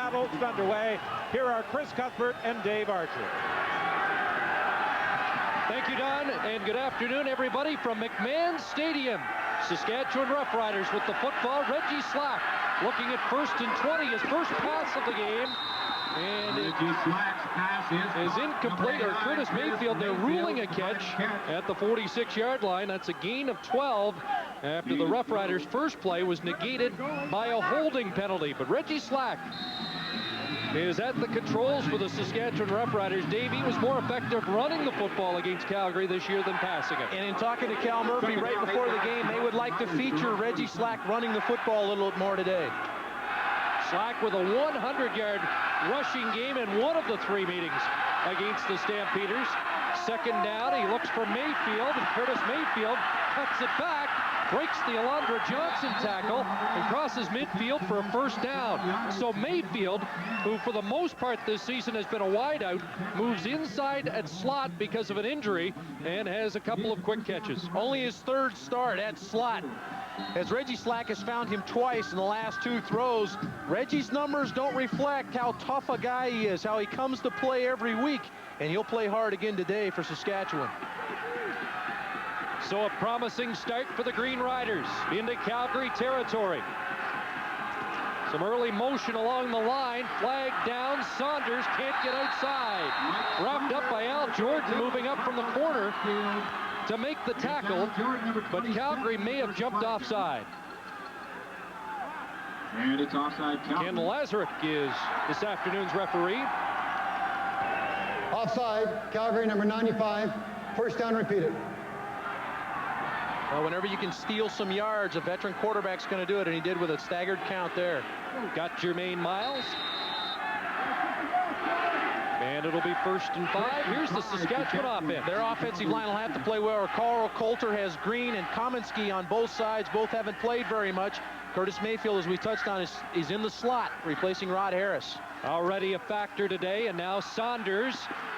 battle is underway. Here are Chris Cuthbert and Dave Archer. Thank you, Don, and good afternoon, everybody, from McMahon Stadium. Saskatchewan Roughriders with the football. Reggie Slack looking at 1st and 20, his first pass of the game. And it is incomplete, or Curtis Mayfield, they're ruling a catch at the 46-yard line. That's a gain of 12 after the Roughriders' first play was negated by a holding penalty. But Reggie Slack is at the controls for the Saskatchewan Roughriders. Davey was more effective running the football against Calgary this year than passing it. And in talking to Cal Murphy right before the game, they would like to feature Reggie Slack running the football a little bit more today. Slack with a 100-yard rushing game in one of the 3 meetings against the Stampeders. Second down, he looks for Mayfield, and Curtis Mayfield cuts it back, breaks the Alondra Johnson tackle, and crosses midfield for a first down. So Mayfield, who for the most part this season has been a wideout, moves inside at slot because of an injury and has a couple of quick catches. Only his 3rd start at slot, as Reggie Slack has found him twice in the last 2 throws. Reggie's numbers don't reflect how tough a guy he is, how he comes to play every week, and he'll play hard again today for Saskatchewan. So a promising start for the Green Riders into Calgary territory. Some early motion along the line, flag down, Saunders can't get outside. Wrapped up by Al Jordan, moving up from the corner to make the tackle, but Calgary may have jumped offside. And it's offside. Ken Lazaruk is this afternoon's referee. Offside, Calgary number 95, first down repeated. Well, whenever you can steal some yards, a veteran quarterback's going to do it, and he did with a staggered count there. Got Jermaine Miles. And it'll be 1st and 5. Here's the Saskatchewan offense. Their offensive line will have to play well. Carl Coulter has Green and Kaminsky on both sides. Both haven't played very much. Curtis Mayfield, as we touched on, is in the slot, replacing Rod Harris. Already a factor today, and now Saunders.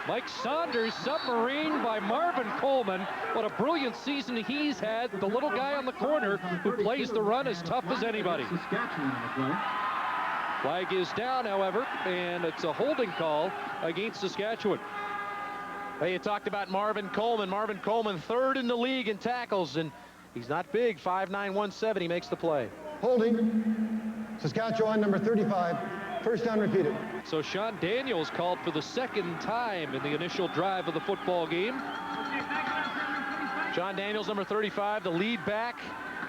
Mike Saunders, submarine by Marvin Coleman. What a brilliant season he's had. The little guy on the corner who plays the run as tough as anybody. Flag is down, however, and it's a holding call against Saskatchewan. Hey, you talked about Marvin Coleman. Marvin Coleman, 3rd in the league in tackles, and he's not big, 5'9", 170. He makes the play. Holding, Saskatchewan number 35, first down repeated. So Sean Daniels called for the 2nd time in the initial drive of the football game. Sean Daniels, number 35, the lead back,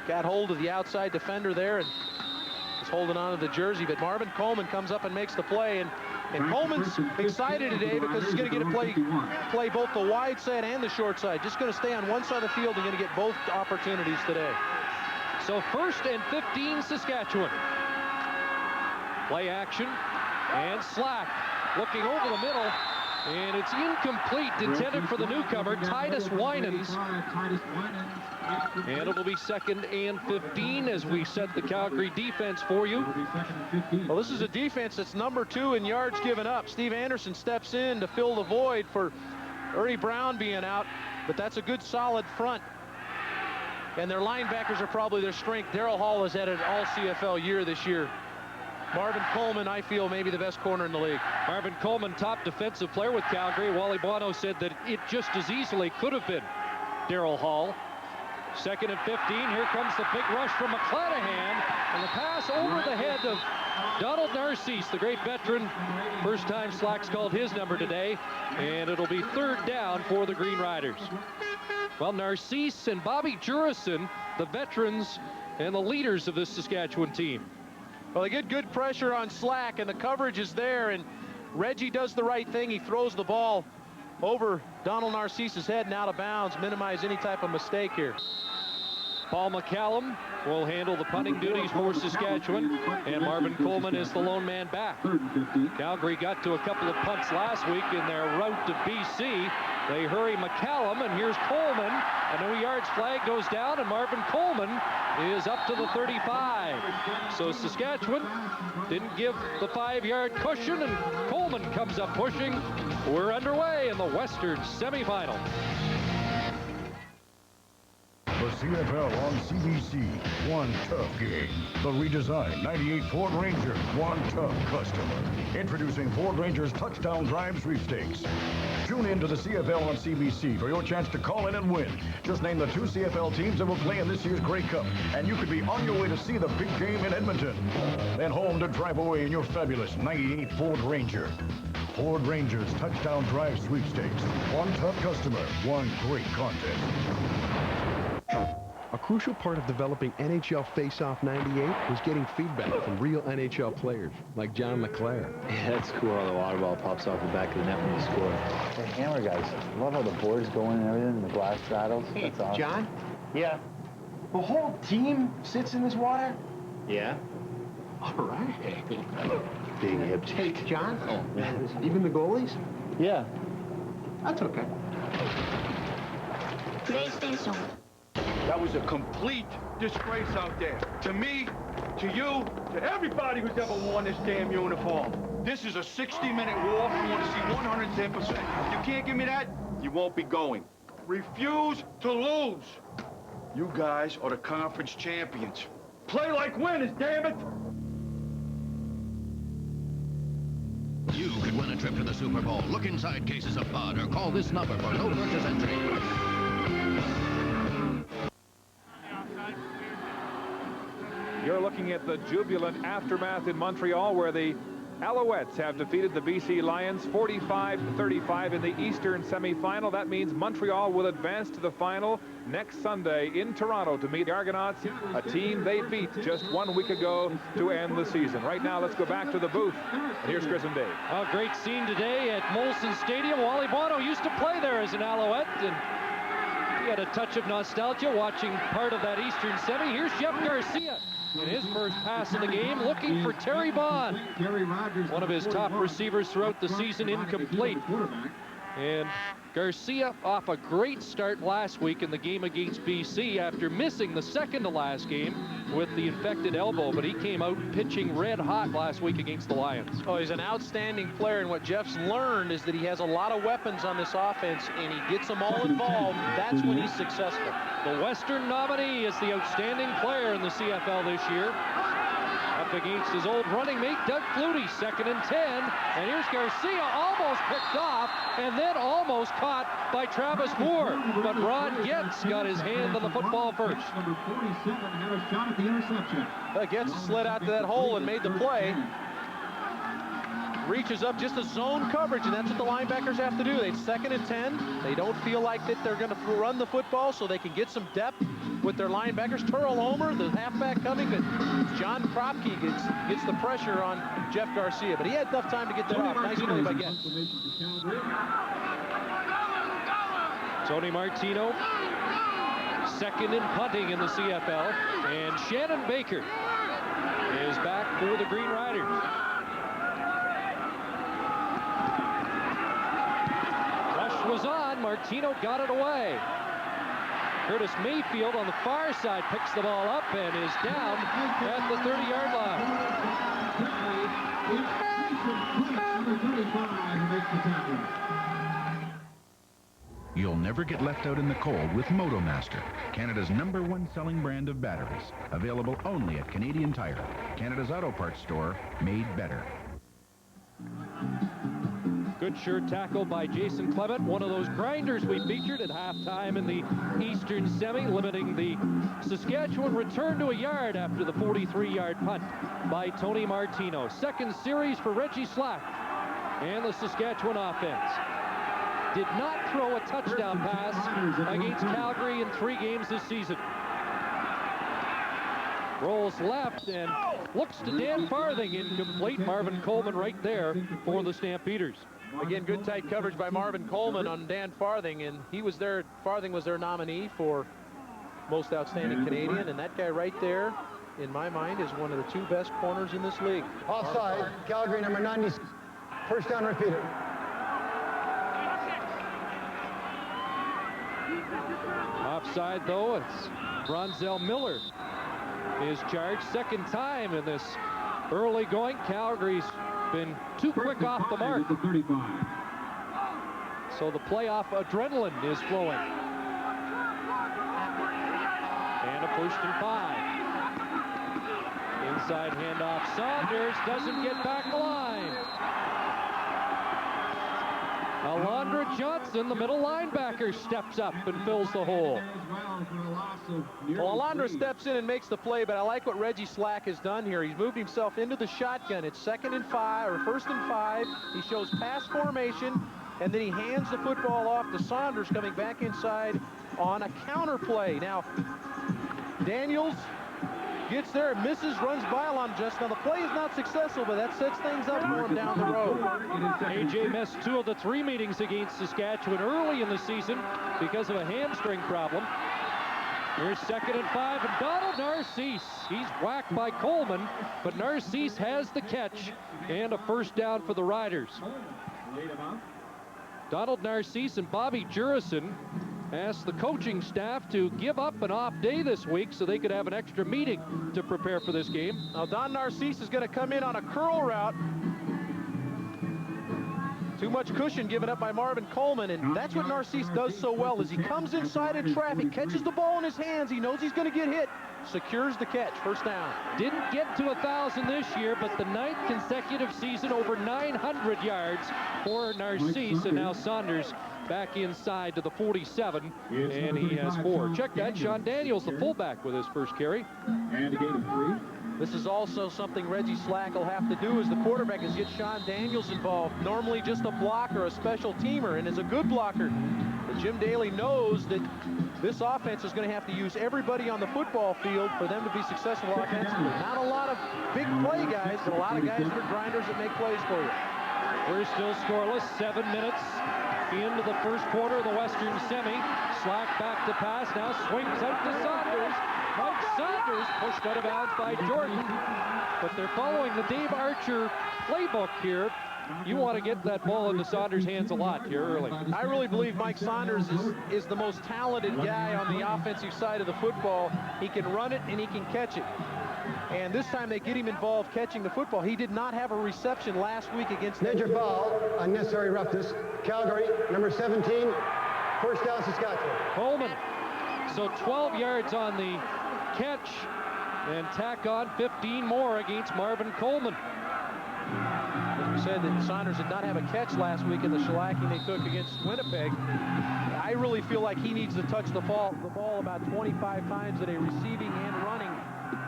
got hold of the outside defender there and is holding on to the jersey. But Marvin Coleman comes up and makes the play, and Coleman's excited today because he's going to get to play both the wide side and the short side. Just going to stay on one side of the field and going to get both opportunities today. So 1st and 15, Saskatchewan. Play action, and Slack looking over the middle, and it's incomplete, intended for the newcomer, Titus Winans. And it'll be 2nd and 15 as we set the Calgary defense for you. Well, this is a defense that's number 2 in yards given up. Steve Anderson steps in to fill the void for Uri Brown being out, but that's a good solid front. And their linebackers are probably their strength. Daryl Hall has had an all-CFL year this year. Marvin Coleman, I feel, maybe the best corner in the league. Marvin Coleman, top defensive player with Calgary. Wally Buono said that it just as easily could have been Daryl Hall. 2nd and 15. Here comes the big rush from McClanahan, and the pass over the head of Donald Narcisse, the great veteran. First time Slack's called his number today, and it'll be 3rd down for the Green Riders. Well, Narcisse and Bobby Jurison, the veterans and the leaders of this Saskatchewan team. Well, they get good pressure on Slack, and the coverage is there, and Reggie does the right thing. He throws the ball over Donald Narcisse's head and out of bounds, minimize any type of mistake here. Paul McCallum will handle the punting duties for Saskatchewan, and Marvin Coleman is the lone man back. Calgary got to a couple of punts last week in their route to BC. They hurry McCallum, and here's Coleman. A no yards flag goes down, and Marvin Coleman is up to the 35. So Saskatchewan didn't give the 5-yard cushion, and Coleman comes up pushing. We're underway in the Western semifinal. The CFL on CBC. One tough game. The redesigned 98 Ford Ranger. One tough customer. Introducing Ford Ranger's Touchdown Drive Sweepstakes. Tune in to the CFL on CBC for your chance to call in and win. Just name the 2 CFL teams that will play in this year's Grey Cup, and you could be on your way to see the big game in Edmonton. Then home to drive away in your fabulous 98 Ford Ranger. Ford Ranger's Touchdown Drive Sweepstakes. One tough customer, one great contest. A crucial part of developing NHL Face-Off 98 was getting feedback from real NHL players, like John LeClaire. Yeah, that's cool how the water ball pops off the back of the net when you score. The hammer guys, I love how the board's going and everything, and the glass rattles. Hey, that's awesome. John? Yeah. The whole team sits in this water? Yeah. All right. Big hip. Hey, John? Oh, even the goalies? Yeah. That's okay. PlayStation. That was a complete disgrace out there. To me, to you, to everybody who's ever worn this damn uniform. This is a 60-minute war. I want to see 110%. If you can't give me that, you won't be going. Refuse to lose. You guys are the conference champions. Play like winners, damn it! You could win a trip to the Super Bowl. Look inside cases of Bud or call this number for no purchase entry. You're looking at the jubilant aftermath in Montreal, where the Alouettes have defeated the BC Lions 45-35 in the Eastern semi-final. That means Montreal will advance to the final next Sunday in Toronto to meet the Argonauts, a team they beat just 1 week ago to end the season. Right now, let's go back to the booth. And here's Chris and Dave. A great scene today at Molson Stadium. Wally Bono used to play there as an Alouette, and he had a touch of nostalgia watching part of that Eastern semi. Here's Jeff Garcia in his first pass of the game, looking for Terry Bond. One of his top receivers throughout the season, incomplete. And Garcia off a great start last week in the game against BC after missing the second to last game with the infected elbow, but he came out pitching red hot last week against the Lions. Oh, he's an outstanding player, and what Jeff's learned is that he has a lot of weapons on this offense, and he gets them all involved. That's when he's successful. The Western nominee is the outstanding player in the CFL this year. Up against his old running mate, Doug Flutie, 2nd and 10. And here's Garcia, almost picked off, and then almost caught by Travis Moore. But Ron Getz got his hand on the football first. Number 47 had a shot at the interception. Getz slid out to that hole and made the play. Reaches up, just a zone coverage, and that's what the linebackers have to do. They're 2nd and 10. They don't feel like that they're going to run the football, so they can get some depth with their linebackers. Turl Homer, the halfback coming, but John Kropke gets the pressure on Jeff Garcia, but he had enough time to get that off. Nice play by Getz. Tony Martino, 2nd in punting in the CFL, and Shannon Baker is back for the Green Riders. Was on. Martino got it away. Curtis Mayfield on the far side picks the ball up and is down at the 30-yard line. You'll never get left out in the cold with MotoMaster, Canada's #1 selling brand of batteries. Available only at Canadian Tire, Canada's auto parts store, made better. Good sure tackle by Jason Clement, one of those grinders we featured at halftime in the Eastern semi, limiting the Saskatchewan return to a yard after the 43-yard punt by Tony Martino. 2nd series for Reggie Slack and the Saskatchewan offense. Did not throw a touchdown pass against Calgary in 3 games this season. Rolls left and looks to Dan Farthing, incomplete. Marvin Coleman right there for the Stampeders. Again, good tight coverage by Marvin Coleman on Dan Farthing, and Farthing was their nominee for most outstanding Canadian, and that guy right there, in my mind, is one of the 2 best corners in this league. Offside, Calgary number 90, first down repeated. Offside, though, it's Bronzell Miller is charged. 2nd time in this early going. Calgary's been too quick off the mark. So the playoff adrenaline is flowing. 1st and 5. Inside handoff. Saunders doesn't get back the line. Alondra Johnson, the middle linebacker, steps up and fills the hole. Well, Alondra steps in and makes the play, but I like what Reggie Slack has done here. He's moved himself into the shotgun. It's 2nd and 5, or 1st and 5. He shows pass formation, and then he hands the football off to Saunders, coming back inside on a counter play. Now, Daniels gets there, misses, runs by Alondra Johnson. Now, the play is not successful, but that sets things up for him down the road. AJ missed 2 of the 3 meetings against Saskatchewan early in the season because of a hamstring problem. Here's 2nd and 5, and Donald Narcisse. He's whacked by Coleman, but Narcisse has the catch and a 1st down for the Riders. Donald Narcisse and Bobby Jurison asked the coaching staff to give up an off day this week so they could have an extra meeting to prepare for this game. Now, Don Narcisse is going to come in on a curl route. Too much cushion given up by Marvin Coleman, and that's what Narcisse does so well, is he comes inside in traffic, catches the ball in his hands, he knows he's going to get hit, secures the catch, 1st down. Didn't get to 1,000 this year, but the 9th consecutive season, over 900 yards for Narcisse, and now Saunders back inside to the 47, and he has 4. Check that, Sean Daniels, the fullback, with his first carry. And a gain of 3. This is also something Reggie Slack will have to do as the quarterback, is get Sean Daniels involved. Normally just a blocker, a special teamer, and is a good blocker. But Jim Daly knows that this offense is going to have to use everybody on the football field for them to be successful offensively. Not a lot of big play guys, but a lot of guys that are grinders that make plays for you. We're still scoreless, 7 minutes into the 1st quarter of the Western Semi. Slack back to pass, now swings out to Saunders. Mike Saunders pushed out of bounds by Jordan, but they're following the Dave Archer playbook here. You want to get that ball into Saunders' hands a lot here early. I really believe Mike Saunders is the most talented guy on the offensive side of the football. He can run it and he can catch it. And this time they get him involved catching the football. He did not have a reception last week against... Major foul, unnecessary roughness. Calgary, number 17, 1st down Saskatchewan. Coleman. So 12 yards on the catch, and tack on 15 more against Marvin Coleman. As we said, that Saunders did not have a catch last week in the shellacking they took against Winnipeg. I really feel like he needs to touch the ball about 25 times today, receiving and running,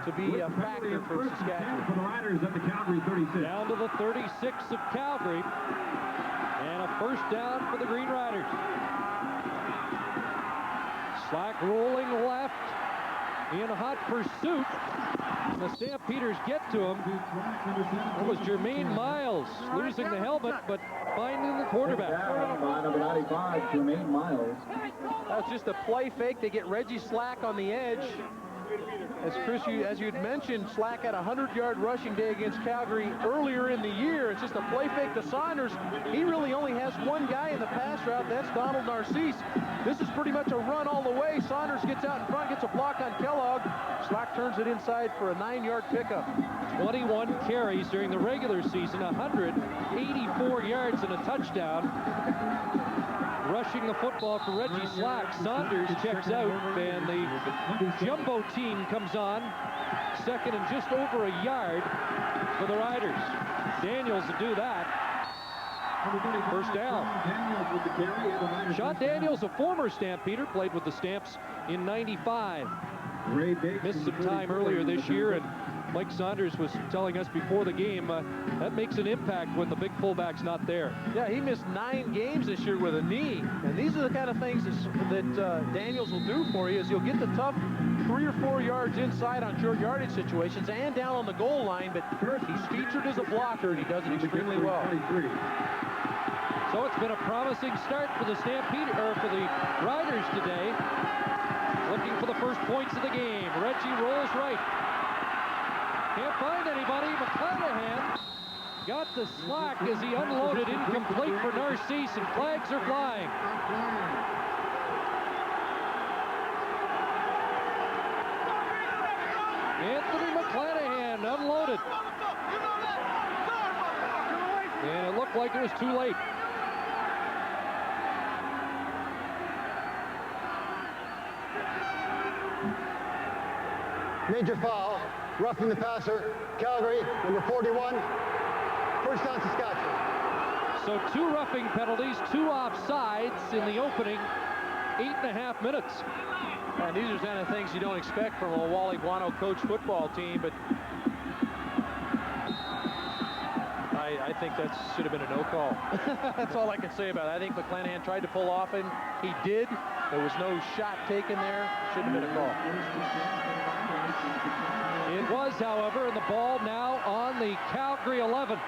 to be a factor for Saskatchewan. For the Riders at the Calgary 36. Down to the 36 of Calgary, and a 1st down for the Green Riders. Slack rolling left in hot pursuit. The Stampeders get to him. It was Jermaine Miles losing the helmet, but finding the quarterback. Number 95, Jermaine Miles. That's just a play fake. They get Reggie Slack on the edge. As Chris, as you had mentioned, Slack had a 100-yard rushing day against Calgary earlier in the year. It's just a play fake to Saunders. He really only has one guy in the pass route. That's Donald Narcisse. This is pretty much a run all the way. Saunders gets out in front, gets a block on Kellogg. Slack turns it inside for a 9-yard pickup. 21 carries during the regular season, 184 yards and a touchdown. Rushing the football for Reggie Slack. Saunders checks out, and the jumbo team comes on. 2nd and just over a yard for the Riders. Daniels to do that. 1st down. Sean Daniels, a former Stampeder, played with the Stamps in '95. Missed some time earlier this year, and Mike Saunders was telling us before the game that makes an impact when the big fullback's not there. Yeah, he missed 9 games this year with a knee, and these are the kind of things that Daniels will do for you. Is he'll get the tough 3 or 4 yards inside on short yardage situations and down on the goal line, but he's featured as a blocker, and he does it extremely well. So it's been a promising start for the for the Riders today. Looking for the first points of the game. Reggie rolls right. Can't find anybody. McClanahan got the slack as he unloaded, incomplete for Narcisse, and flags are flying. Anthony McClanahan unloaded. And it looked like it was too late. Major foul, roughing the passer. Calgary, number 41. First down, Saskatchewan. So 2 roughing penalties, 2 offsides in the opening 8.5 minutes. And these are kind of things you don't expect from a Wally Guano coach football team, but I think that should have been a no call. That's all I can say about it. I think McClanahan tried to pull off him. He did. There was no shot taken there. Shouldn't have been a call. It was, however, and the ball now on the Calgary 11.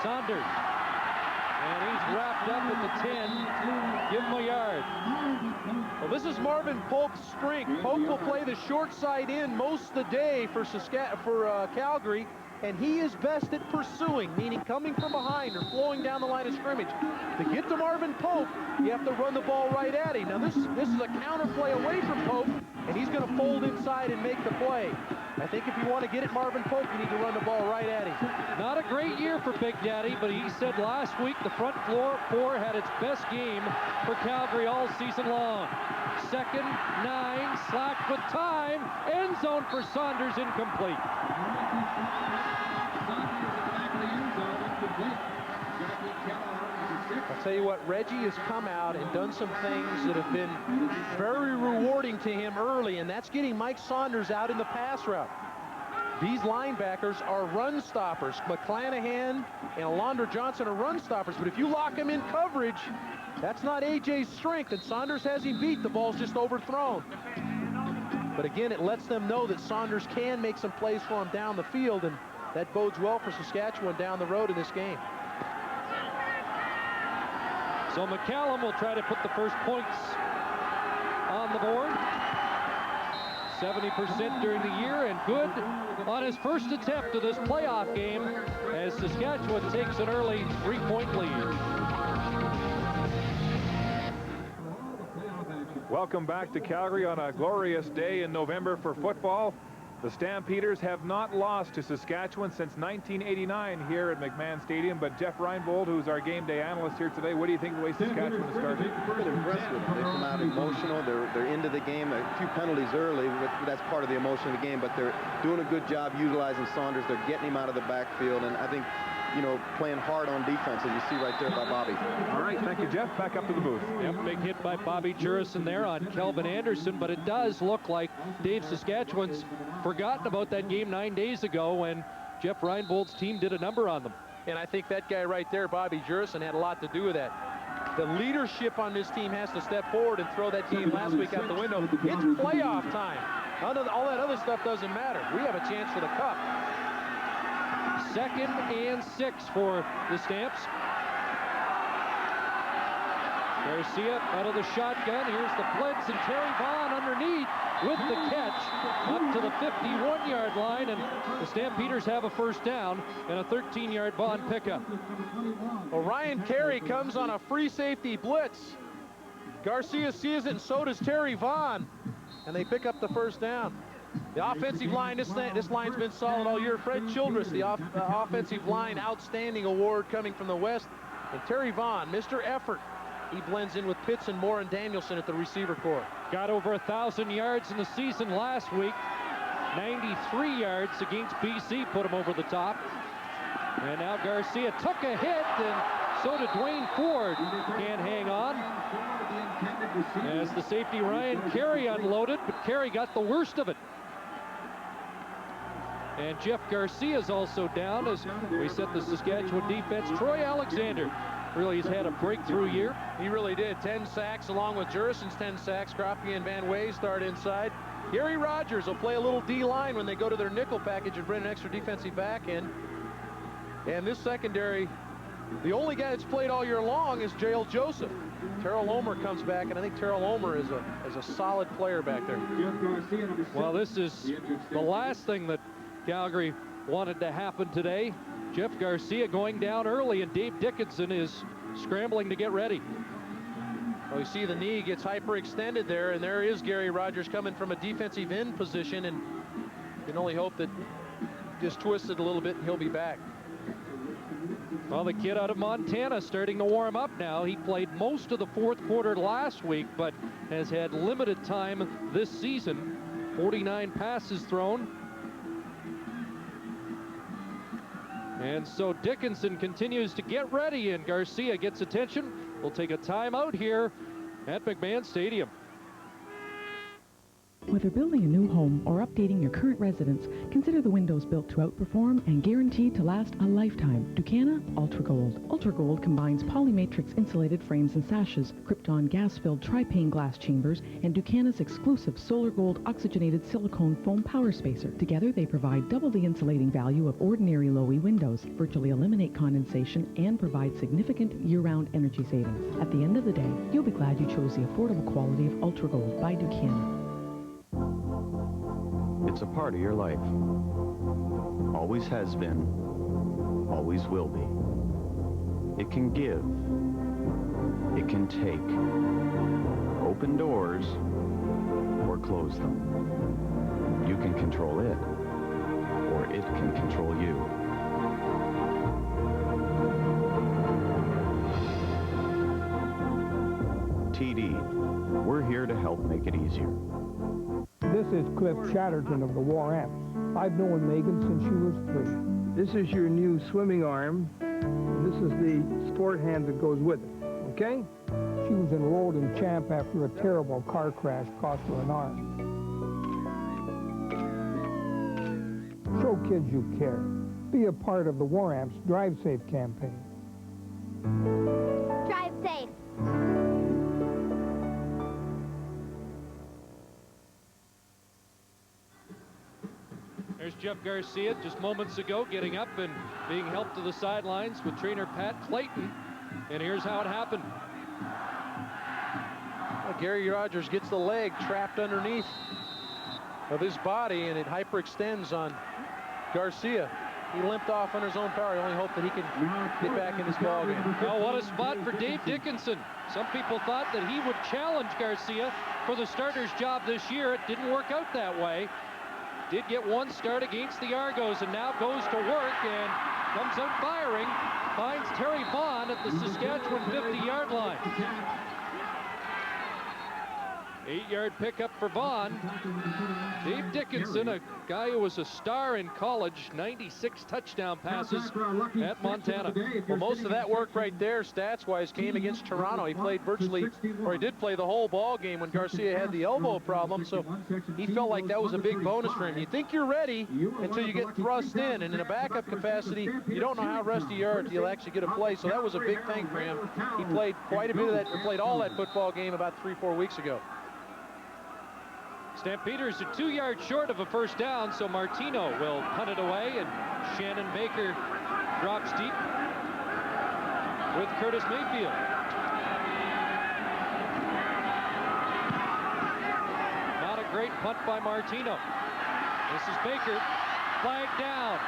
Saunders. And he's wrapped up at the 10. Give him a yard. Well, this is Marvin Pope's strength. Pope will play the short side in most of the day for Calgary, and he is best at pursuing, meaning coming from behind or flowing down the line of scrimmage. To get to Marvin Pope, you have to run the ball right at him. Now, this is a counter play away from Pope, and he's going to fold inside and make the play. I think if you want to get at Marvin Pope, you need to run the ball right at him. Not a great year for Big Daddy, but he said last week the front four had its best game for Calgary all season long. 2nd, 9, slacked with time, end zone for Saunders, incomplete. I'll tell you what, Reggie has come out and done some things that have been very rewarding to him early, and that's getting Mike Saunders out in the pass route. These linebackers are run stoppers. McClanahan and Alondra Johnson are run stoppers, but if you lock him in coverage, that's not AJ's strength, and Saunders has him beat. The ball's just overthrown. But again, it lets them know that Saunders can make some plays for him down the field, and that bodes well for Saskatchewan down the road in this game. So McCallum will try to put the first points on the board. 70% during the year, and good on his first attempt of this playoff game as Saskatchewan takes an early 3-point lead. Welcome back to Calgary on a glorious day in November for football. The Stampeders have not lost to Saskatchewan since 1989 here at McMahon Stadium. But Jeff Reinbold, who's our game day analyst here today, what do you think of the way Saskatchewan has started? I've been impressed with them. They come out emotional. They're into the game. A few penalties early, but that's part of the emotion of the game. But they're doing a good job utilizing Saunders. They're getting him out of the backfield, and I think, you know, playing hard on defense, as you see right there by Bobby. All right, thank you, Jeff. Back up to the booth. Yep, big hit by Bobby Jurison there on Kelvin Anderson, but it does look like Dave Saskatchewan's forgotten about that game 9 days ago when Jeff Reinbold's team did a number on them. And I think that guy right there, Bobby Jurison, had a lot to do with that. The leadership on this team has to step forward and throw that game last week out the window. It's playoff time. All that other stuff doesn't matter. We have a chance for the cup. 2nd and 6 for the Stamps. Garcia out of the shotgun. Here's the blitz, and Terry Vaughn underneath with the catch up to the 51-yard line, and the Stampeders have a first down and a 13-yard Vaughn pickup. Well, Ryan Carey comes on a free safety blitz. Garcia sees it, and so does Terry Vaughn, and they pick up the first down. The offensive line, this line's been solid all year. Fred Childress, the offensive line outstanding award coming from the West. And Terry Vaughn, Mr. Effort. He blends in with Pitts and Moore and Danielson at the receiver corps. Got over 1,000 yards in the season last week. 93 yards against BC put him over the top. And now Garcia took a hit, and so did Dwayne Ford. Can't hang on. As the safety Ryan Carey unloaded, but Carey got the worst of it. And Jeff Garcia is also down as we set the Saskatchewan defense. Troy Alexander really has had a breakthrough year. He really did. 10 sacks along with Jurison's 10 sacks. Crappie and Van Wey start inside. Gary Rogers will play a little D-line when they go to their nickel package and bring an extra defensive back in. And this secondary, the only guy that's played all year long is Jael Joseph. Terrell Omer comes back, and I think Terrell Omer is a solid player back there. Well, this is the last thing that Calgary wanted to happen today. Jeff Garcia going down early, and Dave Dickenson is scrambling to get ready. Well, you see the knee gets hyperextended there, and there is Gary Rogers coming from a defensive end position, and you can only hope that just twisted a little bit and he'll be back. Well, the kid out of Montana starting to warm up now. He played most of the fourth quarter last week, but has had limited time this season. 49 passes thrown. And so Dickenson continues to get ready, and Garcia gets attention. We'll take a timeout here at McMahon Stadium. Whether building a new home or updating your current residence, consider the windows built to outperform and guaranteed to last a lifetime. Ducana Ultra Gold. Ultra Gold combines Polymatrix insulated frames and sashes, Krypton gas-filled tri-pane glass chambers, and Ducana's exclusive Solar Gold oxygenated silicone foam power spacer. Together, they provide double the insulating value of ordinary low-E windows, virtually eliminate condensation, and provide significant year-round energy savings. At the end of the day, you'll be glad you chose the affordable quality of Ultra Gold by Ducana. It's a part of your life. Always has been, always will be. It can give. It can take. Open doors or close them. You can control it, or it can control you. TD, we're here to help make it easier. This is Cliff Chatterton of the War Amps. I've known Megan since she was 3. This is your new swimming arm. This is the sport hand that goes with it, okay? She was enrolled in Champ after a terrible car crash cost her an arm. Show kids you care. Be a part of the War Amps Drive Safe campaign. Drive safe. There's Jeff Garcia just moments ago getting up and being helped to the sidelines with trainer Pat Clayton. And here's how it happened. Well, Gary Rogers gets the leg trapped underneath of his body, and it hyperextends on Garcia. He limped off on his own power. He only hoped that he could get back in this ballgame. Well, what a spot for Dave Dickenson. Some people thought that he would challenge Garcia for the starter's job this year. It didn't work out that way. Did get one start against the Argos and now goes to work and comes out firing. Finds Terry Vaughn at the Saskatchewan 50-yard line. 8-yard pickup for Vaughn. Dave Dickenson, a guy who was a star in college, 96 touchdown passes at Montana. Well, most of that work right there, stats-wise, came against Toronto. He played virtually, or he did play the whole ball game when Garcia had the elbow problem, so he felt like that was a big bonus for him. You think you're ready until you get thrust in, and in a backup capacity, you don't know how rusty you are until you'll actually get a play, so that was a big thing for him. He played quite a bit of that, played all that football game about 3-4 weeks ago. Stampeders are 2 yards short of a first down, so Martino will punt it away, and Shannon Baker drops deep with Curtis Mayfield. Not a great punt by Martino. This is Baker, flagged down.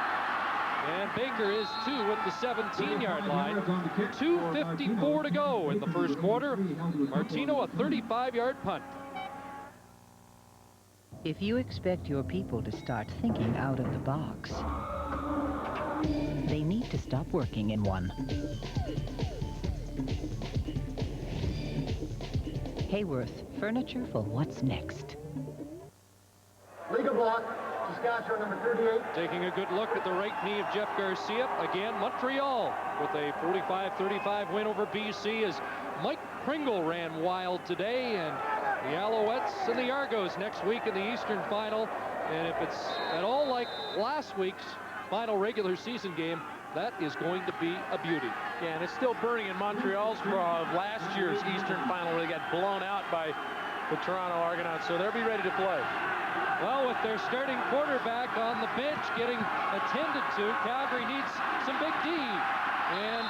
And Baker is 2 at the 17-yard line. 2:54 to go in the first quarter. Martino, a 35-yard punt. If you expect your people to start thinking out of the box, they need to stop working in one. Hayworth, furniture for what's next. Legal block, Saskatchewan number 38. Taking a good look at the right knee of Jeff Garcia. Again, Montreal with a 45-35 win over BC as Mike Pringle ran wild today, and the Alouettes and the Argos next week in the Eastern Final. And if it's at all like last week's final regular season game, that is going to be a beauty. Yeah, and it's still burning in Montreal's craw of last year's Eastern Final where they got blown out by the Toronto Argonauts, so they'll be ready to play. Well, with their starting quarterback on the bench getting attended to, Calgary needs some big D. And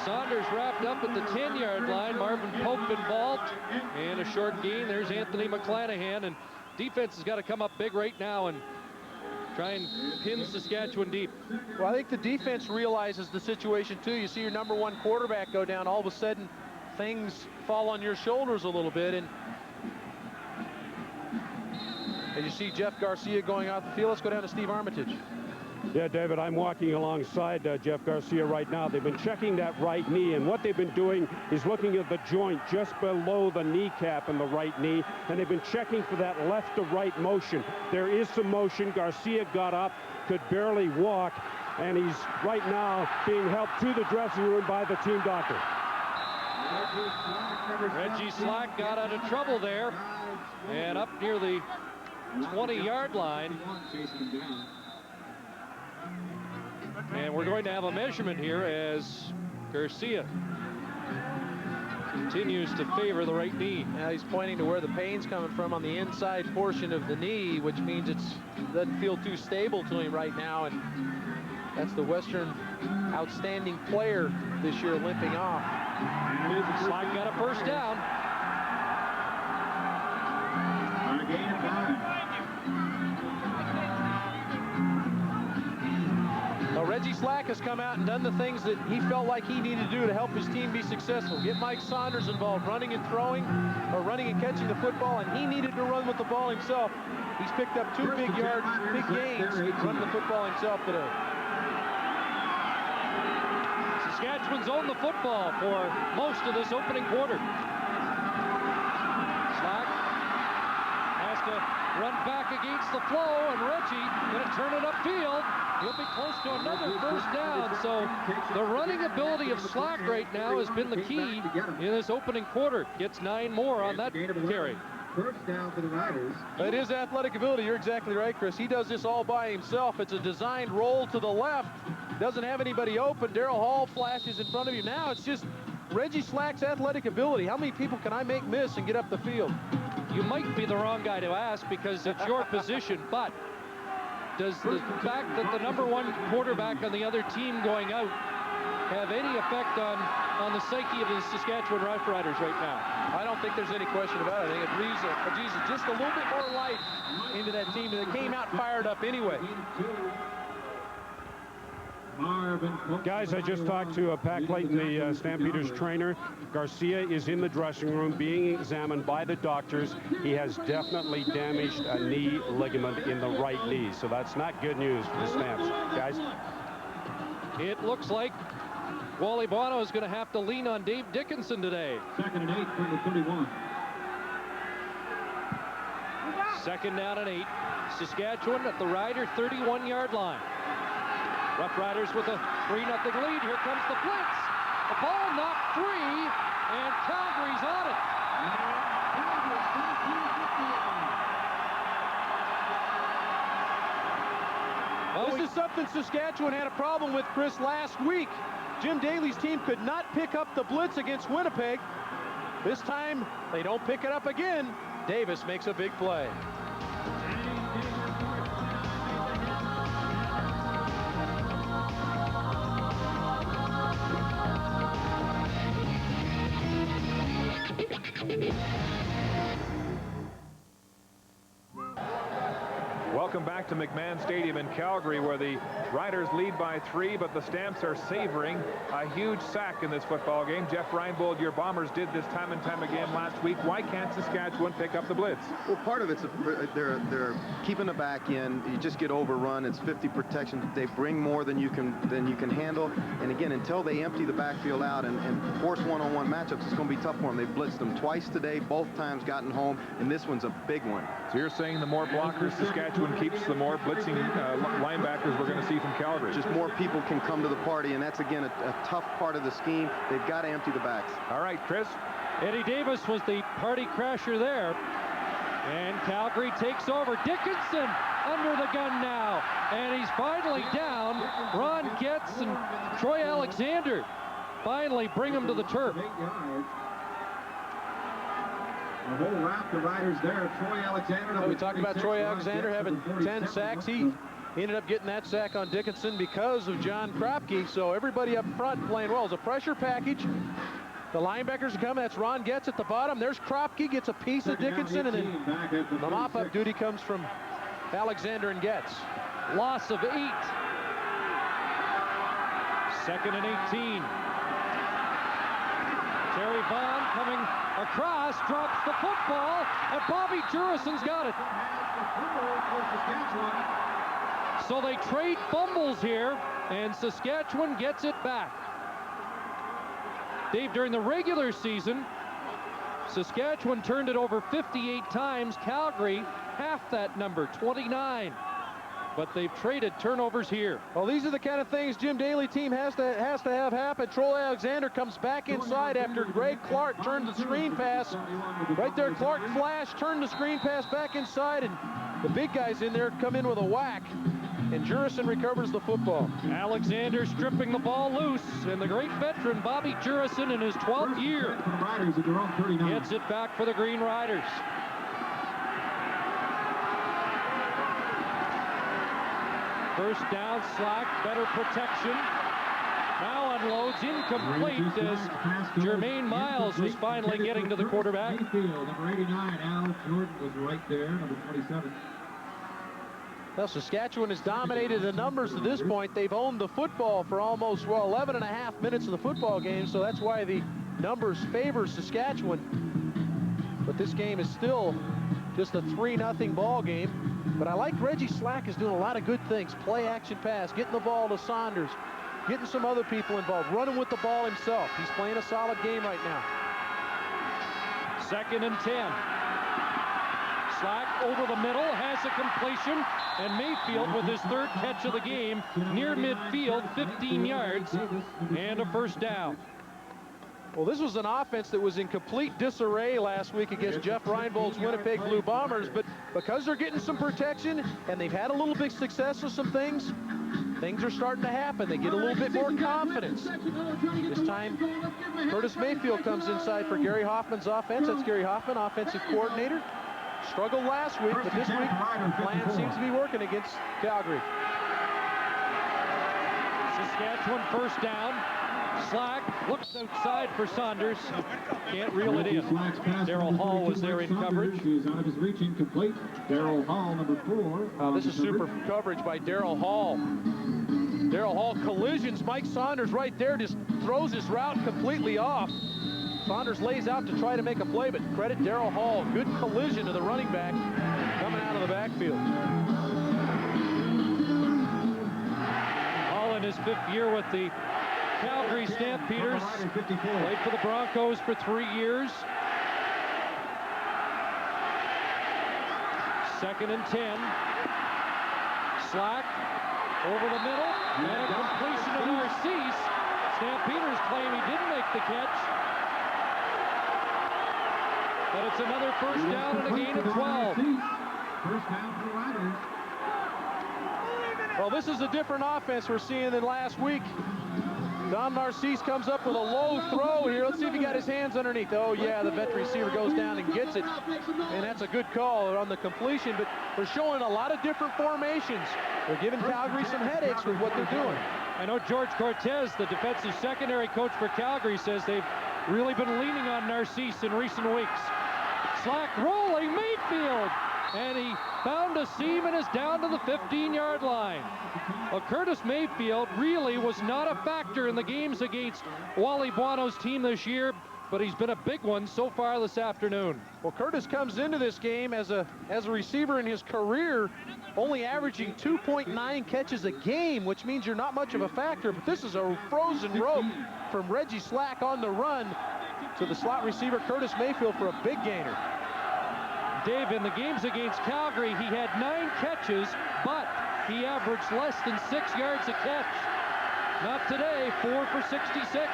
Saunders wrapped up at the 10-yard line. Marvin Pope involved. And a short gain. There's Anthony McClanahan. And defense has got to come up big right now and try and pin Saskatchewan deep. Well, I think the defense realizes the situation, too. You see your number one quarterback go down. All of a sudden, things fall on your shoulders a little bit. And as you see Jeff Garcia going out the field, let's go down to Steve Armitage. Yeah, David, I'm walking alongside Jeff Garcia right now. They've been checking that right knee, and what they've been doing is looking at the joint just below the kneecap in the right knee, and they've been checking for that left to right motion. There is some motion. Garcia got up, could barely walk, and he's right now being helped to the dressing room by the team doctor. Reggie Slack got out of trouble there, and up near the 20-yard line. And we're going to have a measurement here as Garcia continues to favor the right knee. Now he's pointing to where the pain's coming from on the inside portion of the knee, which means it doesn't feel too stable to him right now. And that's the Western outstanding player this year limping off. Slack got a first down. On a gain of 5. Well, Reggie Slack has come out and done the things that he felt like he needed to do to help his team be successful. Get Mike Saunders involved, running and throwing, or running and catching the football, and he needed to run with the ball himself. He's picked up 2 big gains running the football himself today. Saskatchewan's owned the football for most of this opening quarter. Slack has to run back against the flow, and Reggie going to turn it upfield. He'll be close to another first down. So the running ability of Slack right now has been the key in this opening quarter. Gets 9 more on that carry. First down for the Riders. It is athletic ability. You're exactly right, Chris. He does this all by himself. It's a designed roll to the left. Doesn't have anybody open. Daryl Hall flashes in front of you. Now it's just Reggie Slack's athletic ability. How many people can I make miss and get up the field? You might be the wrong guy to ask because it's your position, but does the fact that the #1 quarterback on the other team going out have any effect on the psyche of the Saskatchewan Roughriders right now? I don't think there's any question about it. I think it breathes just a little bit more life into that team, and they came out fired up anyway. Guys, I just talked to Pat Clayton, the Stampeders trainer. Garcia is in the dressing room being examined by the doctors. He has definitely damaged a knee ligament in the right knee, so that's not good news for the Stamps. Guys? It looks like Wally Bono is going to have to lean on Dave Dickenson today. 2nd and 8 from the 31. 2nd down and 8. Saskatchewan at the Rider 31-yard line. Roughriders with a 3-0 lead. Here comes the blitz. The ball knocked free, and Calgary's on it. Well, this is something Saskatchewan had a problem with, Chris, last week. Jim Daly's team could not pick up the blitz against Winnipeg. This time, they don't pick it up again. Davis makes a big play. Welcome back to McMahon Stadium in Calgary, where the Riders lead by 3, but the Stamps are savoring a huge sack in this football game. Jeff Reinbold, your Bombers did this time and time again last week. Why can't Saskatchewan pick up the blitz? Well, part of it's they're keeping the back in. You just get overrun. It's 50 protection. They bring more than you can handle. And again, until they empty the backfield out and force one-on-one matchups, it's going to be tough for them. They blitzed them twice today, both times gotten home, and this one's a big one. So you're saying the more blockers Saskatchewan keeps, the more blitzing linebackers we're going to see from Calgary. Just more people can come to the party, and that's, again, a tough part of the scheme. They've got to empty the backs. All right, Chris. Eddie Davis was the party crasher there. And Calgary takes over. Dickenson under the gun now. And he's finally down. Ron Getz and Troy Alexander finally bring him to the turf. A whole raft of riders there. Troy Alexander. We talked about Troy Alexander having 10 sacks. He ended up getting that sack on Dickenson because of John Kropke. So everybody up front playing well. It's a pressure package. The linebackers are coming. That's Ron Getz at the bottom. There's Kropke, gets a piece of Dickenson, and then the mop-up duty comes from Alexander and Getz. Loss of 8. 2nd and 18. Terry Vaughn coming across, drops the football, and Bobby Jurison's got it. So they trade fumbles here, and Saskatchewan gets it back. Dave, during the regular season, Saskatchewan turned it over 58 times. Calgary, half that number, 29. But they've traded turnovers here. Well, these are the kind of things Jim Daly team has to have happen. Troy Alexander comes back inside after Greg Clark turned the screen pass. Right there, Clark flashed, turned the screen pass back inside, and the big guys in there come in with a whack. And Jurison recovers the football. Alexander stripping the ball loose, and the great veteran Bobby Jurison in his 12th year gets it back for the Green Riders. First down, Slack, better protection. Now unloads, incomplete as Jermaine Miles was finally getting to the quarterback. Mayfield, number 89, Al Jordan was right there, number 27. Well, Saskatchewan has dominated the numbers to this point. They've owned the football for almost, 11 and a half minutes of the football game, so that's why the numbers favor Saskatchewan. But this game is still just a 3-0 ball game. But I like Reggie Slack is doing a lot of good things. Play action pass, getting the ball to Saunders, getting some other people involved, running with the ball himself. He's playing a solid game right now. 2nd and 10. Slack over the middle, has a completion, and Mayfield with his 3rd catch of the game near midfield, 15 yards, and a first down. Well, this was an offense that was in complete disarray last week against Jeff Reinbold's Winnipeg Blue Bombers, but because they're getting some protection and they've had a little bit of success with some things are starting to happen. They get a little bit more confidence. This time, Curtis Mayfield comes inside for Gary Hoffman's offense. That's Gary Hoffman, offensive coordinator. Struggled last week, but this week, plan seems to be working against Calgary. Saskatchewan first down. Slack looks outside for Saunders. Can't reel it in. Darryl Hall was there in coverage. Out of his reach, incomplete. Darryl Hall, number 4. This is super coverage by Darryl Hall. Darryl Hall collisions. Mike Saunders right there just throws his route completely off. Saunders lays out to try to make a play, but credit Darryl Hall. Good collision to the running back coming out of the backfield. Hall in his 5th year with the Calgary Stampeders. Played for the Broncos for 3 years. 2nd and 10. Slack over the middle, and a completion to Narcisse. Stampeders claim he didn't make the catch. But it's another first down and a gain of 12. First down for the Riders. Well, this is a different offense we're seeing than last week. Dom Narcisse comes up with a low throw here. Let's see if he got his hands underneath. Oh, yeah, the vet receiver goes down and gets it. And that's a good call on the completion, but they're showing a lot of different formations. They're giving Calgary some headaches with what they're doing. I know George Cortez, the defensive secondary coach for Calgary, says they've really been leaning on Narcisse in recent weeks. Slack rolling, Mayfield, and he found a seam and is down to the 15-yard line. Well, Curtis Mayfield really was not a factor in the games against Wally Buono's team this year, but he's been a big one so far this afternoon. Well, Curtis comes into this game as a receiver in his career, only averaging 2.9 catches a game, which means you're not much of a factor, but this is a frozen rope from Reggie Slack on the run to the slot receiver Curtis Mayfield for a big gainer. Dave, in the games against Calgary, he had 9 catches, but he averaged less than 6 yards a catch. Not today, 4 for 66.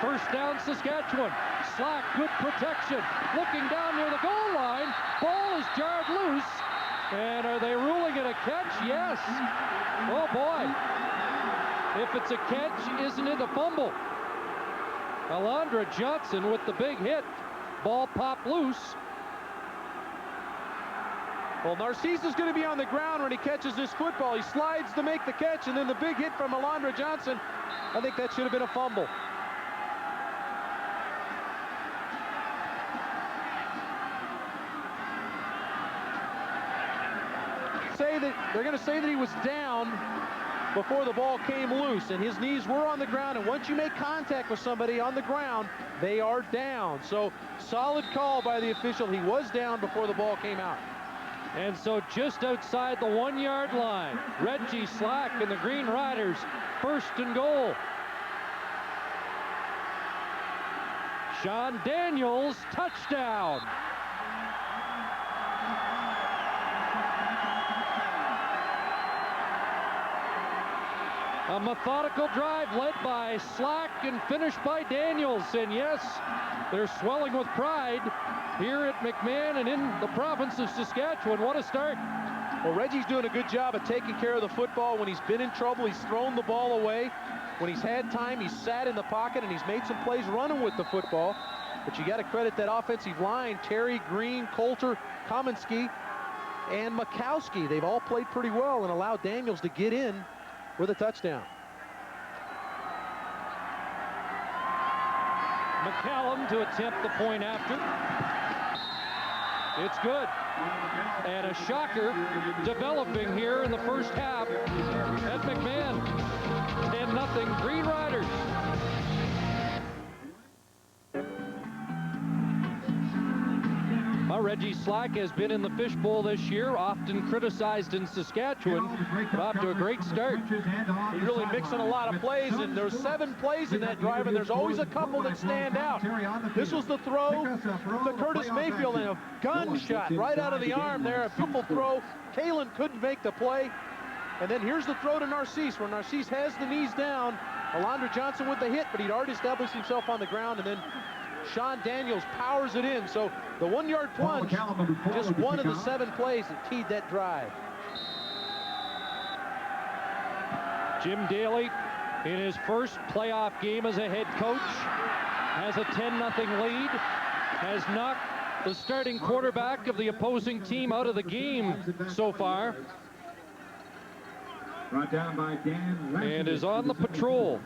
First down, Saskatchewan. Slack, good protection. Looking down near the goal line. Ball is jarred loose. And are they ruling it a catch? Yes. Oh, boy. If it's a catch, isn't it a fumble? Alondra Johnson with the big hit. Ball popped loose. Well, Narcisse is going to be on the ground when he catches this football. He slides to make the catch, and then the big hit from Alondra Johnson. I think that should have been a fumble. They're going to say that he was down before the ball came loose, and his knees were on the ground, and once you make contact with somebody on the ground, they are down. So solid call by the official. He was down before the ball came out. And so just outside the 1-yard line, Reggie Slack and the Green Riders, 1st and goal. Sean Daniels, touchdown. A methodical drive led by Slack and finished by Daniels. And yes, they're swelling with pride here at McMahon and in the province of Saskatchewan. What a start. Well, Reggie's doing a good job of taking care of the football. When he's been in trouble, he's thrown the ball away. When he's had time, he's sat in the pocket and he's made some plays running with the football. But you got to credit that offensive line, Terry, Green, Coulter, Kominski, and Makowski. They've all played pretty well and allowed Daniels to get in with a touchdown. McCallum to attempt the point after. It's good. And a shocker developing here in the first half at McMahon. 10-0 Green Riders. Reggie Slack has been in the fishbowl this year, often criticized in Saskatchewan, but off to a great start. He's really mixing a lot of plays, and there's 7 plays in that drive, and there's always a couple that stand out. This was the throw to Curtis Mayfield, and a gunshot right out of the arm there. A beautiful throw. Kalen couldn't make the play. And then here's the throw to Narcisse, where Narcisse has the knees down. Alondra Johnson with the hit, but he'd already established himself on the ground, and then Sean Daniels powers it in. So the 1-yard plunge, just one of the 7 plays that keyed that drive. Jim Daly, in his first playoff game as a head coach, has a 10-0 lead, has knocked the starting quarterback of the opposing team out of the game so far, and is on the patrol.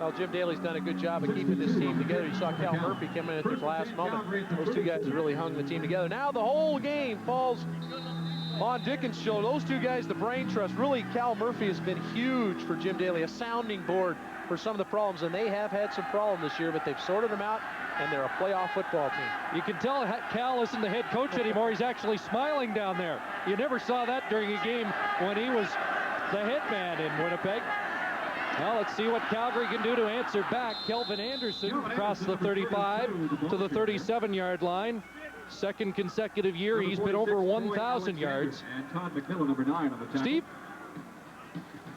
Well, Jim Daly's done a good job of keeping this team together. You saw Cal Murphy come in at the last moment. Those 2 guys have really hung the team together. Now the whole game falls on Dickenson. Those 2 guys, the brain trust. Really, Cal Murphy has been huge for Jim Daly, a sounding board for some of the problems. And they have had some problems this year, but they've sorted them out, and they're a playoff football team. You can tell Cal isn't the head coach anymore. He's actually smiling down there. You never saw that during a game when he was the head man in Winnipeg. Well, let's see what Calgary can do to answer back. Kelvin Anderson across the 35 to the 37-yard line. 2nd consecutive year he's been over 1,000 yards. Steve?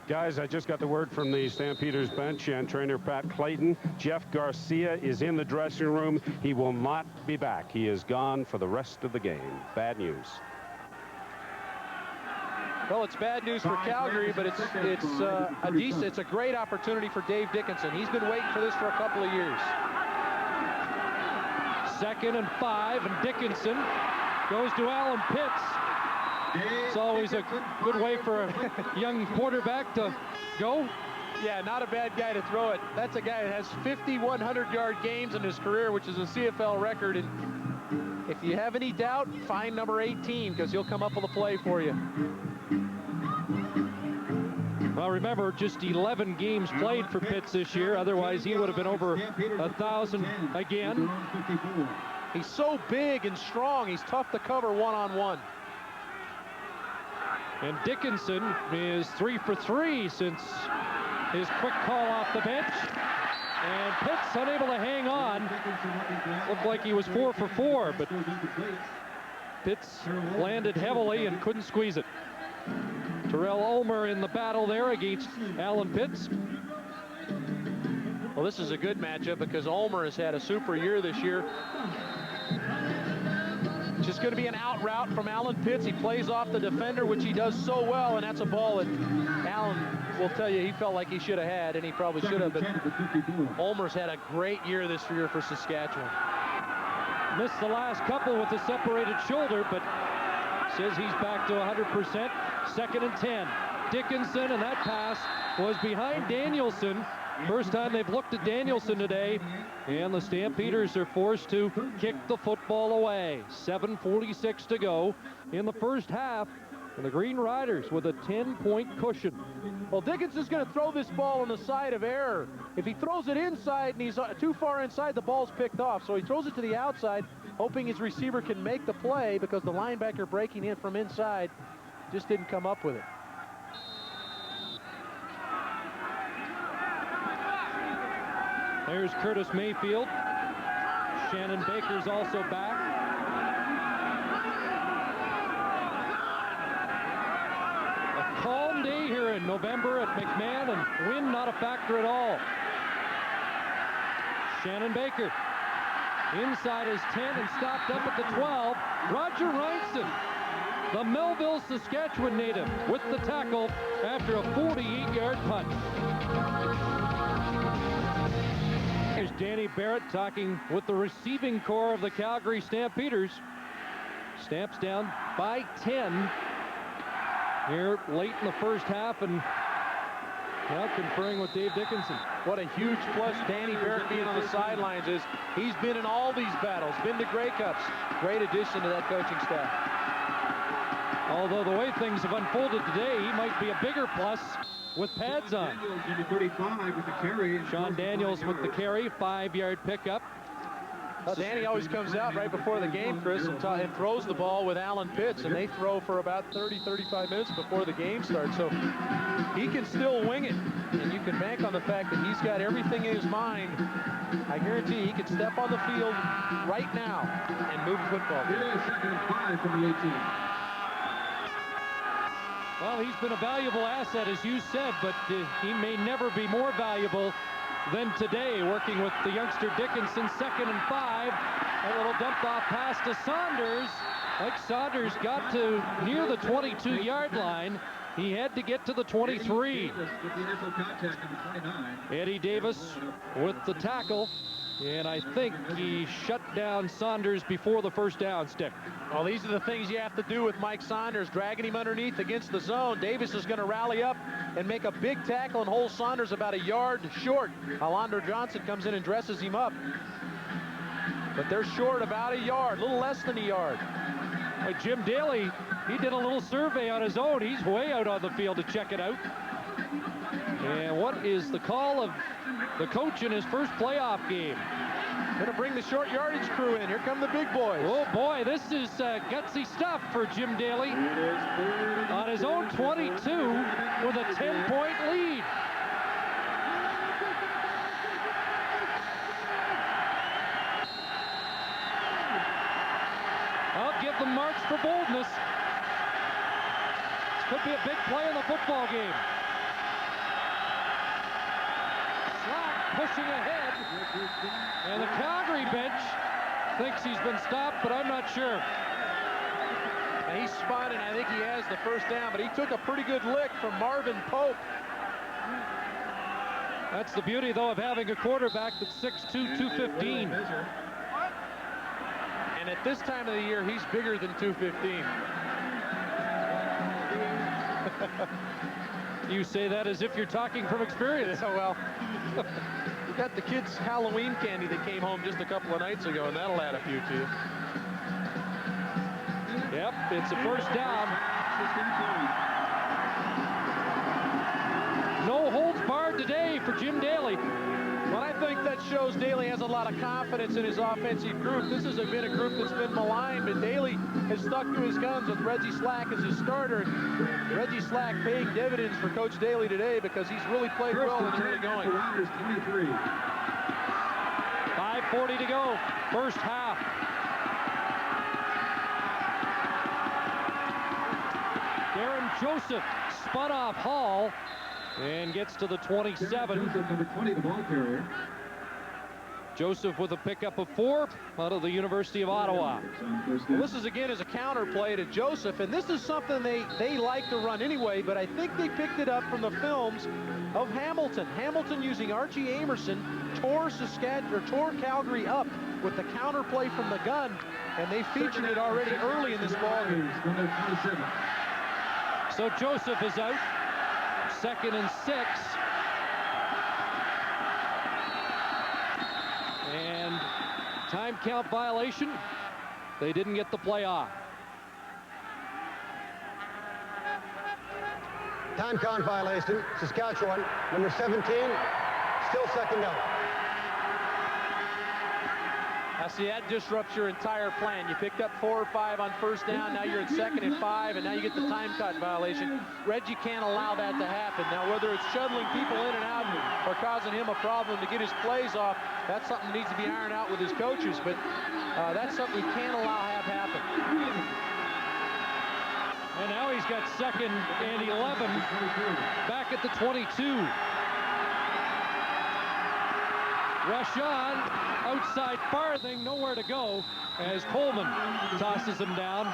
Guys, I just got the word from the Stampeders bench and trainer Pat Clayton. Jeff Garcia is in the dressing room. He will not be back. He is gone for the rest of the game. Bad news. Well, it's bad news for Calgary, but it's a great opportunity for Dave Dickenson. He's been waiting for this for a couple of years. 2nd and 5, and Dickenson goes to Alan Pitts. It's always a good way for a young quarterback to go. Yeah, not a bad guy to throw it. That's a guy that has 50 100-yard games in his career, which is a CFL record. And if you have any doubt, find number 18, because he'll come up with a play for you. Well, remember, just 11 games played for Pitts this year. Otherwise, he would have been over 1,000 again. He's so big and strong. He's tough to cover one-on-one. And Dickenson is 3 for 3 since his quick call off the bench. And Pitts unable to hang on. Looked like he was 4 for 4, but Pitts landed heavily and couldn't squeeze it. Terrell Ulmer in the battle there against Alan Pitts. Well, this is a good matchup because Ulmer has had a super year this year. Just going to be an out route from Alan Pitts. He plays off the defender, which he does so well, and that's a ball that Alan will tell you he felt like he should have had, and he probably should have, but Ulmer's had a great year this year for Saskatchewan. Missed the last couple with the separated shoulder, but says he's back to 100%. 2nd and 10. Dickenson, and that pass was behind Danielson. First time they've looked at Danielson today, and the Stampeders are forced to kick the football away. 7:46 to go in the first half. And the Green Riders with a 10-point cushion. Well, Dickinson's going to throw this ball on the side of error. If he throws it inside and he's too far inside, the ball's picked off. So he throws it to the outside, hoping his receiver can make the play because the linebacker breaking in from inside just didn't come up with it. There's Curtis Mayfield. Shannon Baker's also back. A calm day here in November at McMahon, and wind not a factor at all. Shannon Baker inside his 10 and stopped up at the 12. Roger Rhineston, the Melville, Saskatchewan native, with the tackle after a 48-yard punt. Here's Danny Barrett talking with the receiving core of the Calgary Stampeders. Stamps down by 10 here late in the first half, and now conferring with Dave Dickenson. What a huge plus Danny Barrett being on the sidelines is. He's been in all these battles, been to Grey Cups. Great addition to that coaching staff. Although the way things have unfolded today, he might be a bigger plus with pads on. Sean Daniels with the carry, 5-yard pickup. Danny always comes out right before the game, Chris, and throws the ball with Alan Pitts, and they throw for about 30-35 minutes before the game starts. So he can still wing it, and you can bank on the fact that he's got everything in his mind. I guarantee he can step on the field right now and move a football. It is 2nd and 5 from the 18. Well, he's been a valuable asset, as you said, but he may never be more valuable than today, working with the youngster Dickenson. 2nd and 5. A little dumped off pass to Saunders. Mike Saunders got to near the 22-yard line. He had to get to the 23. Eddie Davis with the tackle. And I think he shut down Saunders before the first down stick. Well, these are the things you have to do with Mike Saunders, dragging him underneath against the zone. Davis is going to rally up and make a big tackle and hold Saunders about a yard short. Alondra Johnson comes in and dresses him up. But they're short about a yard, a little less than a yard. Jim Daly, he did a little survey on his own. He's way out on the field to check it out. And what is the call of the coach in his first playoff game? Going to bring the short yardage crew in. Here come the big boys. Oh boy, this is gutsy stuff for Jim Daly. On his own 22 with a 10-point lead. I'll give them marks for boldness. This could be a big play in the football game. Pushing ahead, and the Calgary bench thinks he's been stopped, but I'm not sure. And he's spotted. I think he has the first down, but he took a pretty good lick from Marvin Pope. That's the beauty, though, of having a quarterback that's 6'2", 215. And at this time of the year, he's bigger than 215. You say that as if you're talking from experience. Yeah, well, we got the kids' Halloween candy that came home just a couple of nights ago, and that'll add a few to you. Yep, it's a first down. No holds barred today for Jim Daly. Well, I think that shows Daly has a lot of confidence in his offensive group. This has been a group that's been maligned, but Daly has stuck to his guns with Reggie Slack as his starter. Reggie Slack paying dividends for Coach Daly today because he's really played well in the early going. 5:40 to go, first half. Darren Joseph spun off Hall and gets to the 27. Number 20, the ball carrier. Joseph with a pickup of 4 out of the University of Ottawa. Well, this is again as a counter play to Joseph, and this is something they like to run anyway, but I think they picked it up from the films of Hamilton. Hamilton using Archie Amerson tore Calgary up with the counter play from the gun, and they featured it already early in this ball game. So Joseph is out. 2nd and 6. And time count violation. They didn't get the play off. Time count violation. Saskatchewan, number 17, still second down. Now, see, that disrupts your entire plan. You picked up 4 or 5 on first down. Now you're at 2nd and 5, and now you get the time cut violation. Reggie can't allow that to happen. Now, whether it's shuttling people in and out or causing him a problem to get his plays off, that's something that needs to be ironed out with his coaches. But that's something you can't allow have happen. And now he's got 2nd and 11 back at the 22. Rush on, outside Farthing, nowhere to go as Coleman tosses him down.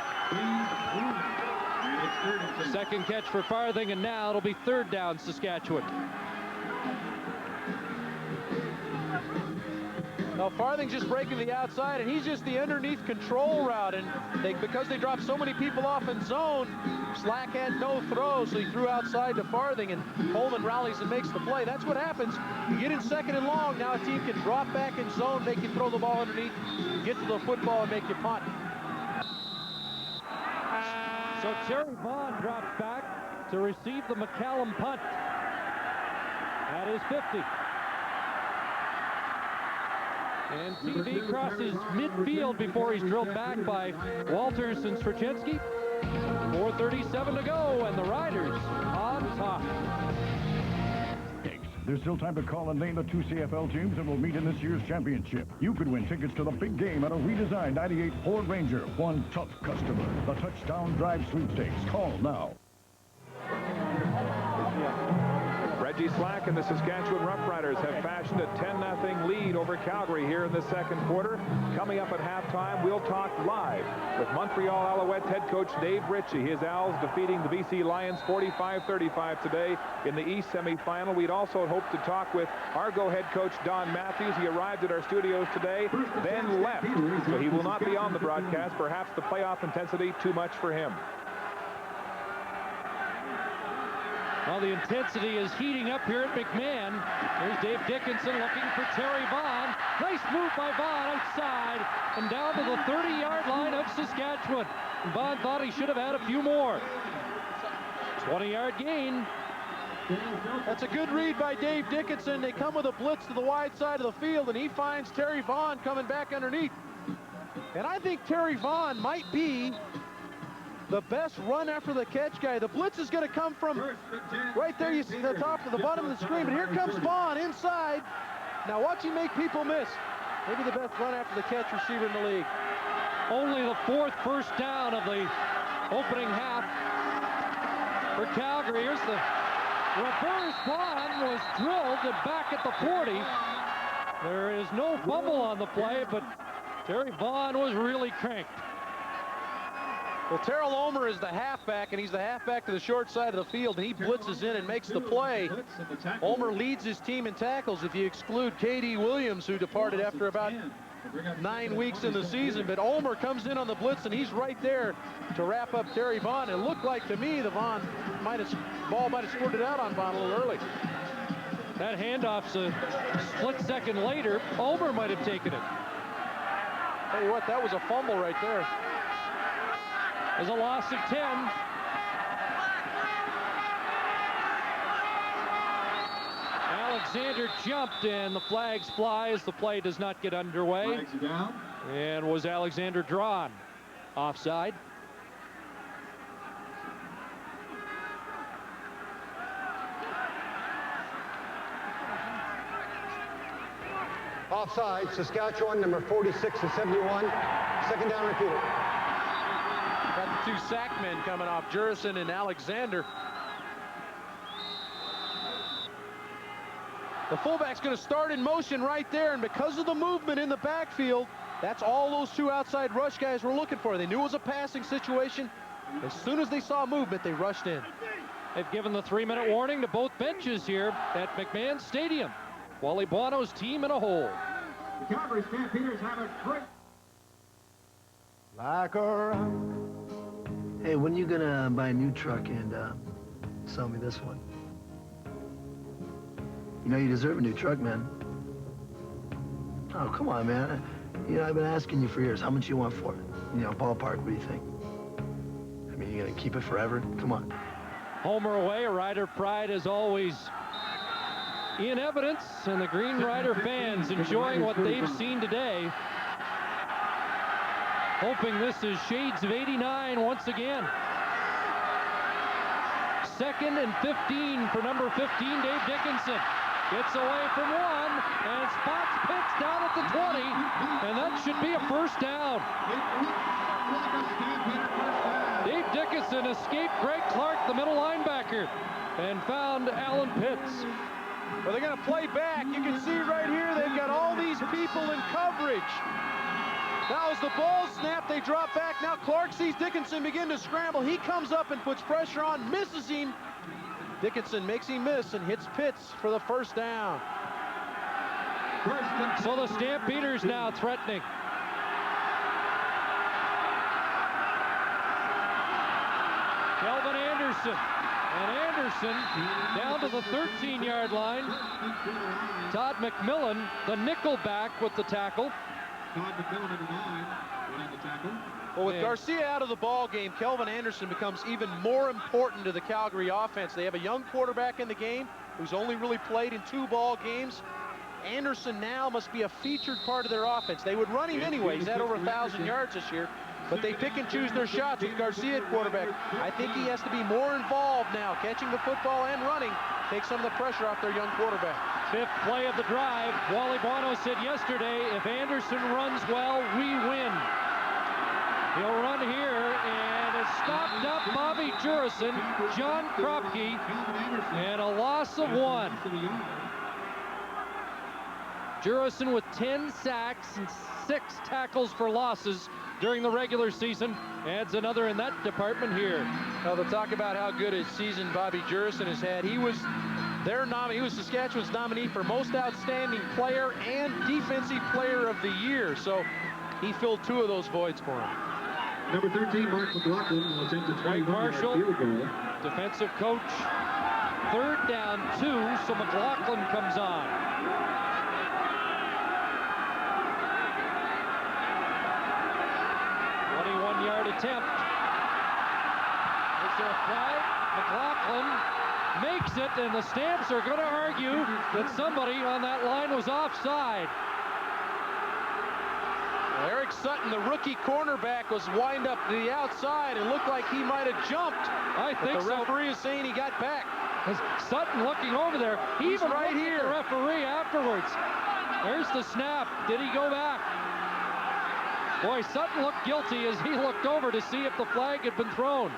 2nd catch for Farthing, and now it'll be 3rd down Saskatchewan. Now Farthing's just breaking the outside, and he's just the underneath control route, and because they dropped so many people off in zone, Slack had no throw, so he threw outside to Farthing, and Coleman rallies and makes the play. That's what happens. You get in 2nd and long, now a team can drop back in zone, make you throw the ball underneath, get to the football, and make you punt. So Terry Vaughn drops back to receive the McCallum punt at his 50. And TV crosses midfield before he's drilled back by Walters and Straczynski. 4:37 to go, and the Riders on top. There's still time to call and name the 2 CFL teams that will meet in this year's championship. You could win tickets to the big game at a redesigned 98 Ford Ranger. One tough customer. The touchdown drive sweepstakes. Call now. Reggie Slack and the Saskatchewan Roughriders have fashioned a 10-0 lead over Calgary here in the 2nd quarter. Coming up at halftime, we'll talk live with Montreal Alouettes head coach Dave Ritchie. His Owls defeating the BC Lions 45-35 today in the East semi-final. We'd also hoped to talk with Argo head coach Don Matthews. He arrived at our studios today, then left, so he will not be on the broadcast. Perhaps the playoff intensity too much for him. Well, the intensity is heating up here at McMahon. Here's Dave Dickenson looking for Terry Vaughn. Nice move by Vaughn outside and down to the 30-yard line of Saskatchewan. And Vaughn thought he should have had a few more. 20-yard gain. That's a good read by Dave Dickenson. They come with a blitz to the wide side of the field, and he finds Terry Vaughn coming back underneath. And I think Terry Vaughn might be the best run after the catch guy. The blitz is going to come from right there. You see the top to the bottom of the screen, but here comes Vaughn inside. Now watch him make people miss. Maybe the best run after the catch receiver in the league. Only the 4th first down of the opening half for Calgary. Here's the reverse. Vaughn was drilled and back at the 40. There is no fumble on the play, but Terry Vaughn was really cranked. Well, Terrell Omer is the halfback, and he's the halfback to the short side of the field, and he blitzes in and makes the play. Omer leads his team in tackles if you exclude K.D. Williams, who departed after about 9 weeks in the season. But Omer comes in on the blitz, and he's right there to wrap up Terry Vaughn. It looked like to me the ball might have squirted out on Vaughn a little early. That handoff's a split second later. Omer might have taken it. Tell you what, that was a fumble right there. There's a loss of 10. Alexander jumped, and the flags fly as the play does not get underway. Flags are down. And was Alexander drawn? Offside. Offside, Saskatchewan, number 46 and 71. 2nd down repeated. Got the 2 sack men coming off, Jurison and Alexander. The fullback's going to start in motion right there, and because of the movement in the backfield, that's all those 2 outside rush guys were looking for. They knew it was a passing situation. As soon as they saw movement, they rushed in. They've given the 3-minute warning to both benches here at McMahon Stadium. Wally Buono's team in a hole. The Calgary Stampeders have a great... Like a rock. Hey, when are you gonna buy a new truck and sell me this one? You know you deserve a new truck, man. Oh, come on, man. You know, I've been asking you for years how much you want for it. You know, ballpark, what do you think? I mean, you gonna keep it forever? Come on. Homer away. Rider pride is always in evidence, and the Green Rider fans enjoying what they've seen today. Hoping this is shades of '89 once again. 2nd and 15 for number 15, Dave Dickenson. Gets away from one and spots Pitts down at the 20, and that should be a first down. Dave Dickenson escaped Greg Clark, the middle linebacker, and found Alan Pitts. Well, they're going to play back. You can see right here, they've got all these people in coverage. Now as the ball snapped, they drop back. Now Clark sees Dickenson begin to scramble. He comes up and puts pressure on, misses him. Dickenson makes him miss and hits Pitts for the first down. So the Stampeders now threatening. Kelvin Anderson. And Anderson down to the 13-yard line. Todd McMillan, the nickel back, with the tackle. Todd McMillan, number 9, on the tackle. Well, with Garcia out of the ball game, Kelvin Anderson becomes even more important to the Calgary offense. They have a young quarterback in the game who's only really played in 2 ball games. Anderson now must be a featured part of their offense. They would run him anyway. He's had over 1,000 yards this year, but they pick and choose their shots with Garcia at quarterback. I think he has to be more involved now, catching the football and running, take some of the pressure off their young quarterback. 5th play of the drive. Wally Bono said yesterday, if Anderson runs well, we win. He'll run here, and it's stopped up Bobby Jurison, John Kropke, and a loss of 1. Jurison with 10 sacks and 6 tackles for losses during the regular season. Adds another in that department here. Now, they'll talk about how good a season Bobby Jurison has had. He was their nominee. He was Saskatchewan's nominee for most outstanding player and defensive player of the year. So he filled 2 of those voids for him. Number 13, Mark McLaughlin, will attempt a 21-yard field goal. Defensive coach. 3rd down 2, so McLaughlin comes on. 21-yard attempt. Is there a flag? McLaughlin makes it, and the Stamps are going to argue that somebody on that line was offside. Well, Eric Sutton, the rookie cornerback, was wind up to the outside and looked like he might have jumped. I think the referee is saying he got back. Sutton looking over there. He even right here. The referee afterwards. There's the snap. Did he go back? Boy, Sutton looked guilty as he looked over to see if the flag had been thrown.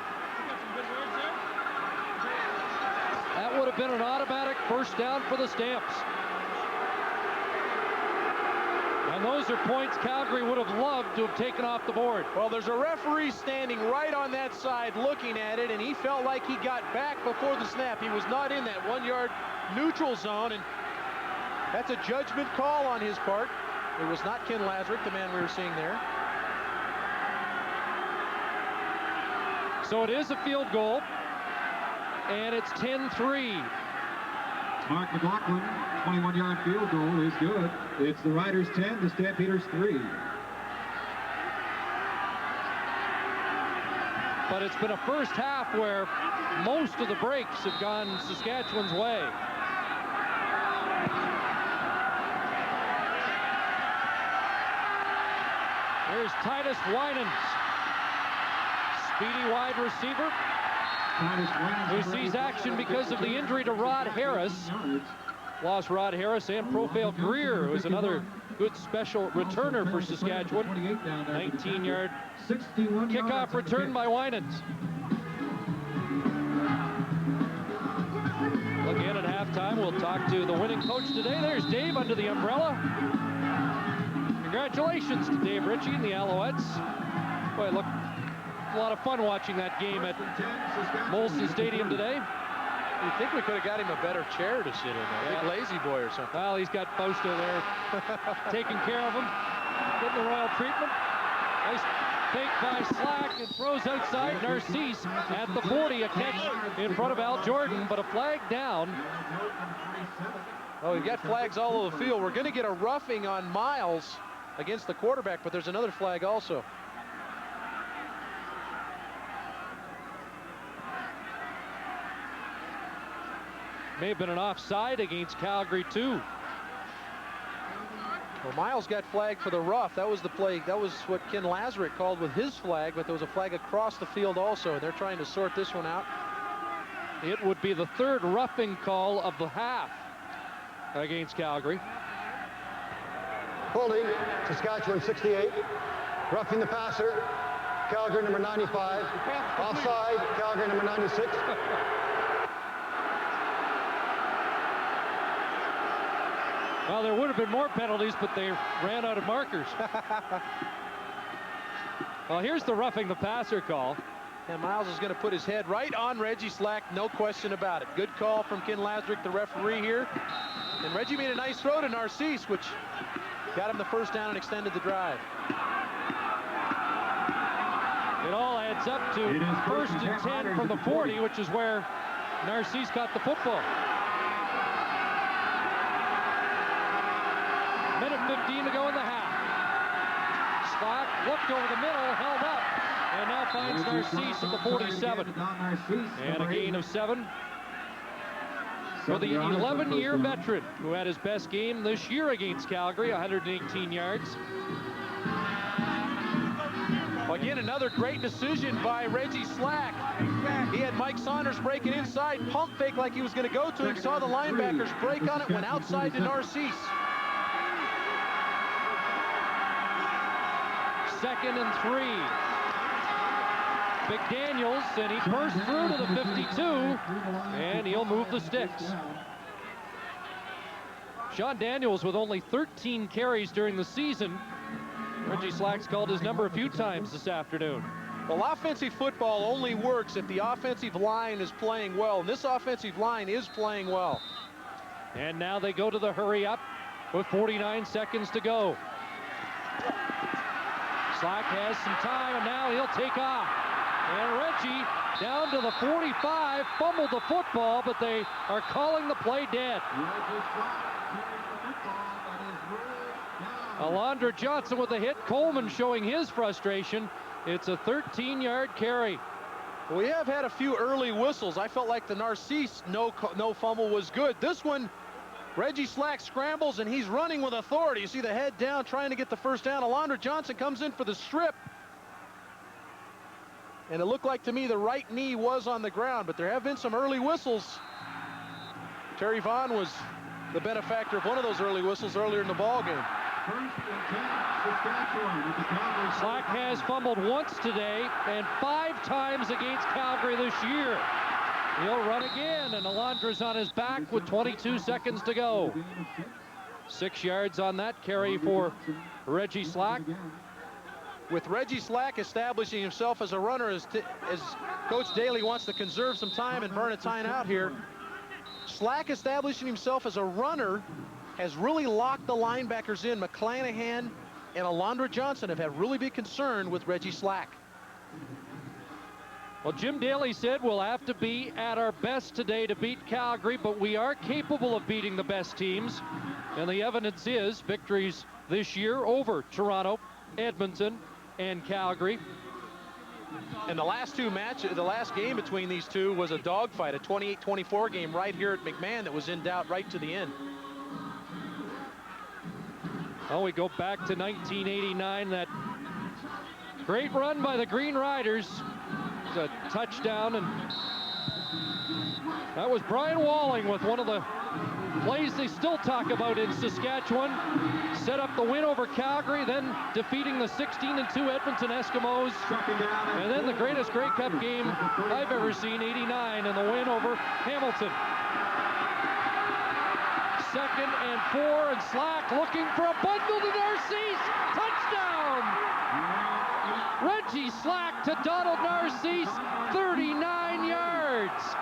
That would have been an automatic first down for the Stamps. And those are points Calgary would have loved to have taken off the board. Well, there's a referee standing right on that side looking at it, and he felt like he got back before the snap. He was not in that 1-yard neutral zone, and that's a judgment call on his part. It was not Ken Lazarick, the man we were seeing there. So it is a field goal, and it's 10-3. Mark McLaughlin, 21-yard field goal is good. It's the Riders 10, the Stampeders 3. But it's been a first half where most of the breaks have gone Saskatchewan's way. Here's Titus Winans, speedy wide receiver, who sees action because of the injury to Rod Harris. Lost Rod Harris and Profale Greer, who is another good special returner for Saskatchewan. 19-yard kickoff return by Winans. Again at halftime, we'll talk to the winning coach today. There's Dave under the umbrella. Congratulations to Dave Ritchie and the Alouettes. Boy, look, a lot of fun watching that game at Molson Stadium today. You think we could have got him a better chair to sit in there? Yeah. Lazy boy or something. Well, he's got Fausto there taking care of him, getting the royal treatment. Nice fake by Slack. It throws outside. Narcisse at the 40. A catch in front of Al Jordan, but a flag down. Oh, we've got flags all over the field. We're going to get a roughing on Miles against the quarterback, but there's another flag also. May have been an offside against Calgary, too. Well, Miles got flagged for the rough. That was the play. That was what Ken Lazarick called with his flag, but there was a flag across the field also. They're trying to sort this one out. It would be the third roughing call of the half against Calgary. Holding, Saskatchewan 68. Roughing the passer, Calgary number 95. Offside, Calgary number 96. Well, there would have been more penalties, but they ran out of markers. Well, here's the roughing the passer call. And Miles is going to put his head right on Reggie Slack, no question about it. Good call from Ken Lazarick, the referee here. And Reggie made a nice throw to Narcisse, which got him the first down and extended the drive. It all adds up to first and 10 from the 40, which is where Narcisse got the football. Minute 15 to go in the half. Slack looked over the middle, held up, and now finds Narcisse at the 47. And a gain of 7 for the 11-year veteran who had his best game this year against Calgary, 118 yards. Again, another great decision by Reggie Slack. He had Mike Saunders breaking inside, pump fake like he was going to go to him, saw the linebackers break on it, went outside to Narcisse. 2nd and 3. McDaniels, and he burst through to the 52, and he'll move the sticks. Sean Daniels with only 13 carries during the season. Reggie Slack's called his number a few times this afternoon. Well, offensive football only works if the offensive line is playing well, and this offensive line is playing well. And now they go to the hurry up with 49 seconds to go. Slack has some time, and now he'll take off. And Reggie down to the 45, fumbled the football, but they are calling the play dead. Alondra Johnson with a hit. Coleman showing his frustration. It's a 13-yard carry. We have had a few early whistles. I felt like the Narcisse no fumble was good. This one, Reggie Slack scrambles, and he's running with authority. You see the head down, trying to get the first down. Alondra Johnson comes in for the strip. And it looked like to me the right knee was on the ground, but there have been some early whistles. Terry Vaughn was the benefactor of one of those early whistles earlier in the ball game. Slack has fumbled once today and 5 times against Calgary this year. He'll run again, and Alondra's on his back with 22 seconds to go. 6 yards on that carry for Reggie Slack. With Reggie Slack establishing himself as a runner, as Coach Daly wants to conserve some time and burn a timeout here, Slack establishing himself as a runner has really locked the linebackers in. McClanahan and Alondra Johnson have had really big concern with Reggie Slack. Well, Jim Daly said we'll have to be at our best today to beat Calgary, but we are capable of beating the best teams. And the evidence is victories this year over Toronto, Edmonton, and Calgary. And the last game between these two was a dogfight, a 28-24 game right here at McMahon that was in doubt right to the end. Well, we go back to 1989, that great run by the Green Riders. It was a touchdown, and that was Brian Walling with one of the plays they still talk about in Saskatchewan. Set up the win over Calgary, then defeating the 16-2 Edmonton Eskimos, and then the greatest Grey Cup game I've ever seen, 89, and the win over Hamilton. 2nd and 4, and Slack looking for a bundle to Narcisse. Touchdown! Reggie Slack to Donald Narcisse, 39 yards.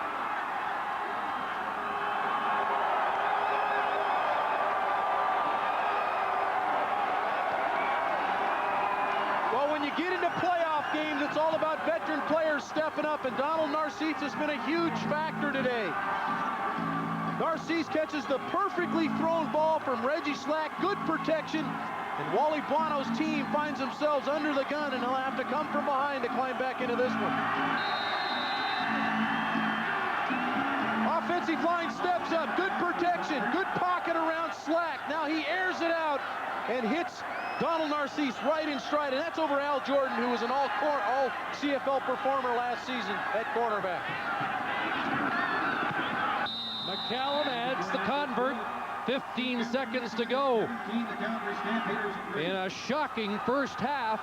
Well, when you get into playoff games, it's all about veteran players stepping up, and Donald Narcisse has been a huge factor today. Narcisse catches the perfectly thrown ball from Reggie Slack, good protection, and Wally Buono's team finds themselves under the gun, and they'll have to come from behind to climb back into this one. Narcisse flying, steps up, good protection, good pocket around Slack. Now he airs it out and hits Donald Narcisse right in stride, and that's over Al Jordan, who was an all CFL performer last season at cornerback. McCallum adds the convert. 15 seconds to go in a shocking first half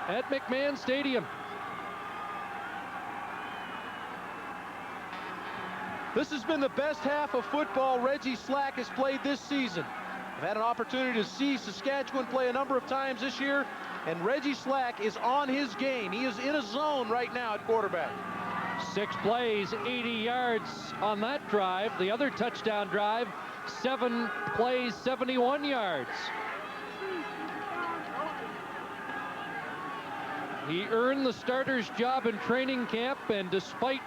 at McMahon Stadium. This has been the best half of football Reggie Slack has played this season. I've had an opportunity to see Saskatchewan play a number of times this year, and Reggie Slack is on his game. He is in a zone right now at quarterback. 6 plays, 80 yards on that drive. The other touchdown drive, 7 plays, 71 yards. He earned the starter's job in training camp, and despite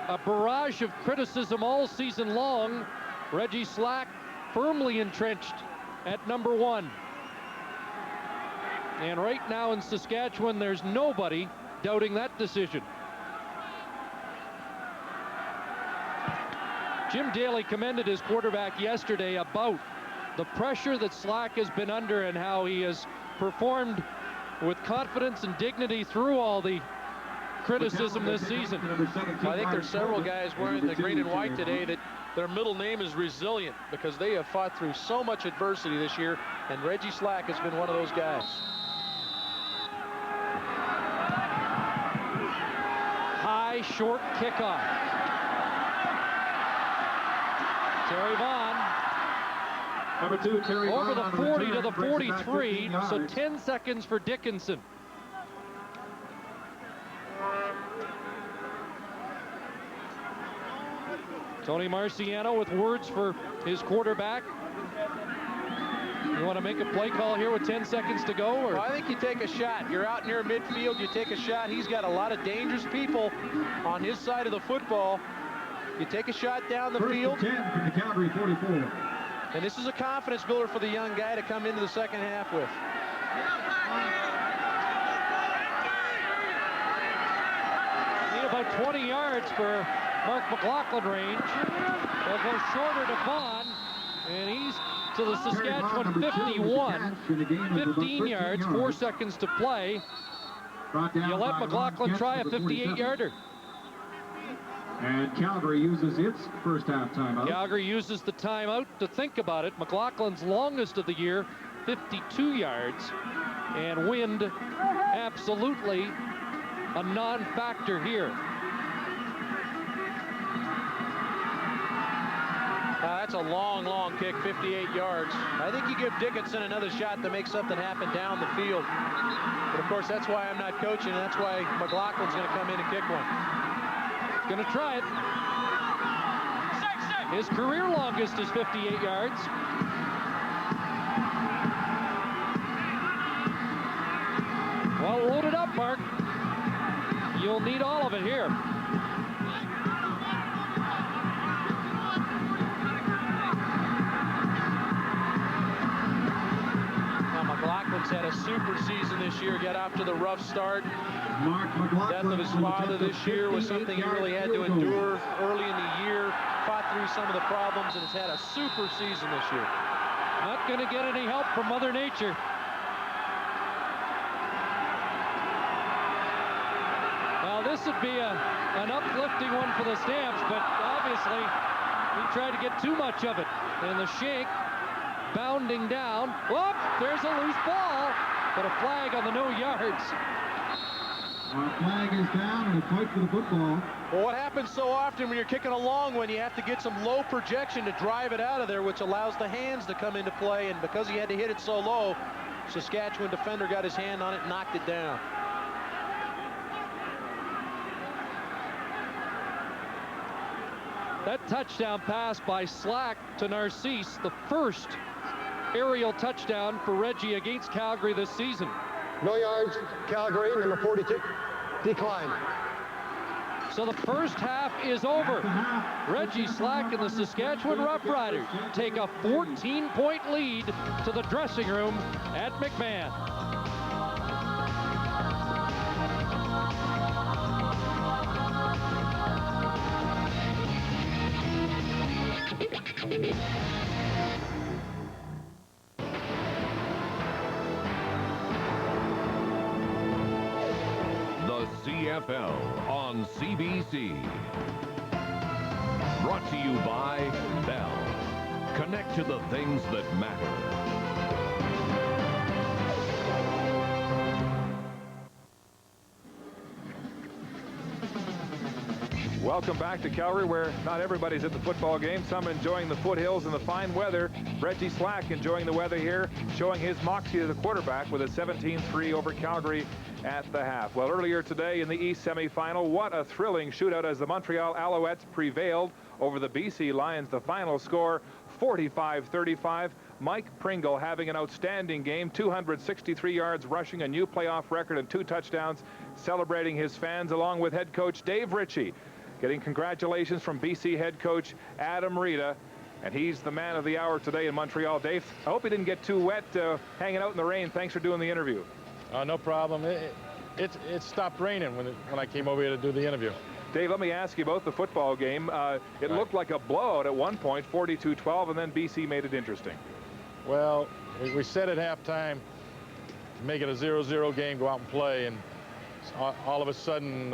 a barrage of criticism all season long, Reggie Slack firmly entrenched at number 1. And right now in Saskatchewan, there's nobody doubting that decision. Jim Daly commended his quarterback yesterday about the pressure that Slack has been under and how he has performed with confidence and dignity through all the criticism this season. I think there's several guys wearing the green and white today that their middle name is Resilient, because they have fought through so much adversity this year, and Reggie Slack has been one of those guys. High, short kickoff. Terry Vaughn Number 2, Terry over Vaughn the 40 to the 43, so 10 seconds for Dickenson. Tony Marciano with words for his quarterback. You want to make a play call here with 10 seconds to go? Or? Well, I think you take a shot. You're out near midfield, you take a shot. He's got a lot of dangerous people on his side of the football. You take a shot down the field. 10 from the Calgary 44. And this is a confidence builder for the young guy to come into the second half with. Need about 20 yards for Mark McLaughlin range. They'll go shorter to Vaughn, and he's to the Saskatchewan 51. 15 yards, 4 seconds to play. You let McLaughlin try a 58-yarder. And Calgary uses its first half timeout. Calgary uses the timeout to think about it. McLaughlin's longest of the year, 52 yards. And wind, absolutely a non-factor here. That's a long, long kick, 58 yards. I think you give Dickenson another shot to make something happen down the field. But, of course, that's why I'm not coaching, and that's why McLaughlin's going to come in and kick one. Going to try it. His career longest is 58 yards. Well loaded up, Mark. You'll need all of it here. Now, McLaughlin's had a super season this year, got off to the rough start. Death of his father this year was something he really had to endure early in the year, fought through some of the problems, and has had a super season this year. Not going to get any help from Mother Nature. Now this would be an uplifting one for the Stamps, but obviously he tried to get too much of it. And the shank bounding down. Whoop, there's a loose ball, but a flag on the no yards. Our flag is down and a fight for the football. Well, what happens so often when you're kicking a long one, you have to get some low projection to drive it out of there, which allows the hands to come into play. And because he had to hit it so low, Saskatchewan defender got his hand on it and knocked it down. That touchdown pass by Slack to Narcisse, the first aerial touchdown for Reggie against Calgary this season. No yards, Calgary, number 42, decline. So the first half is over. Reggie Slack and the Saskatchewan Roughriders take a 14-point lead to the dressing room at McMahon. The CFL on CBC. Brought to you by Bell. Connect to the things that matter. Welcome back to Calgary, where not everybody's at the football game. Some enjoying the foothills and the fine weather. Reggie Slack enjoying the weather here, showing his moxie as a quarterback with a 17-3 over Calgary at the half. Well, earlier today in the East semi-final, what a thrilling shootout as the Montreal Alouettes prevailed over the BC Lions. The final score, 45-35. Mike Pringle having an outstanding game, 263 yards rushing, a new playoff record, and 2 touchdowns, celebrating his fans along with head coach Dave Ritchie. Getting congratulations from BC head coach Adam Rita, and he's the man of the hour today in Montreal. Dave, I hope he didn't get too wet hanging out in the rain. Thanks for doing the interview. No problem. It stopped raining when I came over here to do the interview. Dave, let me ask you about the football game. It looked like a blowout at one point, 42-12, and then BC made it interesting. Well, we said at halftime to make it a 0-0 game, go out and play, and all of a sudden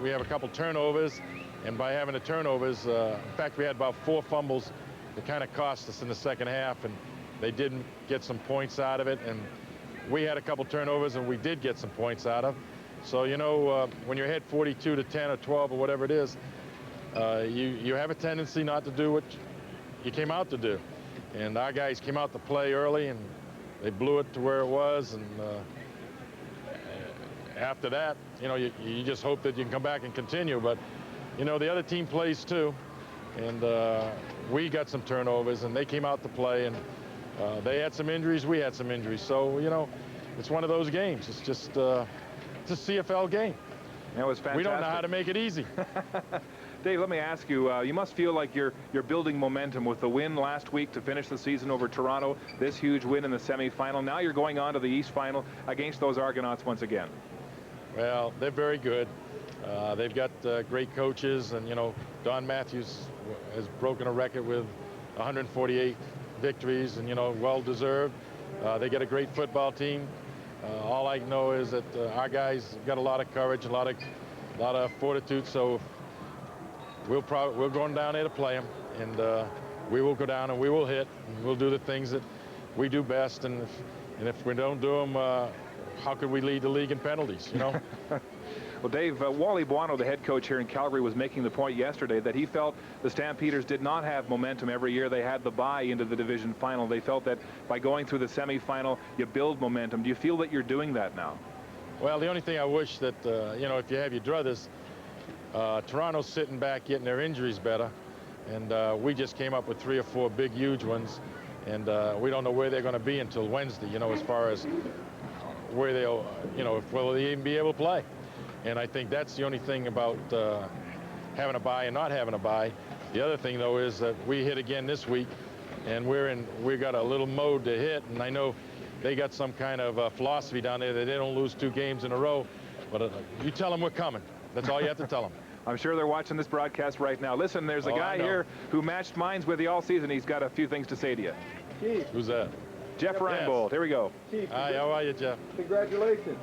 we have a couple turnovers, and by having the turnovers, in fact, we had about 4 fumbles that kind of cost us in the second half, and they didn't get some points out of it, and we had a couple turnovers, and we did get some points out of. So, you know, when you're ahead 42-10 or 12 or whatever it is, you have a tendency not to do what you came out to do. And our guys came out to play early, and they blew it to where it was, and after that, you know, you just hope that you can come back and continue. But, you know, the other team plays too, and we got some turnovers, and they came out to play, and they had some injuries, we had some injuries. So, you know, it's one of those games. It's just it's a CFL game. That was fantastic. We don't know how to make it easy. Dave, let me ask you, you must feel like you're building momentum with the win last week to finish the season over Toronto, this huge win in the semi-final. Now you're going on to the East Final against those Argonauts once again. Well, they're very good. They've got great coaches, and, you know, Don Matthews has broken a record with 148 victories, and, you know, well-deserved. They got a great football team. All I know is that our guys got a lot of courage, a lot of fortitude, so we're going down there to play them, and we will go down and we will hit, and we'll do the things that we do best, and if we don't do them, how could we lead the league in penalties, you know? Well, Dave, Wally Buono, the head coach here in Calgary, was making the point yesterday that he felt the Stampeders did not have momentum every year. They had the bye into the division final. They felt that by going through the semifinal, you build momentum. Do you feel that you're doing that now? Well, the only thing I wish that, you know, if you have your druthers, Toronto's sitting back getting their injuries better, and we just came up with 3 or 4 big, huge ones, and we don't know where they're going to be until Wednesday, you know, as far as where they'll, you know, will they even be able to play. And I think that's the only thing about having a bye and not having a bye. The other thing, though, is that we hit again this week, and we got a little mode to hit, and I know they got some kind of philosophy down there that they don't lose 2 games in a row, but you tell them we're coming. That's all you have to tell them. I'm sure they're watching this broadcast right now. Listen, there's a guy here who matched minds with you all season. He's got a few things to say to you. Chief. Who's that? Jeff Reinbold. Yes. Here we go. Chief, hi, how are you, Jeff? Congratulations.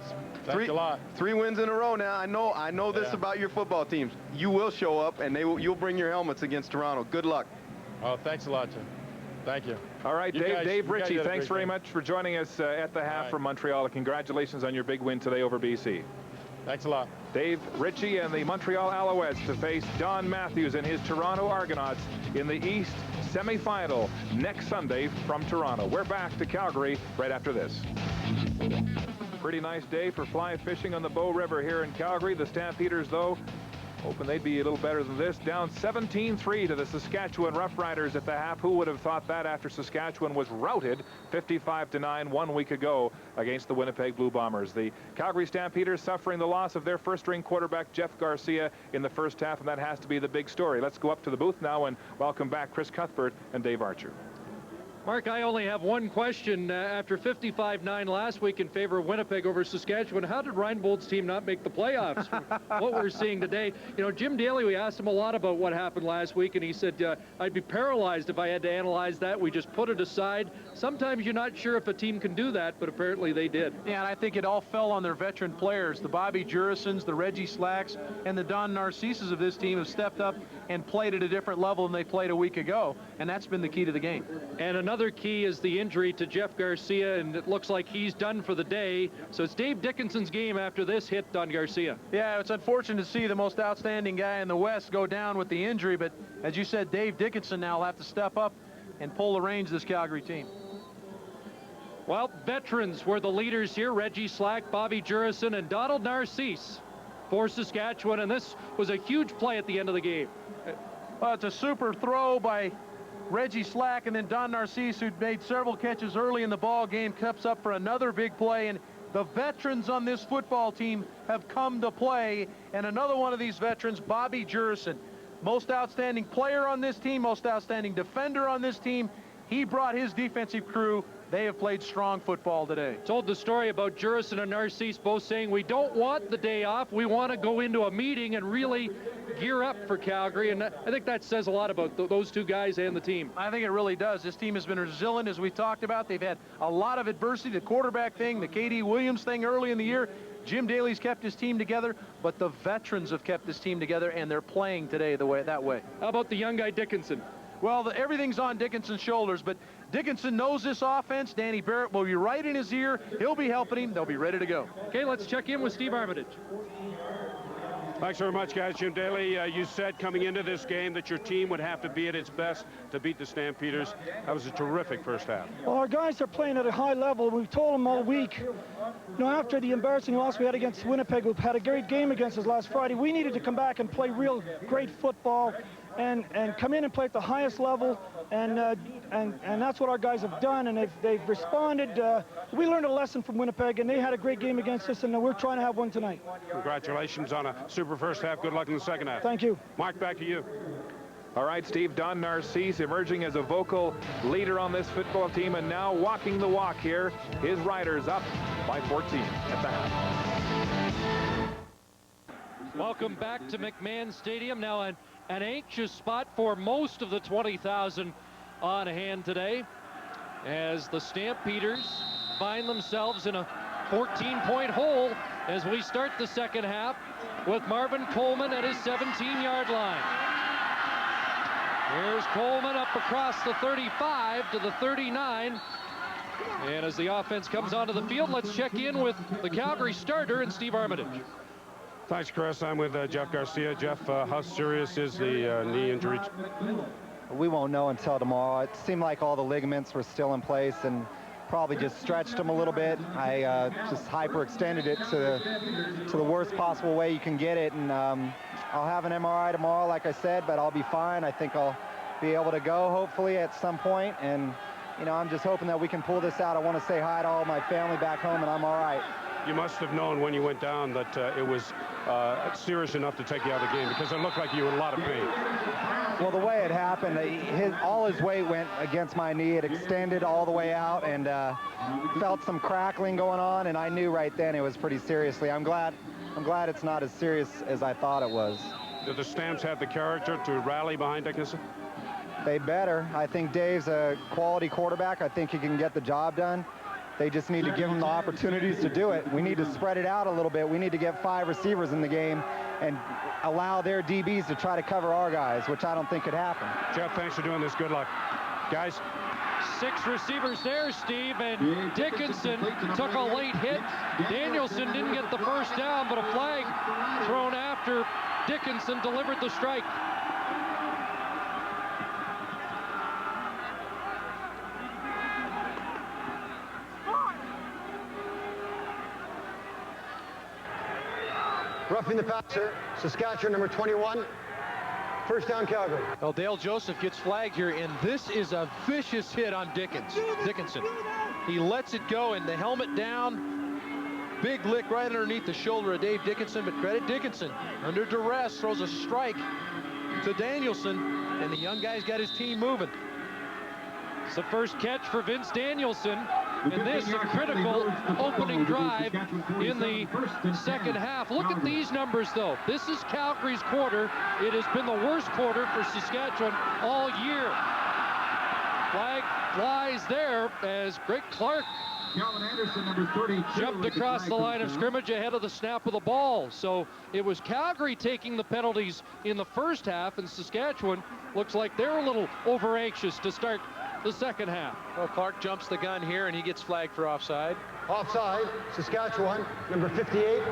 Thanks a lot. 3 wins in a row now. I know this about your football teams. You will show up, and you'll bring your helmets against Toronto. Good luck. Oh, thanks a lot, Jeff. Thank you. All right, Dave Ritchie, thanks very much for joining us at the half from Montreal. Congratulations on your big win today over BC. Thanks a lot. Dave Ritchie and the Montreal Alouettes to face Don Matthews and his Toronto Argonauts in the East semi-final next Sunday from Toronto. We're back to Calgary right after this. Pretty nice day for fly fishing on the Bow River here in Calgary. The Stampeders, though, hoping they'd be a little better than this. Down 17-3 to the Saskatchewan Roughriders at the half. Who would have thought that after Saskatchewan was routed 55-9 1 week ago against the Winnipeg Blue Bombers. The Calgary Stampeders suffering the loss of their first-string quarterback, Jeff Garcia, in the first half, and that has to be the big story. Let's go up to the booth now and welcome back Chris Cuthbert and Dave Archer. Mark, I only have one question. After 55-9 last week in favor of Winnipeg over Saskatchewan, how did Reinbold's team not make the playoffs? What we're seeing today, you know, Jim Daly, we asked him a lot about what happened last week, and he said, I'd be paralyzed if I had to analyze that. We just put it aside. Sometimes you're not sure if a team can do that, but apparently they did. Yeah, and I think it all fell on their veteran players. The Bobby Jurrisons, the Reggie Slacks, and the Don Narcises of this team have stepped up and played at a different level than they played a week ago, and that's been the key to the game. And another key is the injury to Jeff Garcia, and it looks like he's done for the day. So it's Dave Dickinson's game after this hit on Garcia. Yeah, it's unfortunate to see the most outstanding guy in the West go down with the injury, but as you said, Dave Dickinson now will have to step up and pull the reins of this Calgary team. Well, veterans were the leaders here. Reggie Slack, Bobby Jurrison, and Donald Narcisse for Saskatchewan, and this was a huge play at the end of the game. Well, it's a super throw by Reggie Slack, and then Don Narcisse, who'd made several catches early in the ball game, cups up for another big play. And the veterans on this football team have come to play. And another one of these veterans, Bobby Jurrison, most outstanding player on this team, most outstanding defender on this team. He brought his defensive crew. They have played strong football today. Told the story about Jurrison and Narcisse both saying, we don't want the day off. We want to go into a meeting and really gear up for Calgary. And I think that says a lot about those two guys and the team. I think it really does. This team has been resilient, as we talked about. They've had a lot of adversity, the quarterback thing, the KD Williams thing early in the year. Jim Daly's kept his team together, but the veterans have kept this team together, and they're playing today that way. How about the young guy Dickinson? Well, everything's on Dickinson's shoulders, but Dickinson knows this offense. Danny Barrett will be right in his ear. He'll be helping him. They'll be ready to go. Okay, let's check in with Steve Armitage. Thanks very much, guys. Jim Daly, you said coming into this game that your team would have to be at its best to beat the Stampeders. That was a terrific first half. Well, our guys are playing at a high level. We've told them all week, you know, after the embarrassing loss we had against Winnipeg, who had a great game against us last Friday, we needed to come back and play real great football and come in and play at the highest level, and that's what our guys have done, and they've responded. We learned a lesson from Winnipeg, and they had a great game against us, and we're trying to have one tonight. Congratulations on a super first half. Good luck in the second half. Thank you. Mark, back to you. All right, Steve, Don Narcisse emerging as a vocal leader on this football team, and now walking the walk here. His Riders up by 14 at the half. Welcome back to McMahon Stadium. Now an anxious spot for most of the 20,000 on hand today, as the Stampeders find themselves in a 14-point hole as we start the second half with Marvin Coleman at his 17-yard line. Here's Coleman up across the 35 to the 39. And as the offense comes onto the field, let's check in with the Calgary starter and Steve Armitage. Thanks, Chris. I'm with Jeff Garcia. Jeff, how serious is the knee injury? We won't know until tomorrow. It seemed like all the ligaments were still in place and probably just stretched them a little bit. I just hyperextended it to the worst possible way you can get it, and I'll have an MRI tomorrow, like I said, but I'll be fine. I think I'll be able to go, hopefully, at some point, and you know, I'm just hoping that we can pull this out. I want to say hi to all my family back home, and I'm all right. You must have known when you went down that it was serious enough to take you out of the game, because it looked like you were in a lot of pain. Well, the way it happened, all his weight went against my knee. It extended all the way out, and felt some crackling going on, and I knew right then it was pretty seriously. I'm glad it's not as serious as I thought it was. Do the Stamps have the character to rally behind Dickenson? They better. I think Dave's a quality quarterback. I think he can get the job done. They just need to give him the opportunities to do it. We need to spread it out a little bit. We need to get 5 receivers in the game and allow their DBs to try to cover our guys, which I don't think could happen. Jeff, thanks for doing this. Good luck. Guys. 6 receivers there, Steve, and Dickenson took a late hit. Danielson didn't get the first down, but a flag thrown after Dickenson delivered the strike. Roughing the passer, Saskatchewan, number 21. First down, Calgary. Well, Dale Joseph gets flagged here, and this is a vicious hit on Dickinson. He lets it go, and the helmet down. Big lick right underneath the shoulder of Dave Dickenson, but credit Dickinson. Under duress, throws a strike to Danielson, and the young guy's got his team moving. It's the first catch for Vince Danielson, and this a critical opening drive in the second half. Look at these numbers, though. This is Calgary's quarter. It has been the worst quarter for Saskatchewan all year. Flag flies there as Greg Clark jumped across the line of scrimmage ahead of the snap of the ball. So it was Calgary taking the penalties in the first half, and Saskatchewan looks like they're a little over anxious to start the second half. Well, Clark jumps the gun here, and he gets flagged for offside. Offside, Saskatchewan, number 58.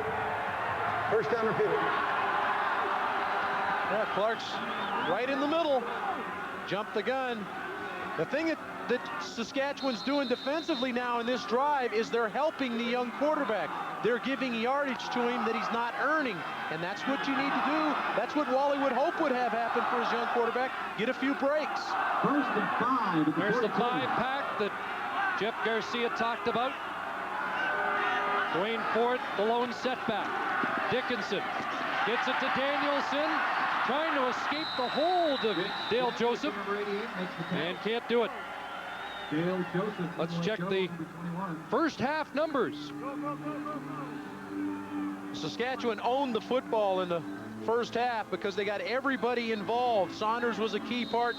First down repeated. Yeah, Clark's right in the middle. Jumped the gun. The thing that Saskatchewan's doing defensively now in this drive is they're helping the young quarterback. They're giving yardage to him that he's not earning, and that's what you need to do. That's what Wally would hope would have happened for his young quarterback. Get a few breaks. First and 5. There's the 5-pack that Jeff Garcia talked about. Dwayne Ford, the lone setback. Dickenson gets it to Danielson, trying to escape the hold of Dale Joseph, and can't do it. Let's check the first half numbers. Saskatchewan owned the football in the first half because they got everybody involved. Saunders was a key part.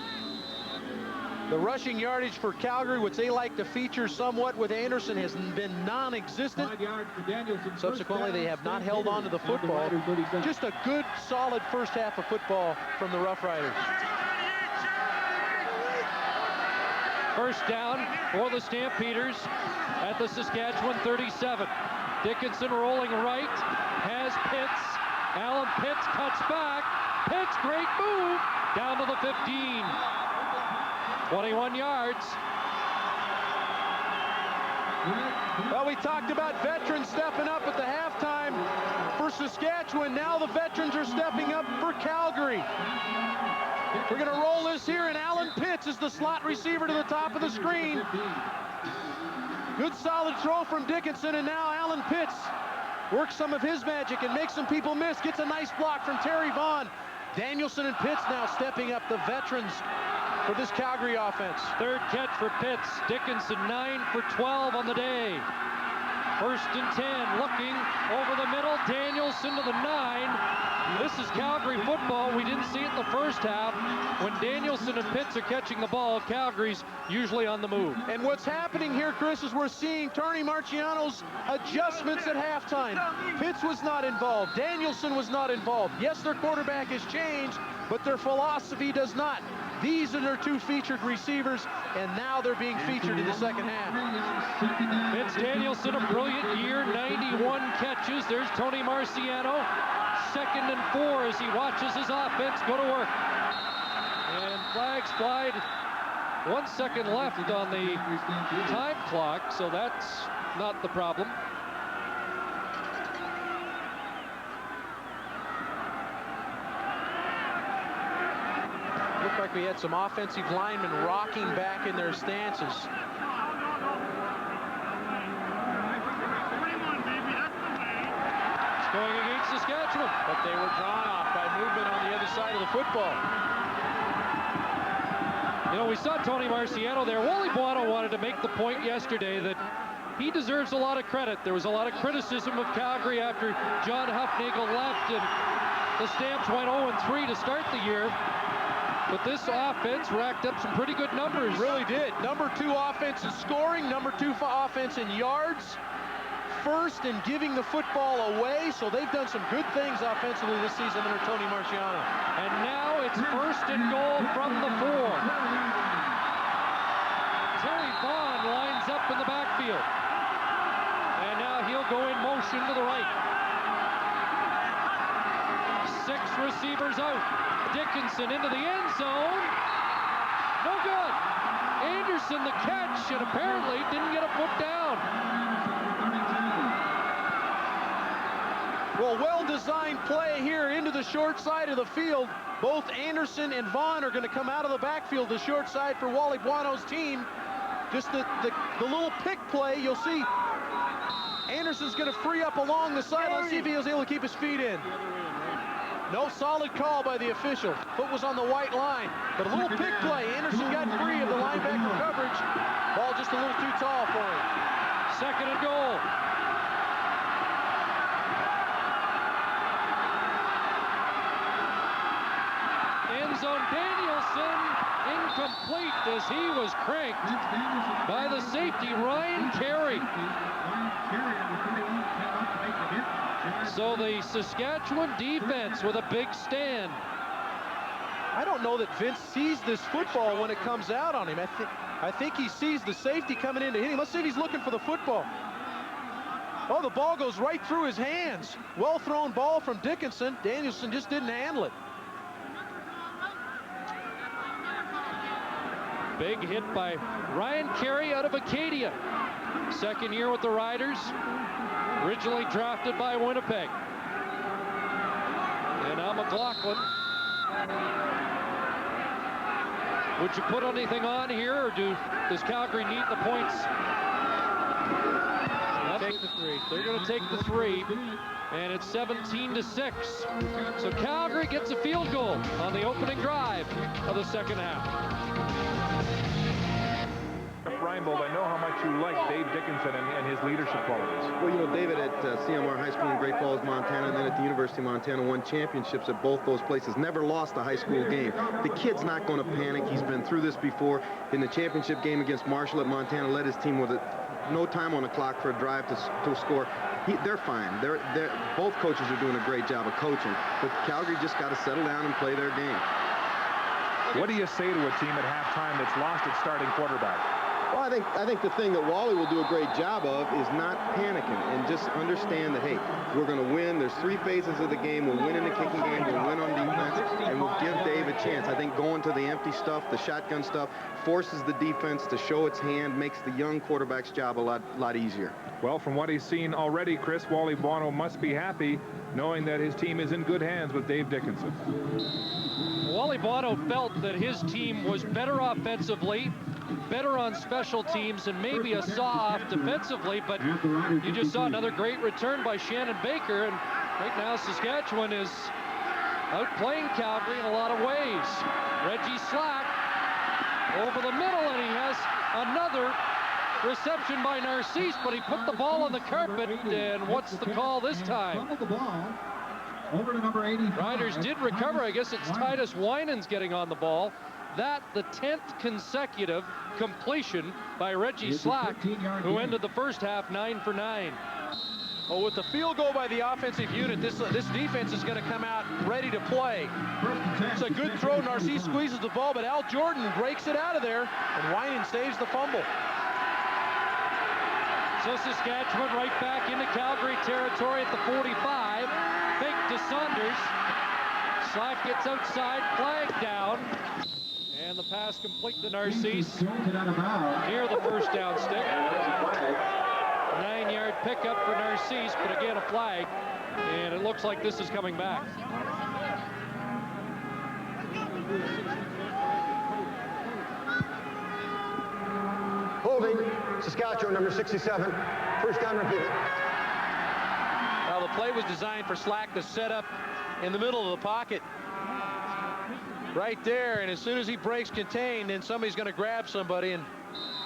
The rushing yardage for Calgary, which they like to feature somewhat with Anderson, has been non-existent. Subsequently, they have not held on to the football. Just a good, solid first half of football from the Rough Riders. First down for the Stampeders at the Saskatchewan 37. Dickenson rolling right, has Pitts. Alan Pitts cuts back. Pitts, great move, down to the 15. 21 yards. Well, we talked about veterans stepping up at the halftime for Saskatchewan. Now the veterans are stepping up for Calgary. We're going to roll this here, and Alan Pitts is the slot receiver to the top of the screen. Good solid throw from Dickenson, and now Alan Pitts works some of his magic and makes some people miss. Gets a nice block from Terry Vaughn. Danielson and Pitts now stepping up, the veterans for this Calgary offense. Third catch for Pitts. Dickenson 9 for 12 on the day. First and 10, looking over the middle. Danielson to the 9. This is Calgary football. We didn't see it in the first half. When Danielson and Pitts are catching the ball, Calgary's usually on the move. And what's happening here, Chris, is we're seeing Tony Marciano's adjustments at halftime. Pitts was not involved. Danielson was not involved. Yes, their quarterback has changed, but their philosophy does not. These are their two featured receivers, and now they're being featured in the second half. Vince Danielson, a brilliant year, 91 catches. There's Tony Marciano, 2nd and 4 as he watches his offense go to work. And flags fly. 1 second left on the time clock, so that's not the problem. Looked like we had some offensive linemen rocking back in their stances. It's going against Saskatchewan. But they were drawn off by movement on the other side of the football. You know, we saw Tony Marciano there. Wally Buono wanted to make the point yesterday that he deserves a lot of credit. There was a lot of criticism of Calgary after John Huffnagel left, and the Stamps went 0-3 to start the year. But this offense racked up some pretty good numbers. Really did. Number 2 offense in scoring, number 2 offense in yards, first in giving the football away. So they've done some good things offensively this season under Tony Marciano. And now it's first and goal from the 4. Terry Vaughn lines up in the backfield. And now he'll go in motion to the right. 6 receivers out. Dickenson into the end zone. No good. Anderson the catch, and apparently didn't get a foot down. Well, well-designed play here into the short side of the field. Both Anderson and Vaughn are going to come out of the backfield, the short side for Wally Buono's team. Just the little pick play, you'll see Anderson's going to free up along the side. Let's see if he was able to keep his feet in. No solid call by the official. Foot was on the white line, but a little pick play. Anderson got free of the linebacker coverage. Ball just a little too tall for him. 2nd and goal. End zone, Danielson, incomplete as he was cranked by the safety, Ryan Carey. So the Saskatchewan defense with a big stand. I don't know that Vince sees this football when it comes out on him. I think he sees the safety coming in to hit him. Let's see if he's looking for the football. Oh, the ball goes right through his hands. Well thrown ball from Dickenson. Danielson just didn't handle it. Big hit by Ryan Carey out of Acadia. 2nd year with the Riders. Originally drafted by Winnipeg. And now McLaughlin. Would you put anything on here, or does Calgary need the points? Take the 3. They're going to take the 3, and it's 17-6. So Calgary gets a field goal on the opening drive of the 2nd half. Reinbold, I know how much you like Dave Dickenson and his leadership qualities. Well, you know, David at CMR High School in Great Falls, Montana, and then at the University of Montana won championships at both those places. Never lost a high school game. The kid's not going to panic. He's been through this before. In the championship game against Marshall at Montana, led his team with no time on the clock for a drive to score. They're fine. Both coaches are doing a great job of coaching, but Calgary just got to settle down and play their game. What do you say to a team at halftime that's lost its starting quarterback? Well, I think the thing that Wally will do a great job of is not panicking and just understand that, hey, we're going to win. There's 3 phases of the game. We'll win in the kicking game. We'll win on defense, and we'll give Dave a chance. I think going to the empty stuff, the shotgun stuff, forces the defense to show its hand, makes the young quarterback's job a lot easier. Well, from what he's seen already, Chris, Wally Bono must be happy knowing that his team is in good hands with Dave Dickenson. Wally Bono felt that his team was better offensively, better on special teams, and maybe a saw-off defensively, but you just saw another great return by Shannon Baker, and right now Saskatchewan is outplaying Calgary in a lot of ways. Reggie Slack over the middle, and he has another reception by Narcisse, but he put the ball on the carpet, and what's the call this time? Over to number 85. Riders did recover. I guess it's Titus Winans getting on the ball. That the 10th consecutive completion by Reggie Slack, who ended the first half 9 for 9. Well, with the field goal by the offensive unit, this defense is going to come out ready to play. It's a good throw. Narcisse squeezes the ball, but Al Jordan breaks it out of there, and Winans saves the fumble. So Saskatchewan right back into Calgary territory at the 45. Fake to Saunders. Slack gets outside, flag down. And the pass complete to Narcisse near the first down stick. 9-yard pickup for Narcisse, but again a flag. And it looks like this is coming back. Holding, Saskatchewan, number 67. First down repeated. Well, the play was designed for Slack to set up in the middle of the pocket. Right there, and as soon as he breaks contain, then somebody's going to grab somebody, and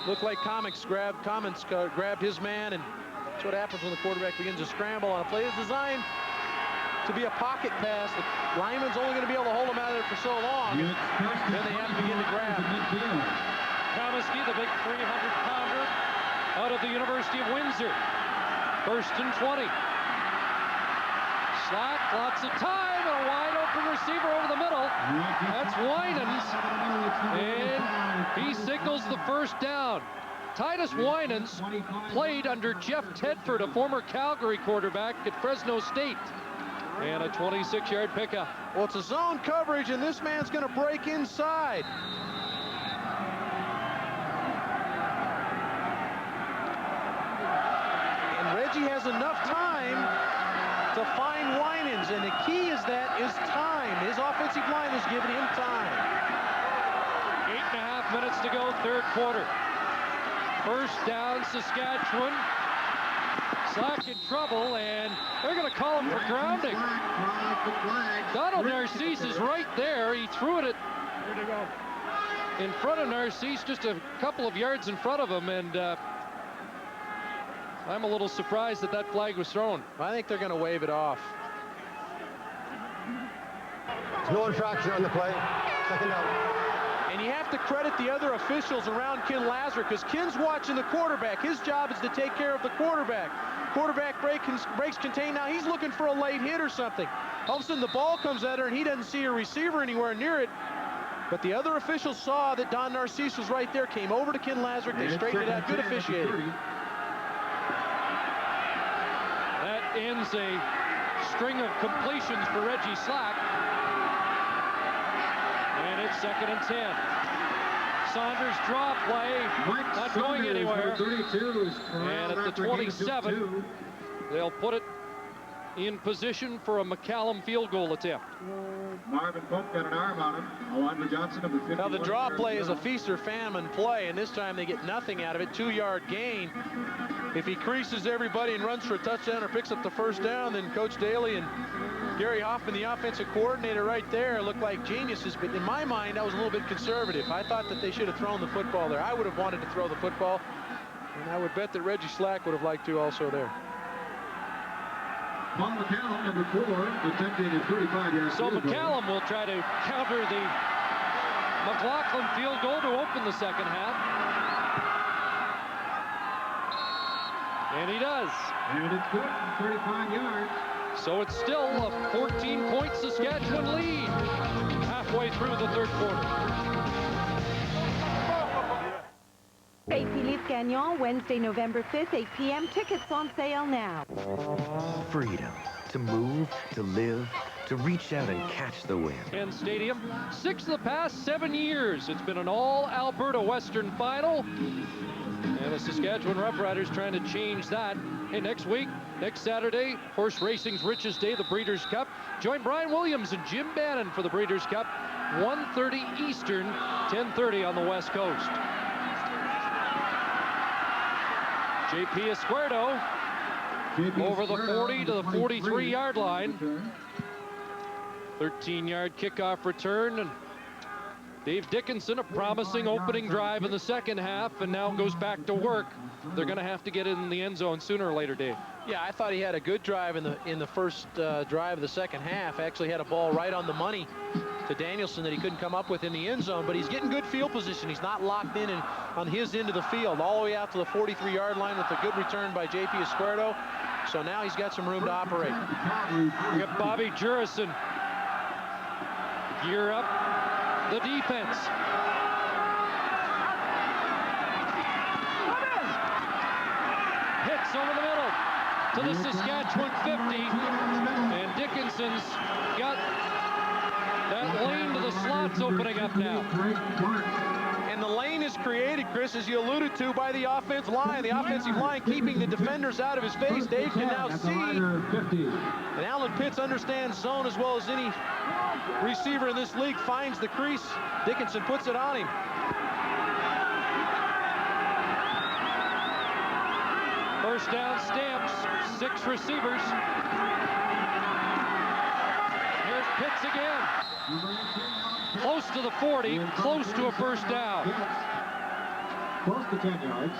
looked like Commons grabbed his man, and that's what happens when the quarterback begins to scramble on a play that's designed to be a pocket pass. The lineman's only going to be able to hold him out of there for so long, and then they have to begin to grab. Comiskey, the big 300-pounder out of the University of Windsor. First and 20. Slack, lots of time, and a wide open receiver over the middle. That's Winans, and he signals the first down. Titus Winans played under Jeff Tedford, a former Calgary quarterback at Fresno State. And a 26-yard pickup. Well, it's a zone coverage, and this man's going to break inside. And Reggie has enough time to find Winans, and the key is time. His offensive line is giving him time. 8.5 minutes to go, third quarter. First down, Saskatchewan. Slack in trouble, and they're going to call him for grounding. Donald Narcisse is right there. He threw it in front of Narcisse, just a couple of yards in front of him, and I'm a little surprised that that flag was thrown. I think they're going to wave it off. No infraction on the play. Second down. And you have to credit the other officials around Ken Lazar, because Ken's watching the quarterback. His job is to take care of the quarterback. Quarterback breaks contain. Now he's looking for a late hit or something. All of a sudden the ball comes at her and he doesn't see a receiver anywhere near it. But the other officials saw that Don Narcisse was right there, came over to Ken Lazar. They straightened it out. Good officiating. That ends a string of completions for Reggie Slack. And it's 2nd and 10. Saunders draw play, not going anywhere. And at the 27, they'll put it in position for a McCallum field goal attempt. Marvin Coleman got an arm on him. Andre Johnson, number 51. Now the draw play is a feast or famine play, and this time they get nothing out of it. 2-yard gain. If he creases everybody and runs for a touchdown or picks up the first down, then Coach Daly and Gary Hoffman, the offensive coordinator right there, looked like geniuses. But in my mind, I was a little bit conservative. I thought that they should have thrown the football there. I would have wanted to throw the football, and I would bet that Reggie Slack would have liked to also there. Paul McCallum, number 4, attempting a 35-yard So field goal. McCallum will try to counter the McLaughlin field goal to open the second half. And he does. And it's good, 35 yards. So it's still a 14-point Saskatchewan lead halfway through the third quarter. St. Philippe Gagnon, Wednesday, November 5th, 8 p.m. Tickets on sale now. Freedom to move, to live, to reach out and catch the wind. McMahon Stadium, 6 of the past 7 years. It's been an all-Alberta Western final. And the Saskatchewan Roughriders trying to change that. Hey, next week, next Saturday, horse racing's richest day, the Breeders' Cup. Join Brian Williams and Jim Bannon for the Breeders' Cup, 1:30 Eastern, 10:30 on the West Coast. JP Esquerdo over the 40 to the 43-yard line. 13-yard kickoff return, and Dave Dickenson, a promising opening drive in the second half, and now goes back to work. They're going to have to get in the end zone sooner or later, Dave. Yeah, I thought he had a good drive in the first drive of the second half. Actually had a ball right on the money to Danielson that he couldn't come up with in the end zone, but he's getting good field position. He's not locked in on his end of the field, all the way out to the 43-yard line with a good return by JP Esquerdo. So now he's got some room to operate. We got Bobby Jurison. Gear up the defense. Hits over the middle to the Saskatchewan 50, and Dickinson's got that lane to the slots opening up now. And the lane is created, Chris, as you alluded to, by the offensive line. The offensive line keeping the defenders out of his face. Dave can now see. And Alan Pitts understands zone as well as any receiver in this league. Finds the crease. Dickinson puts it on him. First down Stamps, 6 receivers. Here's Pitts again. Close to the 40, close to a first down. Close to 10 yards.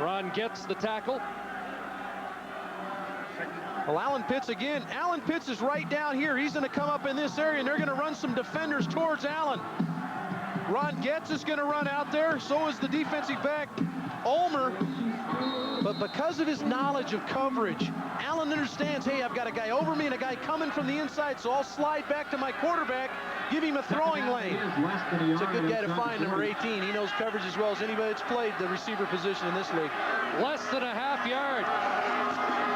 Ron gets the tackle. Well, Alan Pitts again. Alan Pitts is right down here. He's going to come up in this area, and they're going to run some defenders towards Allen. Ron Getz is going to run out there. So is the defensive back, Ulmer. But because of his knowledge of coverage, Allen understands, hey, I've got a guy over me and a guy coming from the inside, so I'll slide back to my quarterback, give him a throwing lane. It's a good guy to find, number 18. He knows coverage as well as anybody that's played the receiver position in this league. Less than a half yard.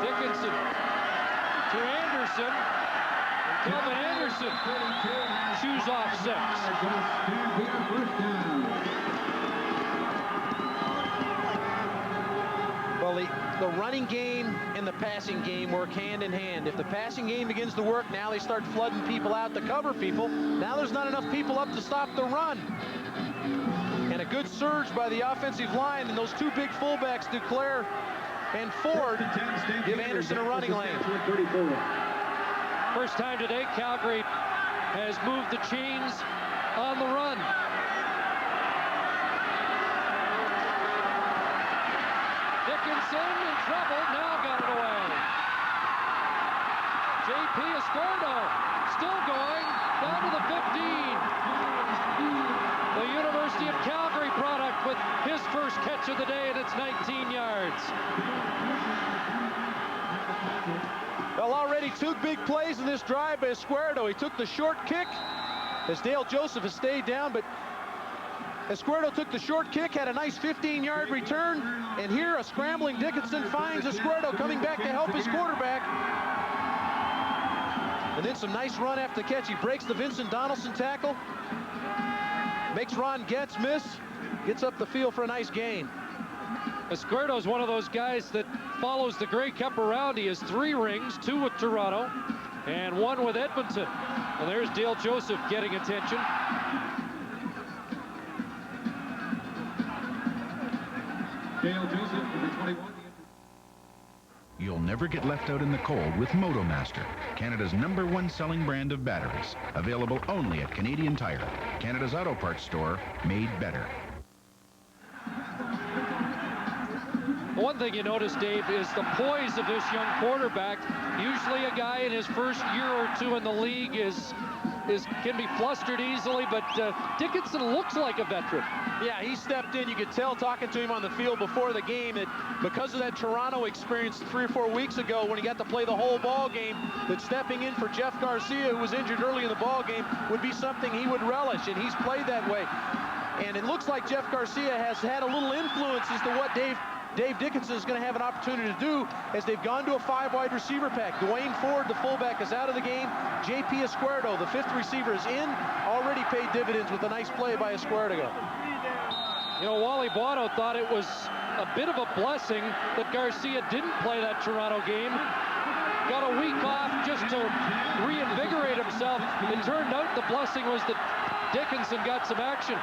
Dickinson to Anderson. And Kelvin Anderson chews off 6. Well, the running game and the passing game work hand in hand. If the passing game begins to work, now they start flooding people out to cover people. Now there's not enough people up to stop the run. And a good surge by the offensive line, and those two big fullbacks, Duclair and Ford give Anderson a running lane. First time today, Calgary has moved the chains on the run. Dickenson in trouble, now got it away. J.P. Escuerdo still going, down to the 15. The University of Calgary product with his first catch of the day, and it's 19 yards. Well, already 2 big plays in this drive by Escuerdo. He took the short kick as Dale Joseph has stayed down, but Escuerdo took the short kick, had a nice 15-yard return, and here a scrambling Dickenson finds Escuerdo coming back to help his quarterback. And then some nice run after the catch. He breaks the Vincent Donaldson tackle, makes Ron Getz miss, gets up the field for a nice gain. Escuerdo is one of those guys that follows the Grey Cup around. He has 3 rings, 2 with Toronto and 1 with Edmonton. And there's Dale Joseph getting attention. Dale Joseph, number 21. You'll never get left out in the cold with MotoMaster, Canada's #1 selling brand of batteries. Available only at Canadian Tire, Canada's auto parts store, made better. One thing you notice, Dave, is the poise of this young quarterback. Usually a guy in his first year or 2 in the league can be flustered easily, but Dickenson looks like a veteran. Yeah, he stepped in. You could tell talking to him on the field before the game that because of that Toronto experience 3 or 4 weeks ago when he got to play the whole ball game, that stepping in for Jeff Garcia, who was injured early in the ball game, would be something he would relish, and he's played that way. And it looks like Jeff Garcia has had a little influence as to what Dave Dickenson is going to have an opportunity to do as they've gone to a 5-wide receiver pack. Dwayne Ford, the fullback, is out of the game. J.P. Escuerdo, the 5th receiver, is in. Already paid dividends with a nice play by Escuerdo. You know, Wally Bono thought it was a bit of a blessing that Garcia didn't play that Toronto game. Got a week off just to reinvigorate himself. It turned out the blessing was that Dickenson got some action.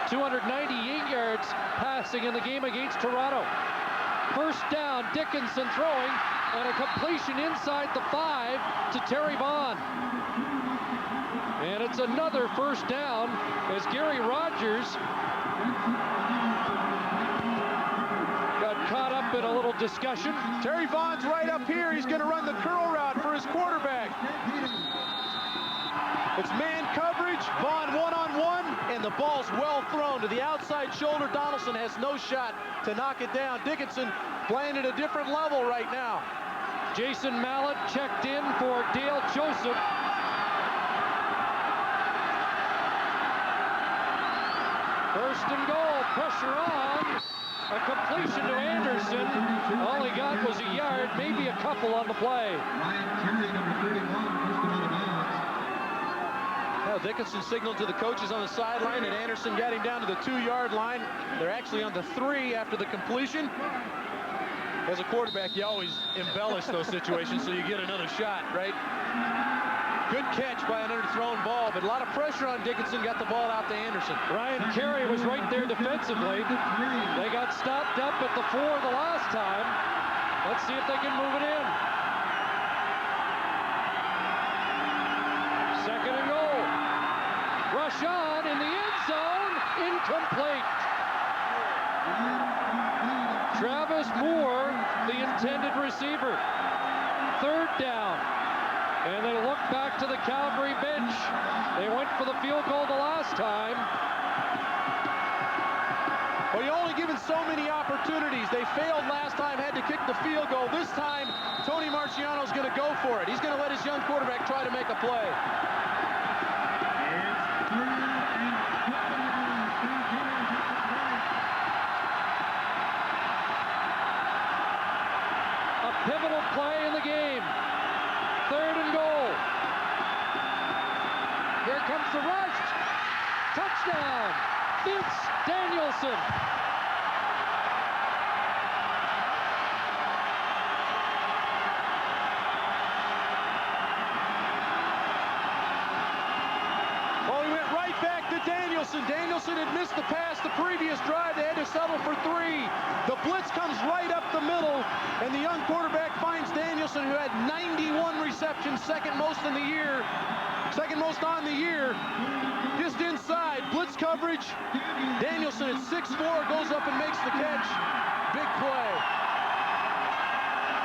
298 yards passing in the game against Toronto. First down, Dickenson throwing, and a completion inside the 5 to Terry Vaughn. And it's another first down as Gary Rogers got caught up in a little discussion. Terry Vaughn's right up here. He's going to run the curl route for his quarterback. It's man coverage, Vaughn one-on-one, and the ball's well thrown to the outside shoulder. Donaldson has no shot to knock it down. Dickenson playing at a different level right now. Jason Mallett checked in for Dale Joseph. First and goal, pressure on. A completion to Anderson. All he got was a yard, maybe a couple on the play. Now Dickenson signaled to the coaches on the sideline, and Anderson got him down to the 2-yard line. They're actually on the 3 after the completion. As a quarterback, you always embellish those situations so you get another shot, right? Good catch by an underthrown ball, but a lot of pressure on Dickenson, got the ball out to Anderson. Ryan Carey was right there defensively. They got stopped up at the 4 the last time. Let's see if they can move it in. Second and goal. Rush on in the end zone. Incomplete. Travis Moore, the intended receiver. Third down. And they look back to the Calgary bench. They went for the field goal the last time. Well, you're only given so many opportunities. They failed last time, had to kick the field goal. This time, Tony Marciano's going to go for it. He's going to let his young quarterback try to make a play. A pivotal play in the game. Third and goal. Here comes the rush. Touchdown. Vince Danielson. Well, he went right back to Danielson. Danielson Danielson had missed the pass the previous drive. They had to settle for 3. The blitz comes right up the middle, and the young quarterback finds Danielson, who had 91 receptions, second most on the year, just inside. Blitz coverage. Danielson at 6'4", goes up and makes the catch. Big play.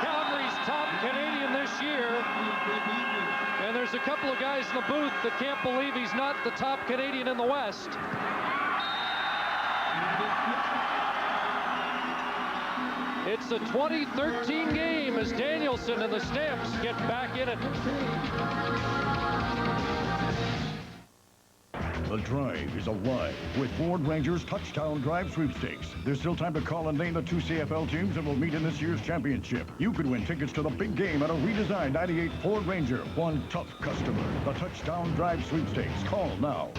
Calgary's top Canadian this year. And there's a couple of guys in the booth that can't believe he's not the top Canadian in the West. It's the 2013 game as Danielson and the Stamps get back in it. The drive is alive with Ford Rangers Touchdown Drive Sweepstakes. There's still time to call and name the 2 CFL teams that will meet in this year's championship. You could win tickets to the big game at a redesigned 98 Ford Ranger. One tough customer. The Touchdown Drive Sweepstakes. Call now.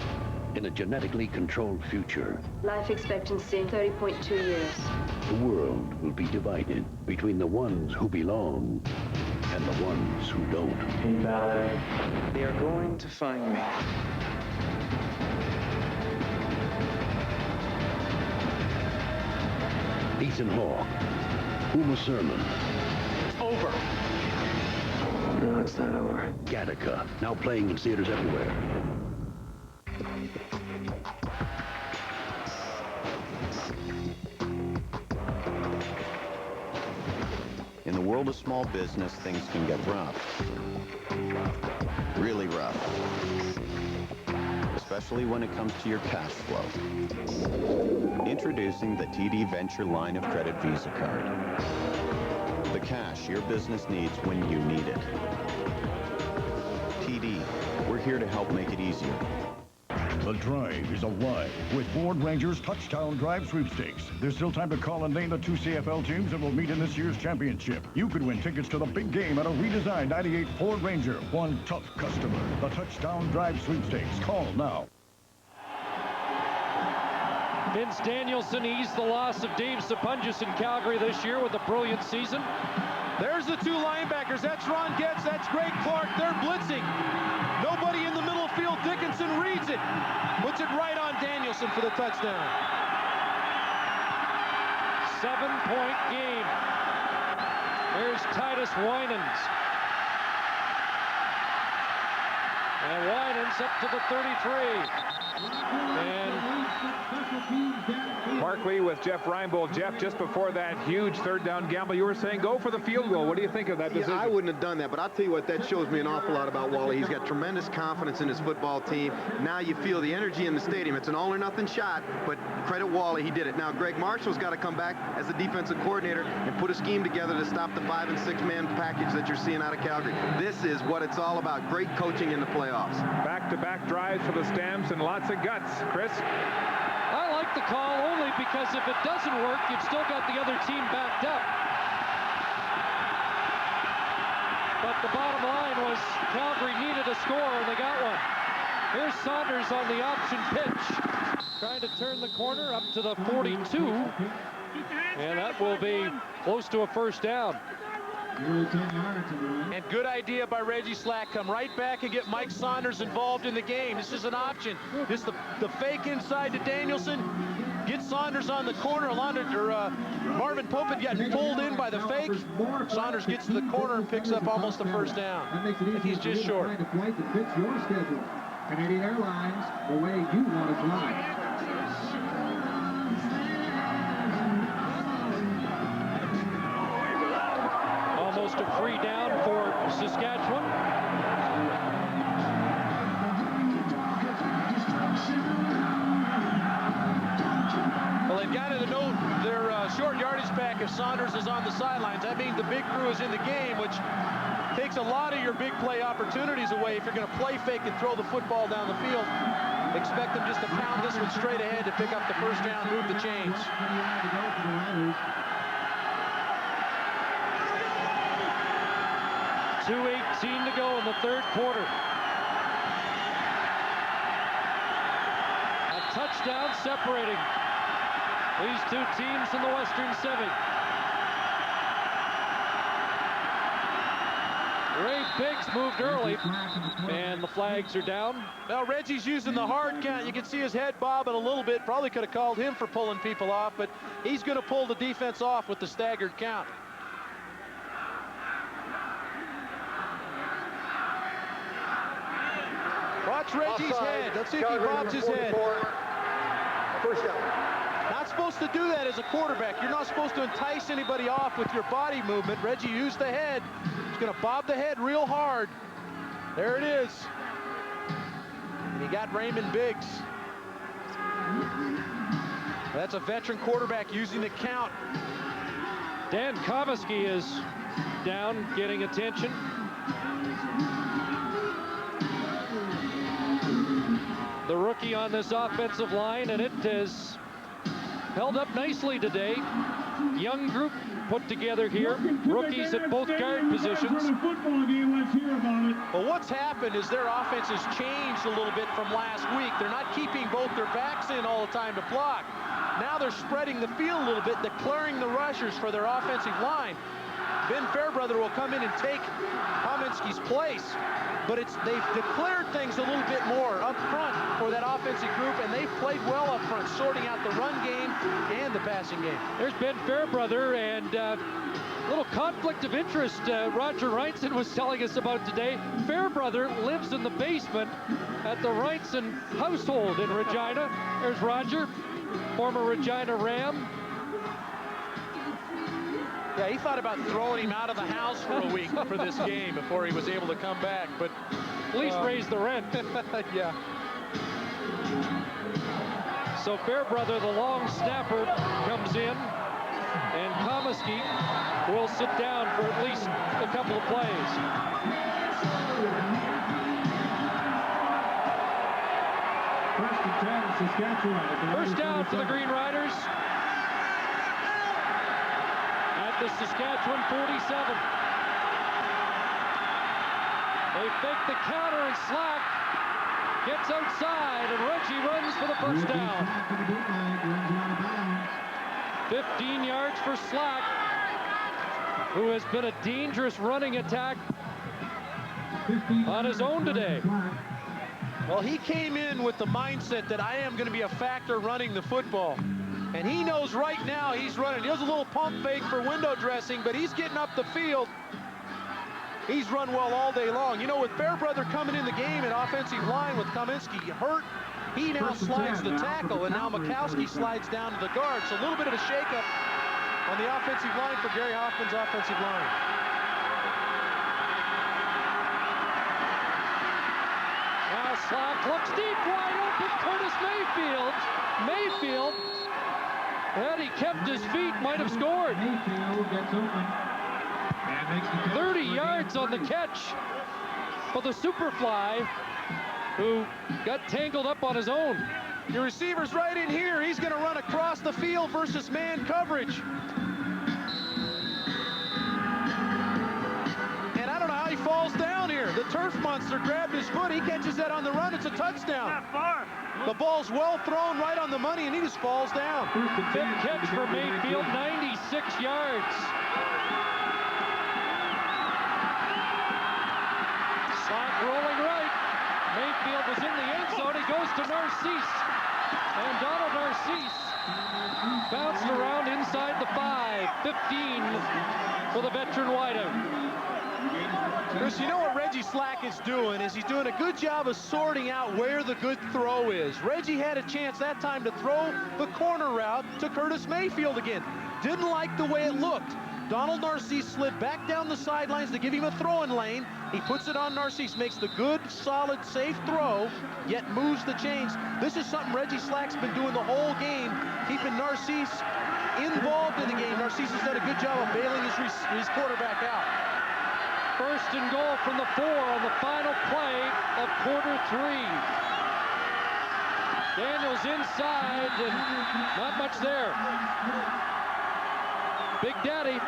In a genetically controlled future, life expectancy 30.2 years. The world will be divided between the ones who belong and the ones who don't. Invalid. They are going to find me. Ethan Hawke, Uma Thurman. Over. No, it's not over. Gattaca, now playing in theaters everywhere. In the world of small business, things can get rough. Really rough. Especially when it comes to your cash flow. Introducing the TD Venture line of credit Visa card. The cash your business needs when you need it. TD, we're here to help make it easier. The drive is alive with Ford Rangers Touchdown Drive Sweepstakes. There's still time to call and name the 2 CFL teams that will meet in this year's championship. You could win tickets to the big game at a redesigned 98 Ford Ranger. One tough customer. The Touchdown Drive Sweepstakes. Call now. Vince Danielson eased the loss of Dave Sapunjas in Calgary this year with a brilliant season. There's the 2 linebackers. That's Ron Getz. That's Greg Clark. They're blitzing. Nobody in the middle field. Dickenson reads it. Puts it right on Danielson for the touchdown. 7-point game. Here's Titus Winans. And Winans up to the 33. And Markley with Jeff Reinbold. Jeff, just before that huge third down gamble, you were saying go for the field goal. What do you think of that decision? I wouldn't have done that, but I'll tell you what, that shows me an awful lot about Wally. He's got tremendous confidence in his football team. Now you feel the energy in the stadium. It's an all or nothing shot, but credit Wally, he did it. Now Greg Marshall's got to come back as the defensive coordinator and put a scheme together to stop the 5- and 6-man package that you're seeing out of Calgary. This is what it's all about. Great coaching in the playoffs. Back-to-back drives for the Stamps and lots of guts. Chris? I like the call only because if it doesn't work, you've still got the other team backed up. But the bottom line was Calgary needed a score, and they got one. Here's Saunders on the option pitch. Trying to turn the corner up to the 42. And that will be close to a first down. And good idea by Reggie Slack. Come right back and get Mike Saunders involved in the game. This is an option. This is the fake inside to Danielson. Get Saunders on the corner. Marvin Pope had gotten pulled in by the fake. Saunders gets to the corner and picks up almost a first down. And he's just short. Canadian Airlines, the way you want to fly. Almost a free down for Saskatchewan. Well, they've got to know their short yardage pack if Saunders is on the sidelines. That means the big crew is in the game, which takes a lot of your big play opportunities away. If you're going to play fake and throw the football down the field, expect them just to pound this one straight ahead to pick up the first down, move the chains. 2:18 to go in the third quarter. A touchdown separating these two teams in the Western Semi. Ray Biggs moved early, and the flags are down. Well, Reggie's using the hard count. You can see his head bobbing a little bit. Probably could have called him for pulling people off, but he's going to pull the defense off with the staggered count. Watch Reggie's head. Let's see if he bobs his head. First down. Not supposed to do that as a quarterback. You're not supposed to entice anybody off with your body movement. Reggie used the head. He's going to bob the head real hard. There it is. And he got Raymond Biggs. That's a veteran quarterback using the count. Dan Comiskey is down, getting attention. The rookie on this offensive line, and it has held up nicely today. Young group put together here. Rookies at both guard positions. Well, what's happened is their offense has changed a little bit from last week. They're not keeping both their backs in all the time to block. Now they're spreading the field a little bit, declaring the rushers for their offensive line. Ben Fairbrother will come in and take Comiskey's place. But they've declared things a little bit more up front for that offensive group, and they've played well up front, sorting out the run game and the passing game. There's Ben Fairbrother, and a little conflict of interest Roger Reinson was telling us about today. Fairbrother lives in the basement at the Reinson household in Regina. There's Roger, former Regina Ram. Yeah, he thought about throwing him out of the house for a week for this game before he was able to come back, but at least raise the rent. Yeah. So Fairbrother, the long snapper, comes in, and Comiskey will sit down for at least a couple of plays. First down for the Green Riders. The Saskatchewan 47. They fake the counter, and Slack gets outside, and Reggie runs for the first down. 15 yards for Slack, who has been a dangerous running attack on his own today. Well, he came in with the mindset that I am going to be a factor running the football. And he knows right now he's running. He does a little pump fake for window dressing, but he's getting up the field. He's run well all day long. You know, with Fairbrother coming in the game at offensive line with Comiskey hurt, he now slides the tackle, and now Mikowski slides down to the guard. So a little bit of a shakeup on the offensive line for Gary Hoffman's offensive line. Now Slack looks deep, wide open, Curtis Mayfield. Mayfield. Had he kept his feet, might have scored. 30 yards on the catch for the Superfly, who got tangled up on his own. Your receiver's right in here. He's going to run across the field versus man coverage. And I don't know how he falls down here. The turf monster grabbed his foot. He catches that on the run. It's a touchdown. Not far. The ball's well thrown, right on the money, and he just falls down. Big catch for Mayfield, 96 yards. Slack rolling right. Mayfield was in the end zone. He goes to Narcisse. And Donald Narcisse bounced around inside the 5. 15 for the veteran wideout. Chris, you know what Reggie Slack is doing is he's doing a good job of sorting out where the good throw is. Reggie had a chance that time to throw the corner route to Curtis Mayfield again. Didn't like the way it looked. Donald Narcisse slid back down the sidelines to give him a throwing lane. He puts it on Narcisse, makes the good, solid, safe throw, yet moves the chains. This is something Reggie Slack's been doing the whole game, keeping Narcisse involved in the game. Narcisse has done a good job of bailing his quarterback out. First and goal from the 4 on the final play of quarter 3. Daniels inside, and not much there. Big Daddy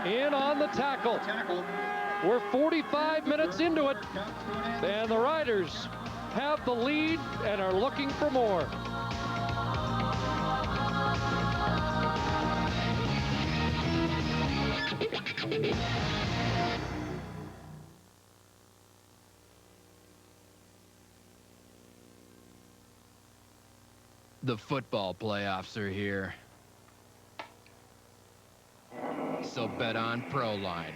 in on the tackle. We're 45 minutes into it, and the Riders have the lead and are looking for more. The football playoffs are here. So bet on ProLine.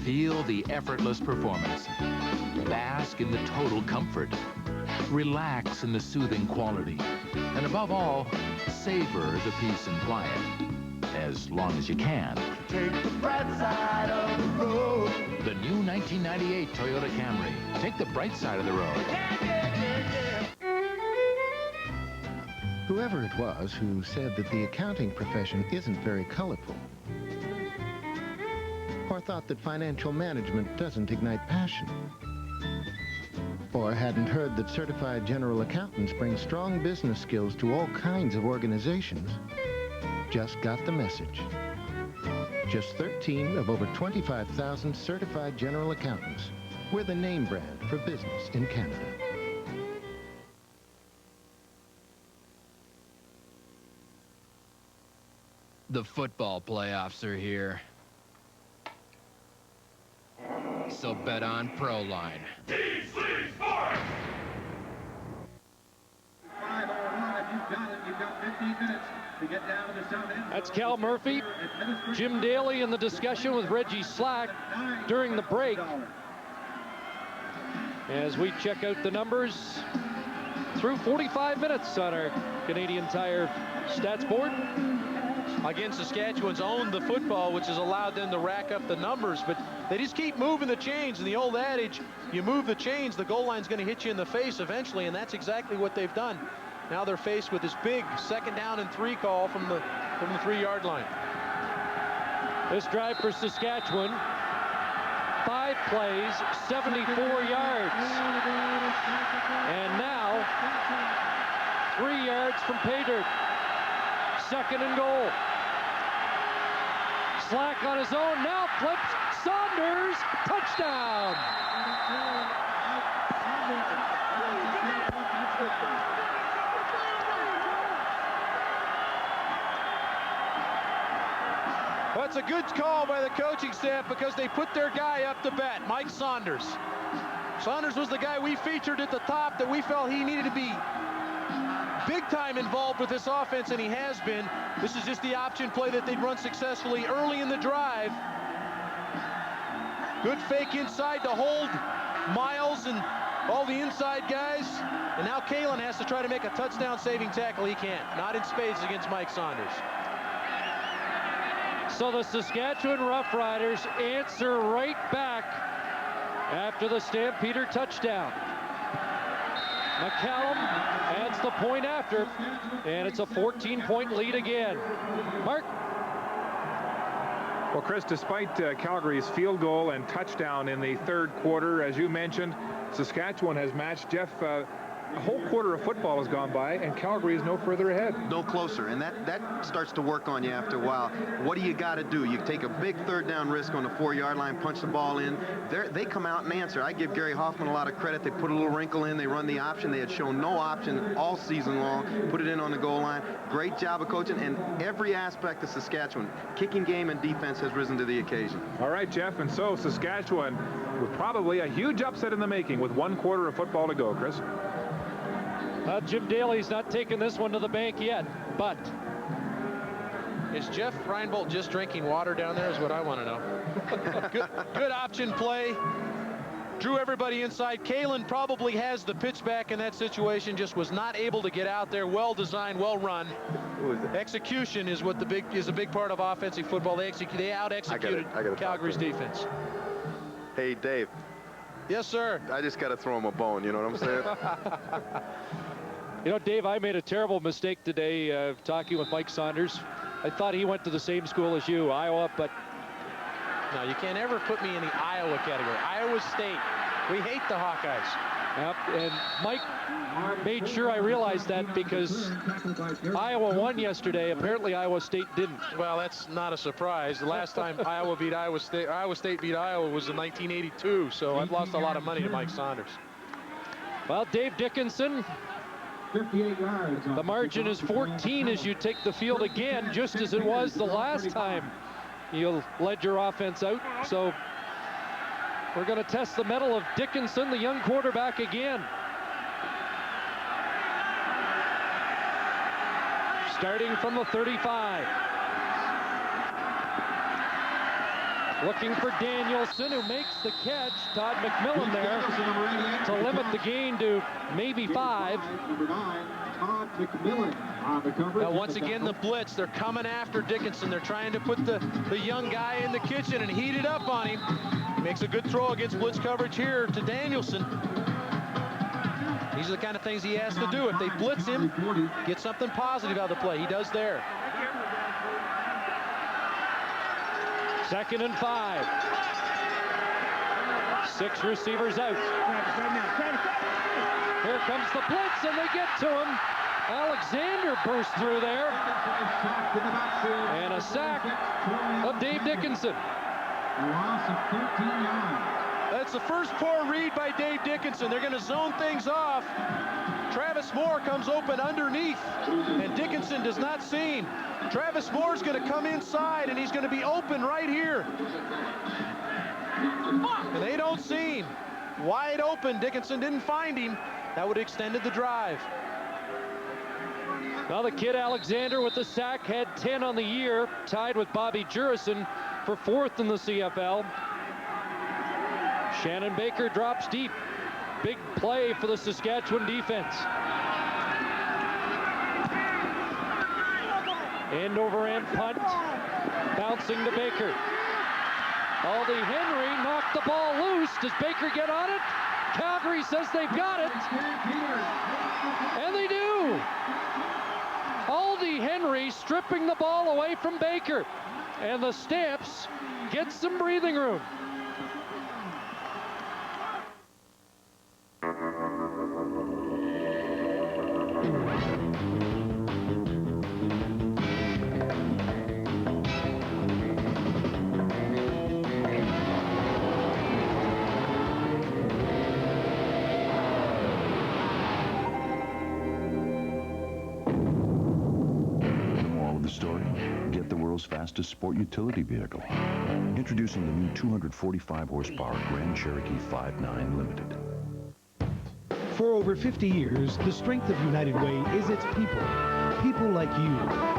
Feel the effortless performance. Bask in the total comfort. Relax in the soothing quality. And above all, savor the peace and quiet. As long as you can. Take the bright side of the road. The new 1998 Toyota Camry. Take the bright side of the road. Whoever it was who said that the accounting profession isn't very colorful, or thought that financial management doesn't ignite passion, or hadn't heard that certified general accountants bring strong business skills to all kinds of organizations, just got the message. Just 13 of over 25,000 certified general accountants. We're the name brand for business in Canada. The football playoffs are here. So bet on ProLine. That's Cal Murphy. Jim Daly in the discussion with Reggie Slack during the break. As we check out the numbers through 45 minutes on our Canadian Tire stats board. Again, Saskatchewan's owned the football, which has allowed them to rack up the numbers, but they just keep moving the chains. And the old adage, you move the chains, the goal line's going to hit you in the face eventually, and that's exactly what they've done. Now they're faced with this big 2nd down and 3 call from the 3-yard line. This drive for Saskatchewan, 5 plays, 74 yards. And now, 3 yards from pay dirt. 2nd and goal. Slack on his own, now flips, Saunders, touchdown! Well, it's a good call by the coaching staff because they put their guy up to bat, Mike Saunders. Saunders was the guy we featured at the top that we felt he needed to be big time involved with this offense, and he has been. This is just the option play that they'd run successfully early in the drive. Good fake inside to hold Miles and all the inside guys. And now Kalen has to try to make a touchdown saving tackle. He can't. Not in spades against Mike Saunders. So the Saskatchewan Roughriders answer right back after the Stampeder touchdown. McCallum adds the point after, and it's a 14-point lead again. Mark? Well, Chris, despite Calgary's field goal and touchdown in the 3rd quarter, as you mentioned, Saskatchewan has matched Jeff. A whole quarter of football has gone by, and Calgary is no further ahead. No closer, and that starts to work on you after a while. What do you got to do? You take a big 3rd down risk on the 4-yard line, punch the ball in. They come out and answer. I give Gary Hoffman a lot of credit. They put a little wrinkle in. They run the option. They had shown no option all season long. Put it in on the goal line. Great job of coaching, and every aspect of Saskatchewan, kicking game and defense, has risen to the occasion. All right, Jeff, and so Saskatchewan with probably a huge upset in the making with 1 quarter of football to go, Chris. Jim Daly's not taking this one to the bank yet, but is Jeff Reinbold just drinking water down there is what I want to know. Good option play. Drew everybody inside. Kalen probably has the pitch back in that situation, just was not able to get out there. Well designed, well run. Execution is what is a big part of offensive football. They out-executed Calgary's defense. Hey, Dave. Yes, sir. I just got to throw him a bone, you know what I'm saying? You know, Dave, I made a terrible mistake today talking with Mike Saunders. I thought he went to the same school as you, Iowa, but... No, you can't ever put me in the Iowa category. Iowa State. We hate the Hawkeyes. Yep, and Mike made sure I realized that because Iowa won yesterday. Apparently Iowa State didn't. Well, that's not a surprise. The last time Iowa State beat Iowa was in 1982, so I've lost a lot of money to Mike Saunders. Well, Dave Dickenson 58 yards. The margin is 14 as you take the field again, just as it was the last time you led your offense out. So we're going to test the mettle of Dickenson, the young quarterback, again. Starting from the 35. Looking for Danielson, who makes the catch. Todd McMillan there to limit the gain to maybe 5. Number 9, Todd McMillan on the coverage. Now, once again, the blitz. They're coming after Dickenson. They're trying to put the young guy in the kitchen and heat it up on him. Makes a good throw against blitz coverage here to Danielson. These are the kind of things he has to do. If they blitz him, get something positive out of the play. He does there. 2nd and 5. 6 receivers out. Here comes the blitz, and they get to him. Alexander burst through there. And a sack of Dave Dickenson. Loss of 13 yards. That's the first poor read by Dave Dickenson. They're going to zone things off. Travis Moore comes open underneath, and Dickenson does not see him. Travis Moore's going to come inside, and he's going to be open right here. And they don't see him. Wide open. Dickenson didn't find him. That would have extended the drive. Now the kid Alexander with the sack had 10 on the year, tied with Bobby Jurison for 4th in the CFL. Shannon Baker drops deep. Big play for the Saskatchewan defense. End over end punt, bouncing to Baker. Aldi Henry knocked the ball loose. Does Baker get on it? Calgary says they've got it. And they do. Aldi Henry stripping the ball away from Baker. And the Stamps get some breathing room. Fastest sport utility vehicle. Introducing the new 245 horsepower Grand Cherokee 5.9 Limited. For over 50 years, the strength of United Way is its people. People like you,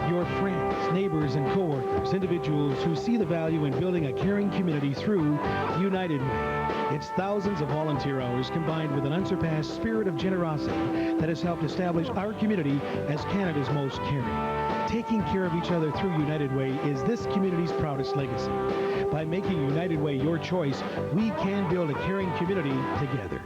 your friends, neighbors, and co-workers, individuals who see the value in building a caring community through United Way. It's thousands of volunteer hours combined with an unsurpassed spirit of generosity that has helped establish our community as Canada's most caring. Taking care of each other through United Way is this community's proudest legacy. By making United Way your choice, we can build a caring community together.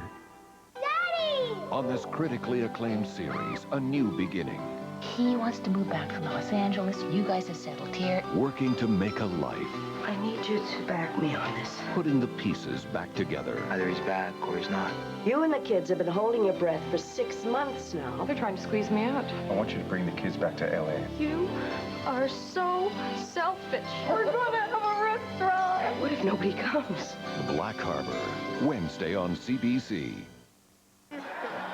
Daddy! On this critically acclaimed series, A New Beginning. He wants to move back from Los Angeles. You guys have settled here. Working to make a life. I need you to back me on this. Putting the pieces back together. Either he's bad or he's not. You and the kids have been holding your breath for 6 months now. They're trying to squeeze me out. I want you to bring the kids back to L.A. You are so selfish. We're gonna have a restaurant. What if nobody comes? The Black Harbor, Wednesday on CBC.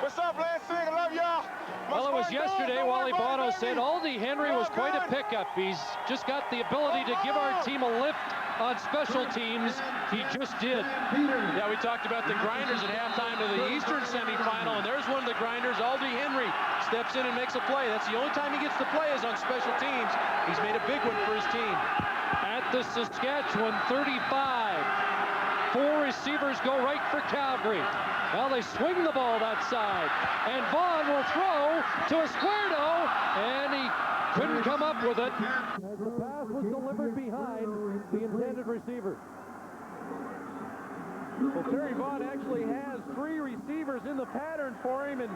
What's up, Lansing? I love y'all. Well, it was yesterday. Wally Bono said Aldi Henry was quite a pickup. He's just got the ability to give our team a lift on special teams. He just did. Yeah, we talked about the grinders at halftime of the Eastern semifinal, and there's one of the grinders. Aldi Henry steps in and makes a play. That's the only time he gets to play is on special teams. He's made a big one for his team. At the Saskatchewan 35. 4 receivers go right for Calgary. Now they swing the ball that side. And Vaughn will throw to Esquerdo, and he couldn't come up with it. As the pass was delivered behind the intended receiver. Well, Terry Vaughn actually has 3 receivers in the pattern for him, and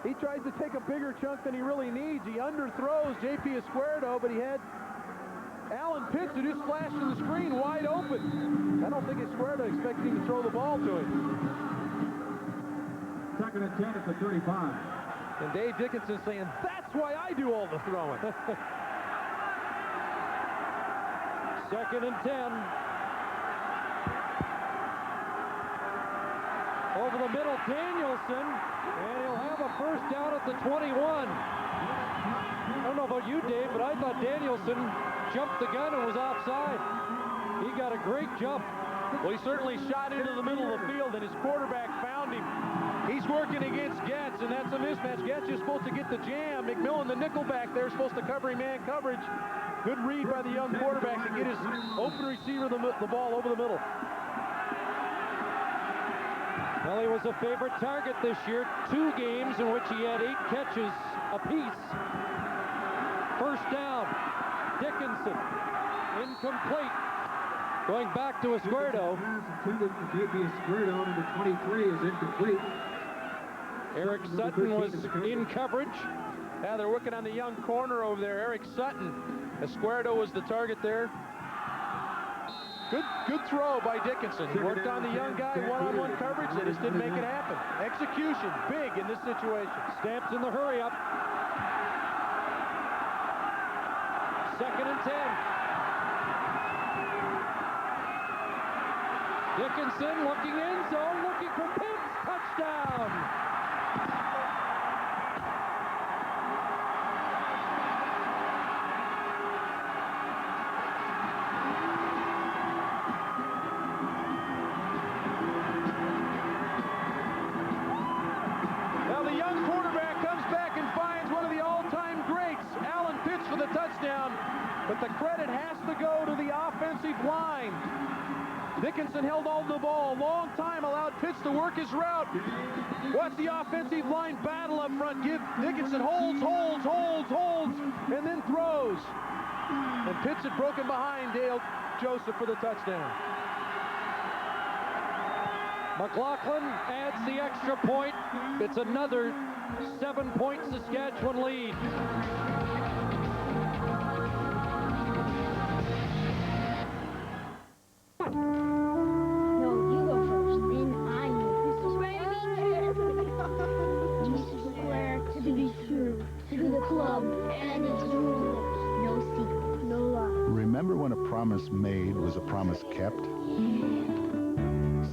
he tries to take a bigger chunk than he really needs. He underthrows J.P. Esquerdo, but he had Alan Pitts who just flashed to the screen wide open. I don't think Esquerdo expected him to throw the ball to him. 2nd and 10 at the 35. And Dave Dickenson saying, that's why I do all the throwing. 2nd and 10. over the middle, Danielson, and he'll have a first down at the 21. I don't know about you, Dave, but I thought Danielson jumped the gun and was offside. He got a great jump. Well, he certainly shot into the middle of the field, and his quarterback found him. He's working against Getz, and that's a mismatch. Getz is supposed to get the jam. McMillan, the nickelback there, supposed to cover him man coverage. Good read by the young quarterback to get his open receiver the ball over the middle. Well, he was a favorite target this year. 2 games in which he had 8 catches apiece. First down, Dickenson, incomplete. Going back to Esquerdo. Intended for JP Esquerdo, number 23, is incomplete. Eric Sutton was in coverage. Yeah, they're working on the young corner over there, Eric Sutton. Esquerdo was the target there. Good throw by Dickenson. He worked on the young guy, one-on-one coverage. They just didn't make it happen. Execution, big in this situation. Stamps in the hurry-up. 2nd and 10. Dickenson looking end zone, looking for Pitts. Touchdown! Now the young quarterback comes back and finds one of the all-time greats, Alan Pitts, for the touchdown. But the credit has to go to the offensive line. Dickenson held on to the ball a long time, allowed Pitts to work his route. Watch the offensive line battle up front. Give Dickenson holds, and then throws. And Pitts had broken behind Dale Joseph for the touchdown. McLaughlin adds the extra point. It's another 7-point Saskatchewan lead. No, you go first, then I know. Jesus swear to be true, to the club and its rules. No secret, no lie. Remember when a promise made was a promise kept?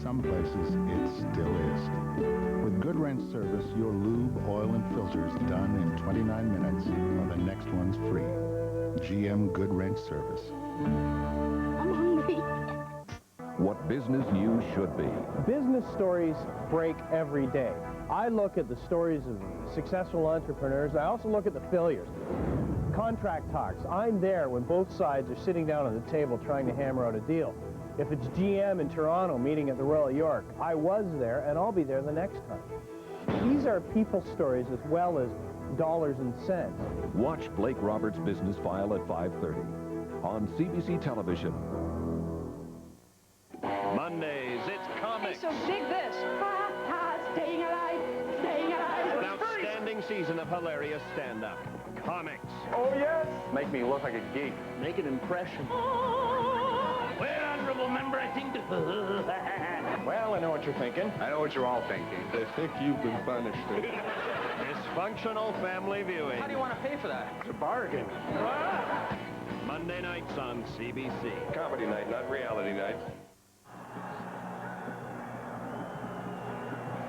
Some places it still is. With Good Wrench service, your lube, oil, and filters done in 29 minutes, or the next one's free. GM Good Wrench service. I'm hungry. What business news should be. Business stories break every day. I look at the stories of successful entrepreneurs. I also look at the failures. Contract talks. I'm there when both sides are sitting down on the table trying to hammer out a deal. If it's GM in Toronto meeting at the Royal York, I was there and I'll be there the next time. These are people stories as well as dollars and cents. Watch Blake Roberts' Business File at 5:30 on CBC Television. Mondays, it's comics. So dig this. Ha, ha, staying alive, staying alive. An outstanding season of hilarious stand-up. Comics. Oh, yes. Make me look like a geek. Make an impression. Well, honorable member, I think Well, I know what you're thinking. I know what you're all thinking. I think you've been punished. Dysfunctional family viewing. How do you want to pay for that? It's a bargain. Monday nights on CBC. Comedy night, not reality night.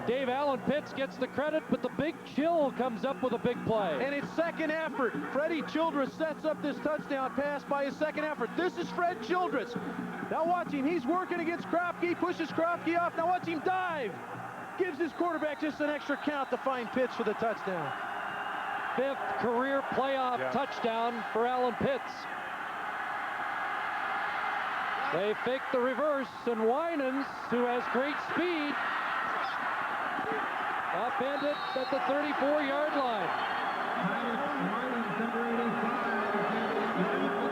Dave, Alan Pitts gets the credit, but the Big Chill comes up with a big play. And it's second effort. Freddie Childress sets up this touchdown pass by his second effort. This is Fred Childress. Now watch him. He's working against Kropke, pushes Kropke off. Now watch him dive. Gives his quarterback just an extra count to find Pitts for the touchdown. 5th career playoff touchdown for Alan Pitts. They fake the reverse, and Winans, who has great speed, upended at the 34-yard line.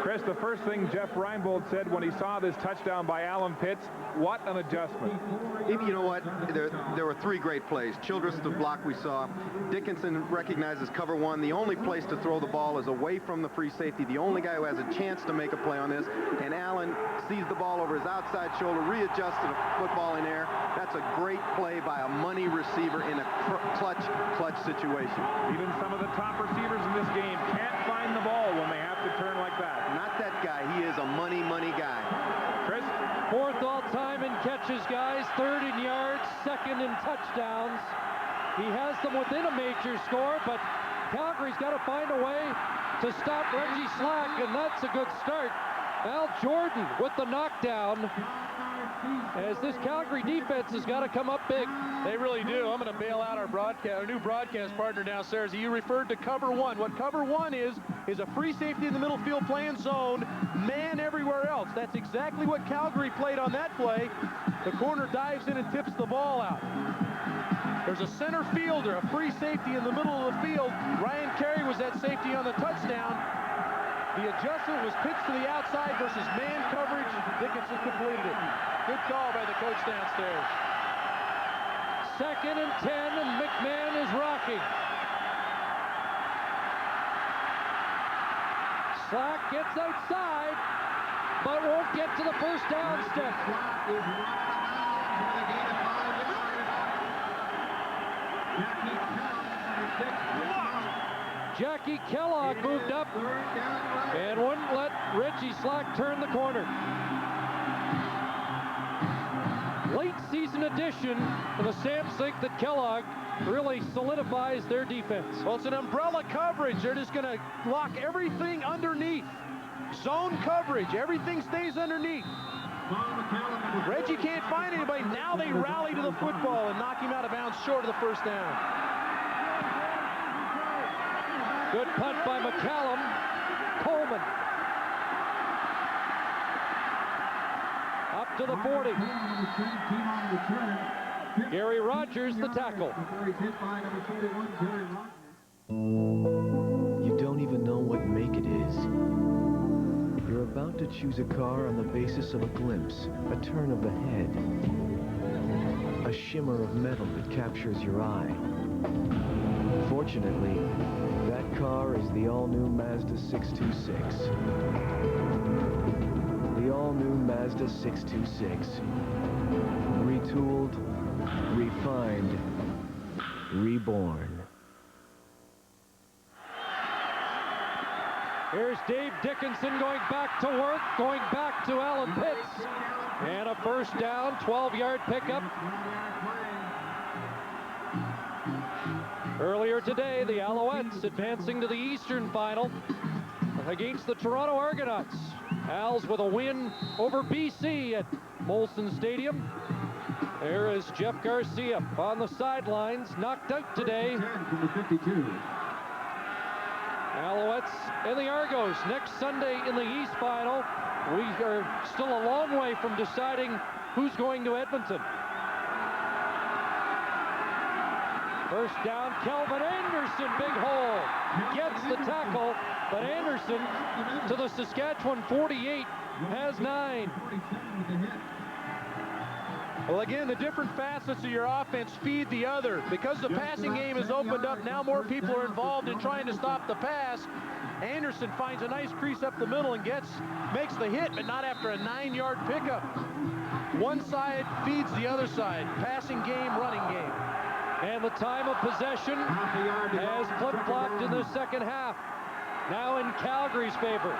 Chris, the first thing Jeff Reinbold said when he saw this touchdown by Alan Pitts, what an adjustment. You know what? There were 3 great plays. Childress, the block we saw. Dickenson recognizes cover 1. The only place to throw the ball is away from the free safety. The only guy who has a chance to make a play on this. And Allen sees the ball over his outside shoulder, readjusts the football in air. That's a great play by a money receiver in a clutch situation. Even some of the top receivers in this game can't find the ball when they have to turn like that. Not that guy. He is a money guy. Chris? 4th all-time in catches, guys. 3rd in yards, 2nd in touchdowns. He has them within a major score, but Calgary's got to find a way to stop Reggie Slack, and that's a good start. Al Jordan with the knockdown, as this Calgary defense has got to come up big. They really do. I'm going to bail out our new broadcast partner downstairs. You referred to cover 1. What cover 1 is a free safety in the middle field playing zone, man everywhere else. That's exactly what Calgary played on that play. The corner dives in and tips the ball out. There's a center fielder, a free safety in the middle of the field. Ryan Carey was that safety on the touchdown. The adjustment was pitched to the outside versus man coverage. Dickenson completed it. Good call by the coach downstairs. 2nd and 10, and McMahon is rocking. Slack gets outside, but won't get to the first down step. Jackie Kellogg moved up and wouldn't let Reggie Slack turn the corner. Late season addition to the Samsic that Kellogg really solidifies their defense. Well, it's an umbrella coverage. They're just going to lock everything underneath. Zone coverage. Everything stays underneath. Reggie can't find anybody. Now they rally to the football and knock him out of bounds short of the first down. Good punt by McCallum. Coleman. Up to the 40. Gary Rogers, the tackle. You don't even know what make it is. You're about to choose a car on the basis of a glimpse, a turn of the head, a shimmer of metal that captures your eye. Fortunately, that car is the all-new Mazda 626. The all-new Mazda 626. Retooled, refined, reborn. Here's Dave Dickenson going back to work, going back to Alan Pitts. And a first down, 12-yard pickup. Earlier today, the Alouettes advancing to the Eastern Final against the Toronto Argonauts. Als with a win over BC at Molson Stadium. There is Jeff Garcia on the sidelines, knocked out today. Alouettes and the Argos next Sunday in the East Final. We are still a long way from deciding who's going to Edmonton. First down, Kelvin Anderson, big hole. Gets the tackle, but Anderson to the Saskatchewan 48 has 9. Well, again, the different facets of your offense feed the other. Because the passing game is opened up, now more people are involved in trying to stop the pass. Anderson finds a nice crease up the middle and makes the hit, but not after a 9-yard pickup. One side feeds the other side. Passing game, running game. And the time of possession has flip-flopped in the second half. Now in Calgary's favor.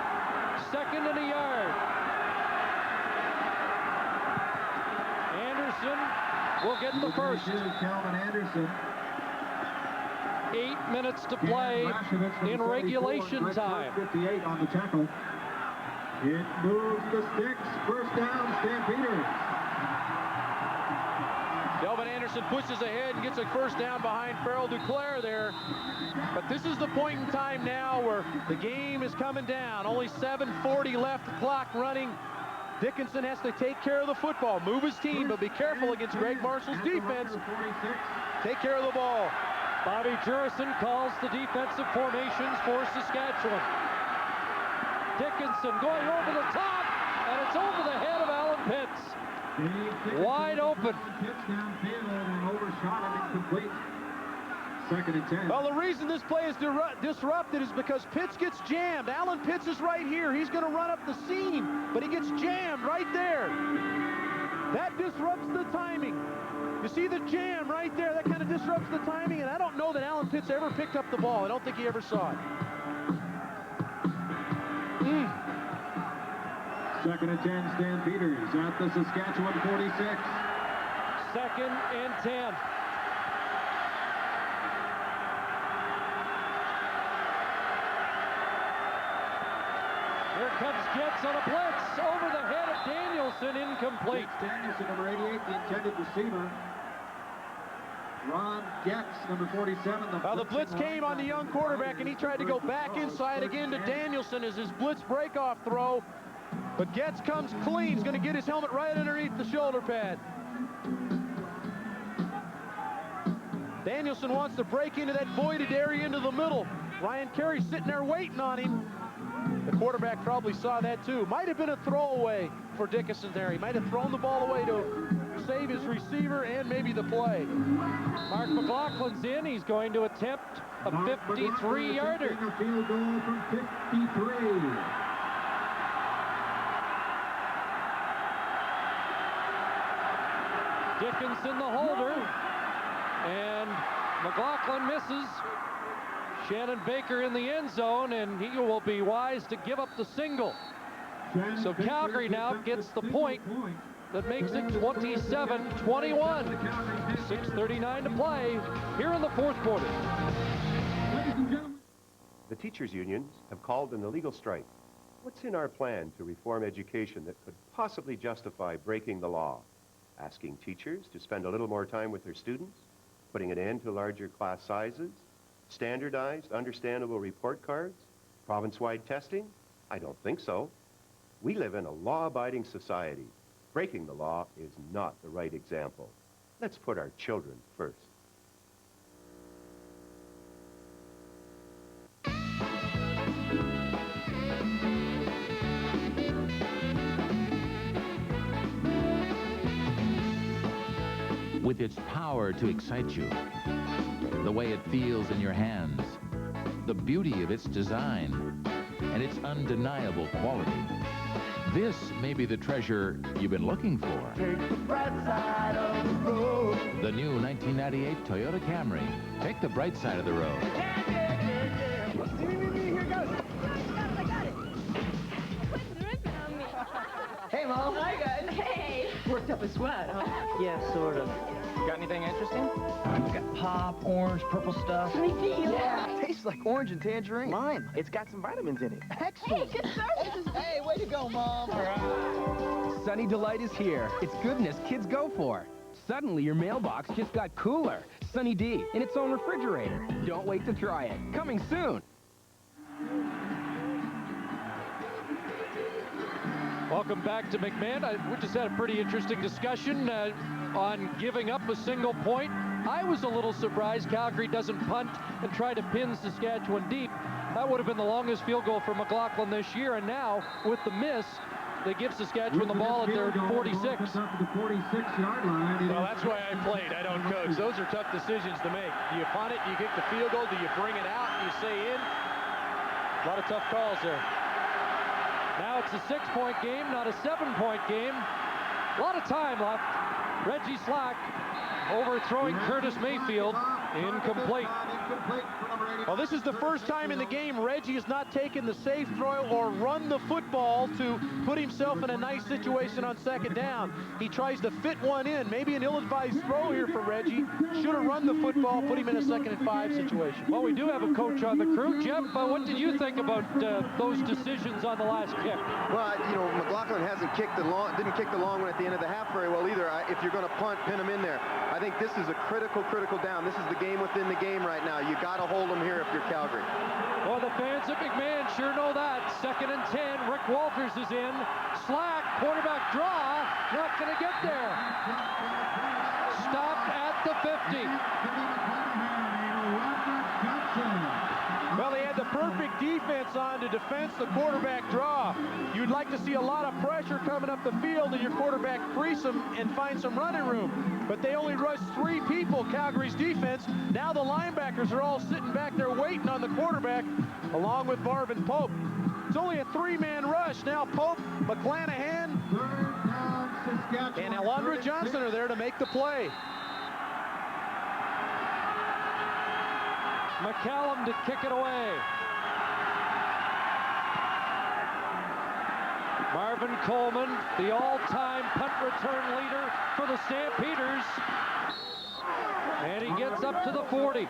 2nd and a yard. Anderson will get the first. Calvin Anderson. 8 minutes to play in regulation time. 58 on the tackle. It moves the sticks. First down, Stampeders. Kelvin Anderson pushes ahead and gets a first down behind Farrell Duclair there. But this is the point in time now where the game is coming down. Only 7:40 left, clock running. Dickenson has to take care of the football, move his team, but be careful against Greg Marshall's defense. Take care of the ball. Bobby Jurison calls the defensive formations for Saskatchewan. Dickenson going over the top, and it's over the head of Alan Pitts. Wide open. Second and 10. Well, the reason this play is disrupted is because Pitts gets jammed. Alan Pitts is right here. He's going to run up the seam, but he gets jammed right there. That disrupts the timing. You see the jam right there. That kind of disrupts the timing, and I don't know that Alan Pitts ever picked up the ball. I don't think he ever saw it. Second and 10 Stampeders at the Saskatchewan 46. Second and 10. Here comes Getz on a blitz over the head of Danielson, incomplete. Danielson, number 88, the intended receiver. Ron Getz, number 47. The blitz came on the young quarterback, and he tried to go back inside again to Danielson as his blitz breakoff throw. But Getz comes clean. He's going to get his helmet right underneath the shoulder pad. Danielson wants to break into that voided area into the middle. Ryan Carey's sitting there waiting on him. The quarterback probably saw that too. Might have been a throwaway for Dickenson there. He might have thrown the ball away to save his receiver and maybe the play. Mark McLaughlin's in. He's going to attempt a 53-yarder. A field goal from 53. Dickenson the holder, and McLaughlin misses. Shannon Baker in the end zone, and he will be wise to give up the single. So Calgary now gets the point that makes it 27-21. 6:39 to play here in the fourth quarter. The teachers' unions have called an illegal strike. What's in our plan to reform education that could possibly justify breaking the law? Asking teachers to spend a little more time with their students? Putting an end to larger class sizes? Standardized, understandable report cards? Province-wide testing? I don't think so. We live in a law-abiding society. Breaking the law is not the right example. Let's put our children first. With its power to excite you, the way it feels in your hands, the beauty of its design, and its undeniable quality. This may be the treasure you've been looking for. Take the bright side of the road. The new 1998 Toyota Camry. Take the bright side of the road. Here goes. I got it. Quit dripping on me. Hey, Mom. Hi, guys. Hey. Worked up a sweat, huh? Yeah, sort of. Got anything interesting? Got pop, orange, purple stuff. Mayfield. Yeah, tastes like orange and tangerine. Lime. It's got some vitamins in it. Excellent. Hey, good service. Hey, way to go, Mom. All right. Sunny Delight is here. It's goodness kids go for. Suddenly, your mailbox just got cooler. Sunny D in its own refrigerator. Don't wait to try it. Coming soon. Welcome back to McMahon. We just had a pretty interesting discussion on giving up a single point. I was a little surprised Calgary doesn't punt and try to pin Saskatchewan deep. That would have been the longest field goal for McLaughlin this year, and now with the miss, they give Saskatchewan the ball at their 46. Well, that's why I played. I don't coach. Those are tough decisions to make. Do you punt it? Do you kick the field goal? Do you bring it out? Do you say in? A lot of tough calls there. Now it's a 6-point game, not a 7-point game. A lot of time left. Reggie Slack overthrowing Curtis Mayfield. Incomplete. Well, this is the first time in the game Reggie has not taken the safe throw or run the football to put himself in a nice situation on second down. He tries to fit one in. Maybe an ill-advised throw here for Reggie. Should have run the football, put him in a 2nd and 5 situation. Well, we do have a coach on the crew. Jeff, what did you think about those decisions on the last kick? Well, you know, McLaughlin didn't kick the long one at the end of the half very well either. If you're going to punt, pin him in there. I think this is a critical down. This is the game within the game right now. You got to hold them here if you're Calgary. Well, the fans at McMahon sure know that. 2nd and 10. Rick Walters is in. Slack, quarterback draw. Not going to get there. Stopped at the 50. Well, they had the perfect defense on to defense the quarterback draw. You'd like to see a lot of pressure coming up the field and your quarterback free some and find some running room. But they only rushed 3 people, Calgary's defense. Now the linebackers are all sitting back there waiting on the quarterback, along with Marvin Pope. It's only a 3-man rush. Now Pope, McClanahan, and Alondra Johnson are there to make the play. McCallum to kick it away. Marvin Coleman, the all-time punt return leader for the Stampeders. And he gets up to the 40.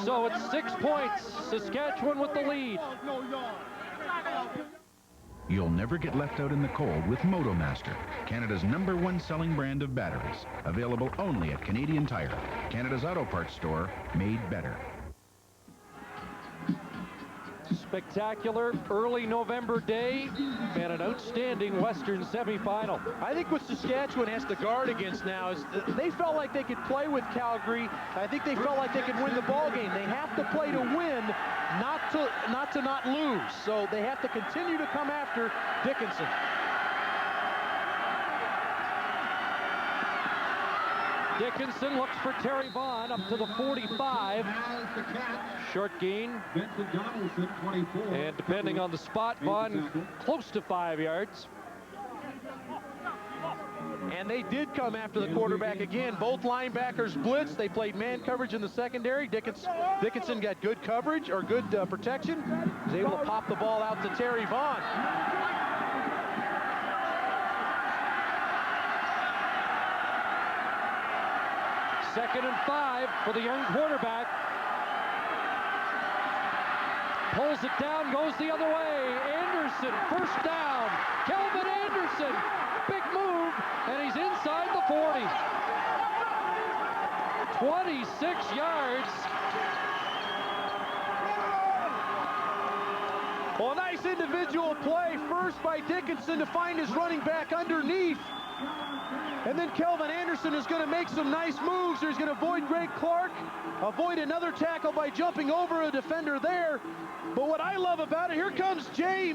So it's 6 points. Saskatchewan with the lead. You'll never get left out in the cold with MotoMaster, Canada's #1 selling brand of batteries. Available only at Canadian Tire, Canada's auto parts store, made better. Spectacular early November day and an outstanding Western semifinal. I think what Saskatchewan has to guard against now is they felt like they could play with Calgary. I think they felt like they could win the ball game. They have to play to win, not to lose. So they have to continue to come after Dickenson. Dickenson looks for Terry Vaughn up to the 45. Short gain. And depending on the spot, Vaughn close to 5 yards. And they did come after the quarterback again. Both linebackers blitzed. They played man coverage in the secondary. Dickenson got good coverage, or good protection. Was able to pop the ball out to Terry Vaughn. Second and 5 for the young quarterback. Pulls it down, goes the other way. Anderson, first down. Kelvin Anderson, big move, and he's inside the 40. 26 yards. Well, nice individual play first by Dickenson to find his running back underneath. And then Kelvin Anderson is going to make some nice moves. He's going to avoid Greg Clark, avoid another tackle by jumping over a defender there. But what I love about it, here comes Jay.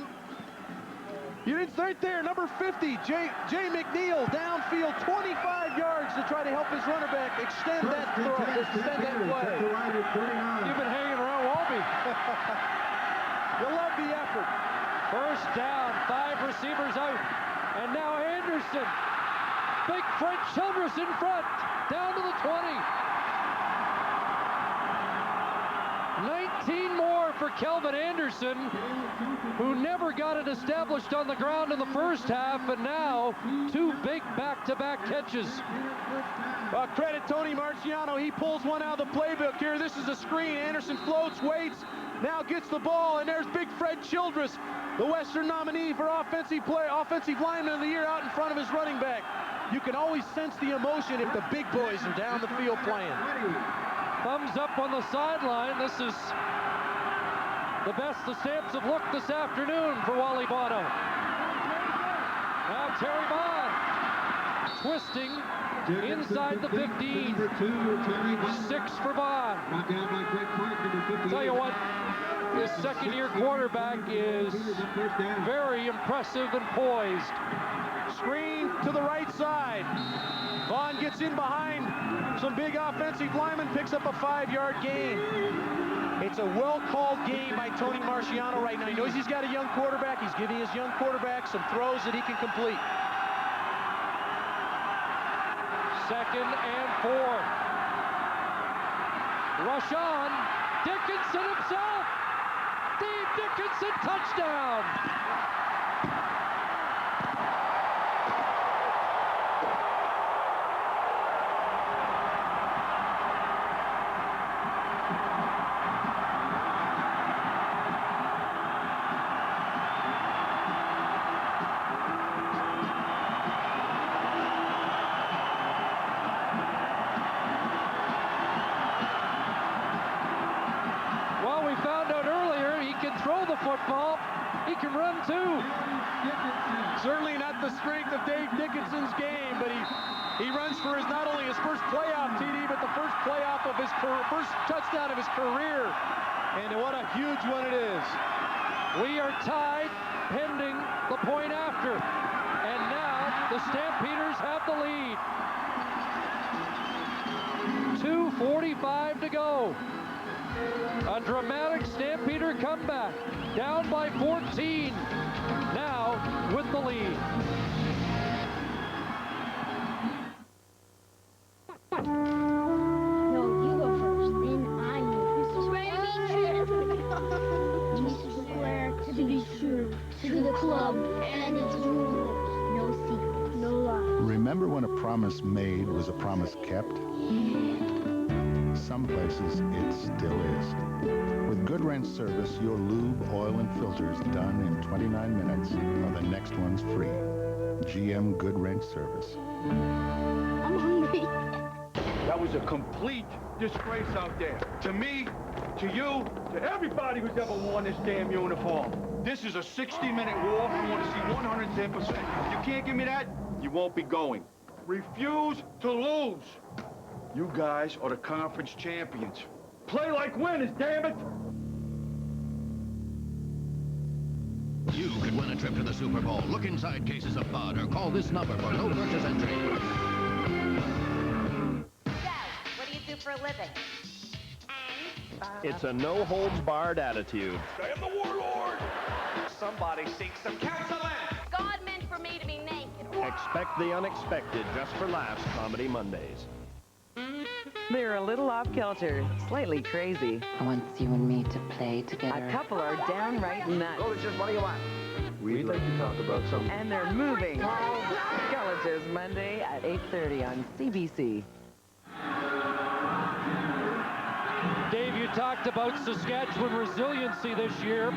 It's right there, number 50, Jay McNeil, downfield, 25 yards to try to help his runner back extend that throw, extend that play. You've been hanging around Walby. You love the effort. First down, 5 receivers out. And now Anderson. Big Fred Childress in front, down to the 20. 19 more for Kelvin Anderson, who never got it established on the ground in the first half, and now 2 big back-to-back catches. Credit Tony Marciano. He pulls one out of the playbook here. This is a screen. Anderson floats, waits, now gets the ball, and there's Big Fred Childress, the Western nominee for offensive lineman of the year, out in front of his running back. You can always sense the emotion if the big boys are down the field playing. Thumbs up on the sideline. This is the best the Stamps have looked this afternoon for Wally Bono. Now Terry Vaughn twisting inside the 15. 6 for Vaughn. Tell you what, this second-year quarterback is very impressive and poised. Screen to the right side. Vaughn gets in behind some big offensive linemen, picks up a 5-yard gain. It's a well-called game by Tony Marciano right now. He knows he's got a young quarterback. He's giving his young quarterback some throws that he can complete. Second and 4. Rush on. Dickenson himself. Dave Dickenson, touchdown. Football, he can run too. Certainly not the strength of Dave Dickinson's game, but he runs for not only his first playoff TD, but the first playoff of his first touchdown of his career. And what a huge one it is. We are tied pending the point after. And now the Stampeders have the lead. 2:45 to go. A dramatic Stampeder comeback, down by 14, now with the lead. No, you go first, then I move. Mr. Sweeney! promise made was a promise kept? Some places it still is. With good wrench service, your lube, oil, and filters done in 29 minutes, or the next one's free. GM Good Wrench Service. I'm hungry. That was a complete disgrace out there. To me, to you, to everybody who's ever worn this damn uniform. This is a 60-minute war. We want to see 110%. If you can't give me that, you won't be going. Refuse to lose. You guys are the conference champions. Play like winners, damn it! You could win a trip to the Super Bowl. Look inside cases of Bud or call this number for no purchase entry. What do you do for a living? It's a no-holds-barred attitude. I am the warlord. Somebody seek some counseling. God meant for me to be naked. Expect the unexpected just for laughs Comedy Mondays. They're a little off-kilter, slightly crazy. Wants you and me to play together. A couple are downright nuts. Just what do you want? We'd like to talk about something. And they're moving. Colleges, Monday at 8:30 on CBC. Dave, you talked about Saskatchewan resiliency this year.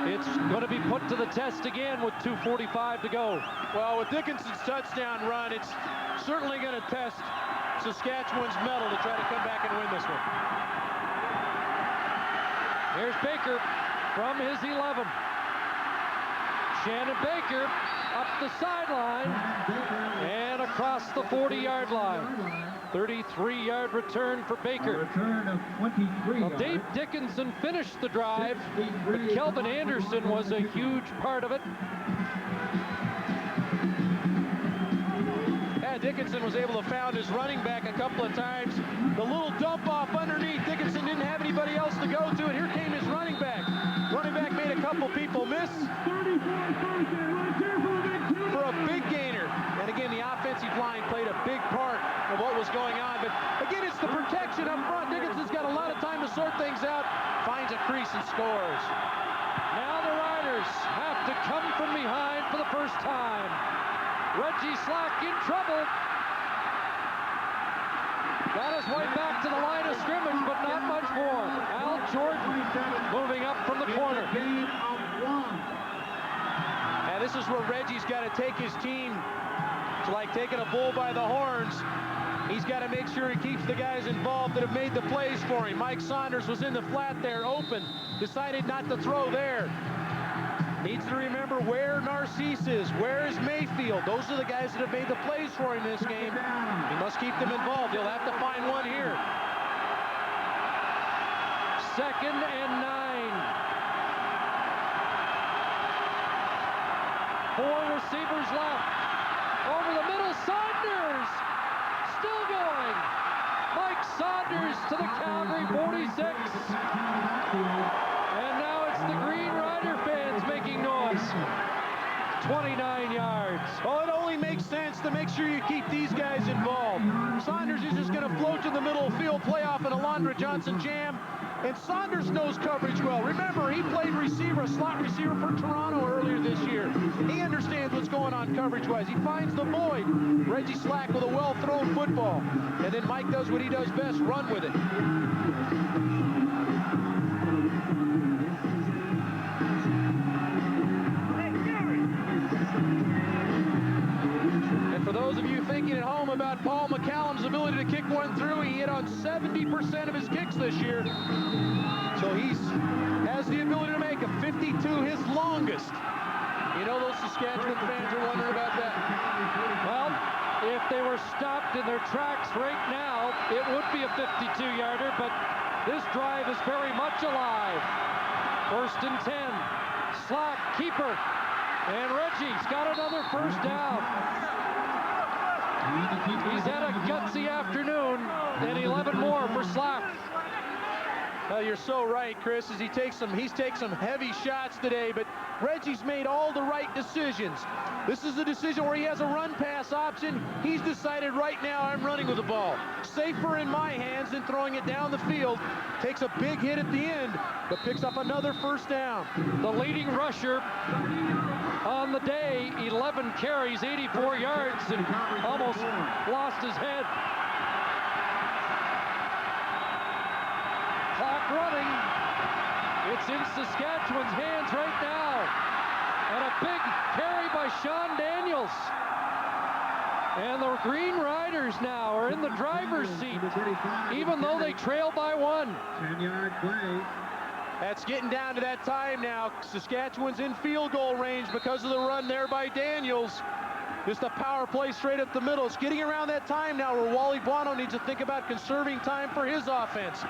It's going to be put to the test again with 2:45 to go. Well, with Dickinson's touchdown run, it's certainly going to test Saskatchewan's mettle to try to come back and win this one. Here's Baker from his 11. Shannon Baker up the sideline and across the 40-yard line. 33-yard return for Baker. Return of 23 Well, Dave Dickenson finished the drive, but Kelvin Anderson was a huge part of it. Yeah, Dickenson was able to found his running back a couple of times. The little dump off underneath, Dickenson didn't have anybody else to go to, and here came his running back. Running back made a couple people miss for a big gainer. And again, the offensive line played a big part of what was going on. But again, it's the protection up front. Dickinson's got a lot of time to sort things out, finds a crease and scores. Now the Riders have to come from behind for the first time. Reggie Slack in trouble. Got his way back to the line of scrimmage, but not much more. Al Jordan moving up from the corner. And this is where Reggie's got to take his team. It's like taking a bull by the horns. He's got to make sure he keeps the guys involved that have made the plays for him. Mike Saunders was in the flat there, open. Decided not to throw there. Needs to remember where Narcisse is. Where is Mayfield? Those are the guys that have made the plays for him this game. He must keep them involved. He'll have to find one here. 2nd and 9. 4 receivers left. Over the middle, Saunders still going. Mike Saunders to the Calgary 46. And now it's the Green Rider fans making noise. 29 yards. Well, it only makes sense to make sure you keep these guys involved. Saunders is just going to float to the middle of the field, play off an Alondra Johnson jam. And Saunders knows coverage well. Remember, he played receiver, a slot receiver for Toronto earlier this year. He understands what's going on coverage-wise. He finds the void. Reggie Slack with a well-thrown football. And then Mike does what he does best, run with it. And for those of you thinking at home about Paul McCallum's ability to kick one through, he hit on 70% of his kicks this year. So he has the ability to make a 52 his longest. You know those Saskatchewan fans are wondering about that. Well, if they were stopped in their tracks right now, it would be a 52-yarder, but this drive is very much alive. 1st and 10. Slack, keeper. And Reggie's got another first down. He's had a gutsy afternoon, and 11 more for Slack. You're so right, Chris, as he's taken some heavy shots today, but Reggie's made all the right decisions. This is a decision where he has a run-pass option. He's decided right now, I'm running with the ball. Safer in my hands than throwing it down the field. Takes a big hit at the end, but picks up another first down. The leading rusher on the day, 11 carries, 84 yards, and almost lost his head. Clock running. It's in Saskatchewan's hands right now. And a big carry by Sean Daniels. And the Green Riders now are in the driver's seat, even though they trail by 1. 10-yard play. That's getting down to that time now. Saskatchewan's in field goal range because of the run there by Daniels. Just a power play straight up the middle. It's getting around that time now where Wally Buono needs to think about conserving time for his offense.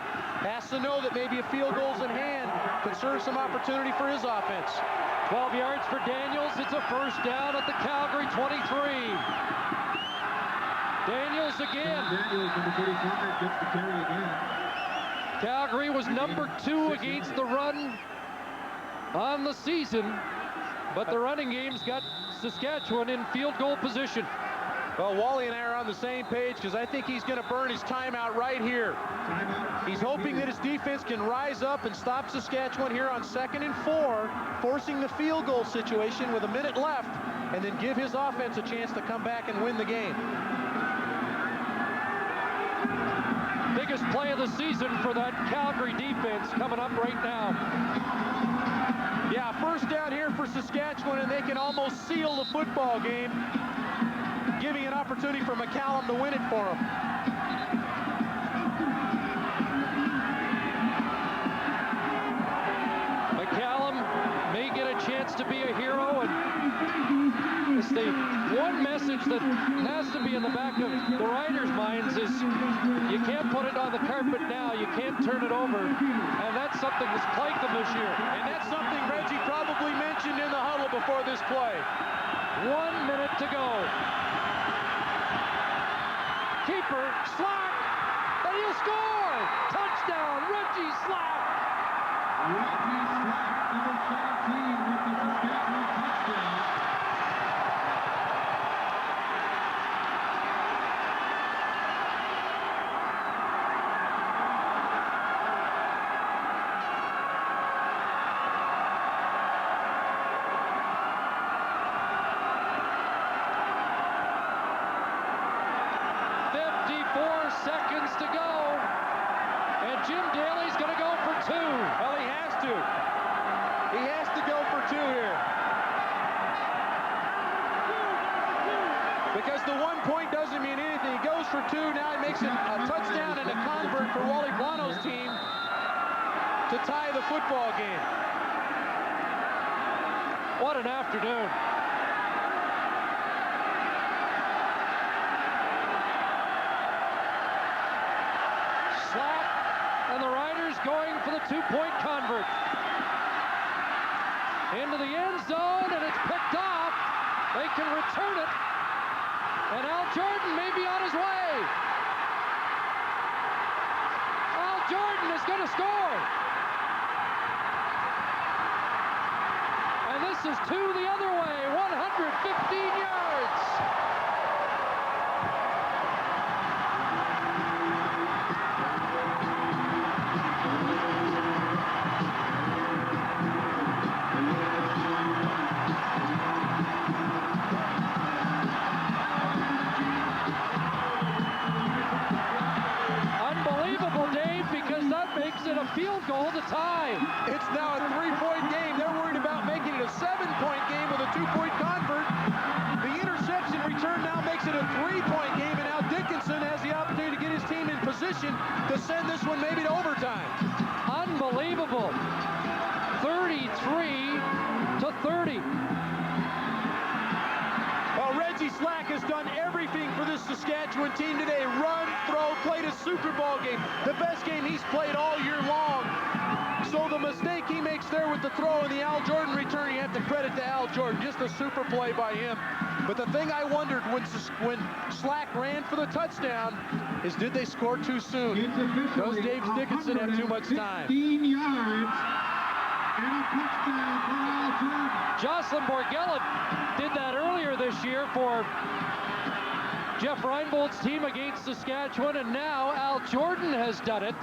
Has to know that maybe a field goal's in hand, conserve some opportunity for his offense. 12 yards for Daniels. It's a first down at the Calgary 23. Daniels again. Daniels, number 35, gets the carry again. Calgary was number 2 against the run on the season, but the running game's got Saskatchewan in field goal position. Well, Wally and I are on the same page because I think he's going to burn his timeout right here. He's hoping that his defense can rise up and stop Saskatchewan here on 2nd and 4, forcing the field goal situation with a minute left, and then give his offense a chance to come back and win the game. Biggest play of the season for that Calgary defense coming up right now. Yeah, first down here for Saskatchewan, and they can almost seal the football game, giving an opportunity for McCallum to win it for him. McCallum may get a chance to be a hero, and it's the one message that has to be in the back of the Riders' minds is you can't put it on the carpet now, you can't turn it over, and that's something that's plagued them this year. And that's something Reggie probably mentioned in the huddle before this play. 1 minute to go. Keeper, Slack, and he'll score! Touchdown, Reggie Slack! Reggie Slack, number 17, with the Saskatchewan touchdown. Seconds to go, and Jim Daly's going to go for 2. Well, he has to. He has to go for 2 here. Because the 1 point doesn't mean anything. He goes for 2. Now it makes it a touchdown and a convert for Wally Buono's team to tie the football game. What an afternoon. And the Riders going for the 2-point convert. Into the end zone, and it's picked off. They can return it. And Al Jordan may be on his way. Al Jordan is going to score. And this is 2 the other way, 115 yards. Makes it a field goal to tie. It's now a 3-point game. They're worried about making it a 7-point game with a 2-point convert. The interception return now makes it a 3-point game, and now Dickenson has the opportunity to get his team in position to send this one maybe to overtime. Unbelievable. 33-30. Well, Reggie Slack has done everything for this Saskatchewan team today. Run, throw, played a Super Bowl game. The best game he's played all year long. So the mistake he makes there with the throw and the Al Jordan return, you have to credit to Al Jordan. Just a super play by him. But the thing I wondered when Slack ran for the touchdown is, did they score too soon? Does Dave Dickenson have too much time? 15 yards and a touchdown for Al Jordan. Jocelyn Borgella did that earlier this year for Jeff Reinbold's team against Saskatchewan, and now Al Jordan has done it.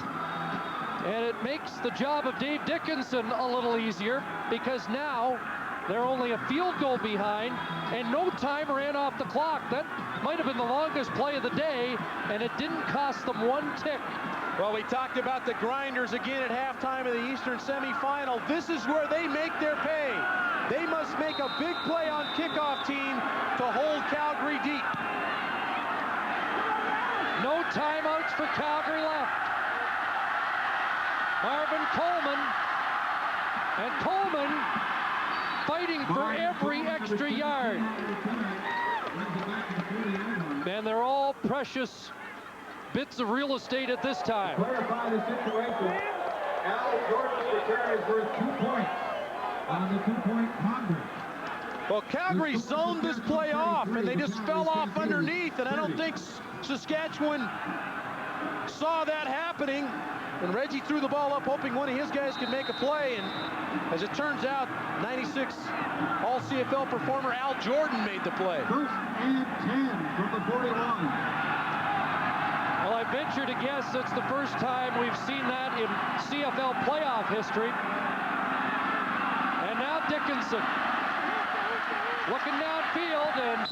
And it makes the job of Dave Dickenson a little easier, because now they're only a field goal behind, and no time ran off the clock. That might have been the longest play of the day, and it didn't cost them one tick. Well, we talked about the Grinders again at halftime of the Eastern Semi-Final. This is where they make their pay. They must make a big play on kickoff team to hold Calgary deep. No timeouts for Calgary left. Marvin Coleman, and Coleman fighting for every extra yard. And they're all precious bits of real estate at this time. To clarify the situation, Al Jordan's return is worth 2 points on the 2-point conversion. Well, Calgary zoned this play off, and they just fell off underneath, and I don't think Saskatchewan saw that happening. And Reggie threw the ball up, hoping one of his guys could make a play, and as it turns out, 96 All-CFL performer Al Jordan made the play. 1st and 10 from the 41. Well, I venture to guess it's the first time we've seen that in CFL playoff history. And now Dickenson looking downfield, and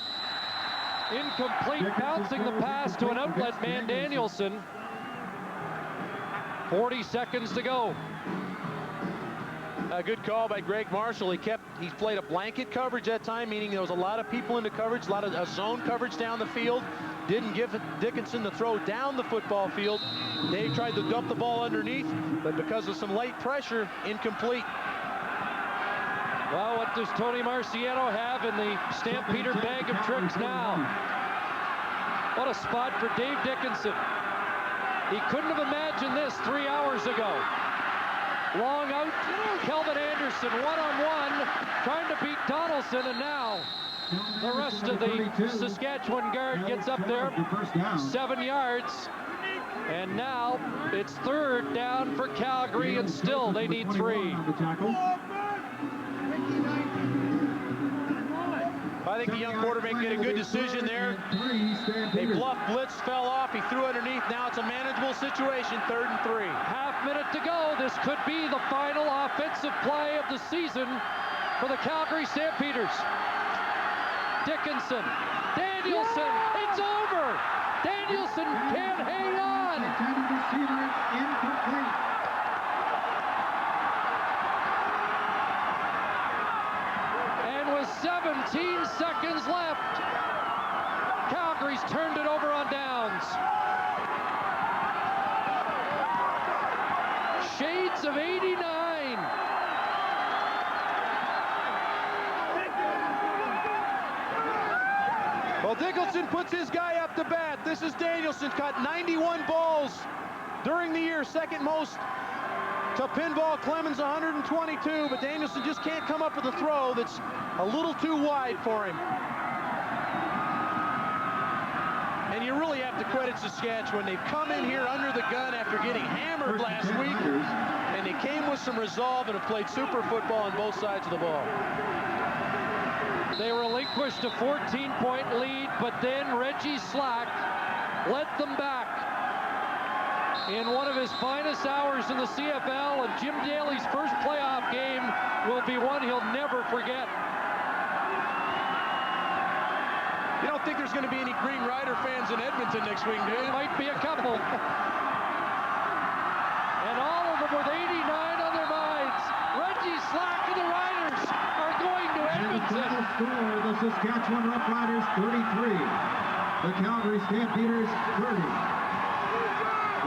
incomplete, bouncing the pass to an outlet man, Danielson. 40 seconds to go. A good call by Greg Marshall. He played a blanket coverage that time, meaning there was a lot of people into coverage, a lot of zone coverage down the field. Didn't give Dickenson the throw down the football field. Dave tried to dump the ball underneath, but because of some light pressure, incomplete. Well, what does Tony Marciano have in the Stampeder bag of tricks now? What a spot for Dave Dickenson. He couldn't have imagined this 3 hours ago. Long out, Kelvin Anderson one-on-one, trying to beat Donaldson, and now the rest of the Saskatchewan guard gets up there, 7 yards, and now it's 3rd down for Calgary, and still they need 3. I think the young quarterback made a good decision there. A bluff blitz fell off. He threw underneath. Now it's a manageable situation, 3rd and 3. Half minute to go. This could be the final offensive play of the season for the Calgary Stampeders. Dickenson, Danielson, it's over. Danielson can't hang on. Intended receiver incomplete. And with 17 seconds left, Calgary's turned it over on downs. Shades of 89. Well, Dickenson puts his guy up to bat. This is Danielson, caught 91 balls during the year, second most to Pinball Clemens, 122, but Danielson just can't come up with a throw that's a little too wide for him. And you really have to credit Saskatchewan. They've come in here under the gun after getting hammered last week, and they came with some resolve and have played super football on both sides of the ball. They relinquished a 14-point lead, but then Reggie Slack led them back in one of his finest hours in the CFL, and Jim Daly's first playoff game will be one he'll never forget. You don't think there's going to be any Green Rider fans in Edmonton next week, do you? There might be a couple. And all of them with 89 on their minds. Reggie Slack and the Riders are going to Edmonton. And the final score, the Saskatchewan Roughriders 33. The Calgary Stampeders 30.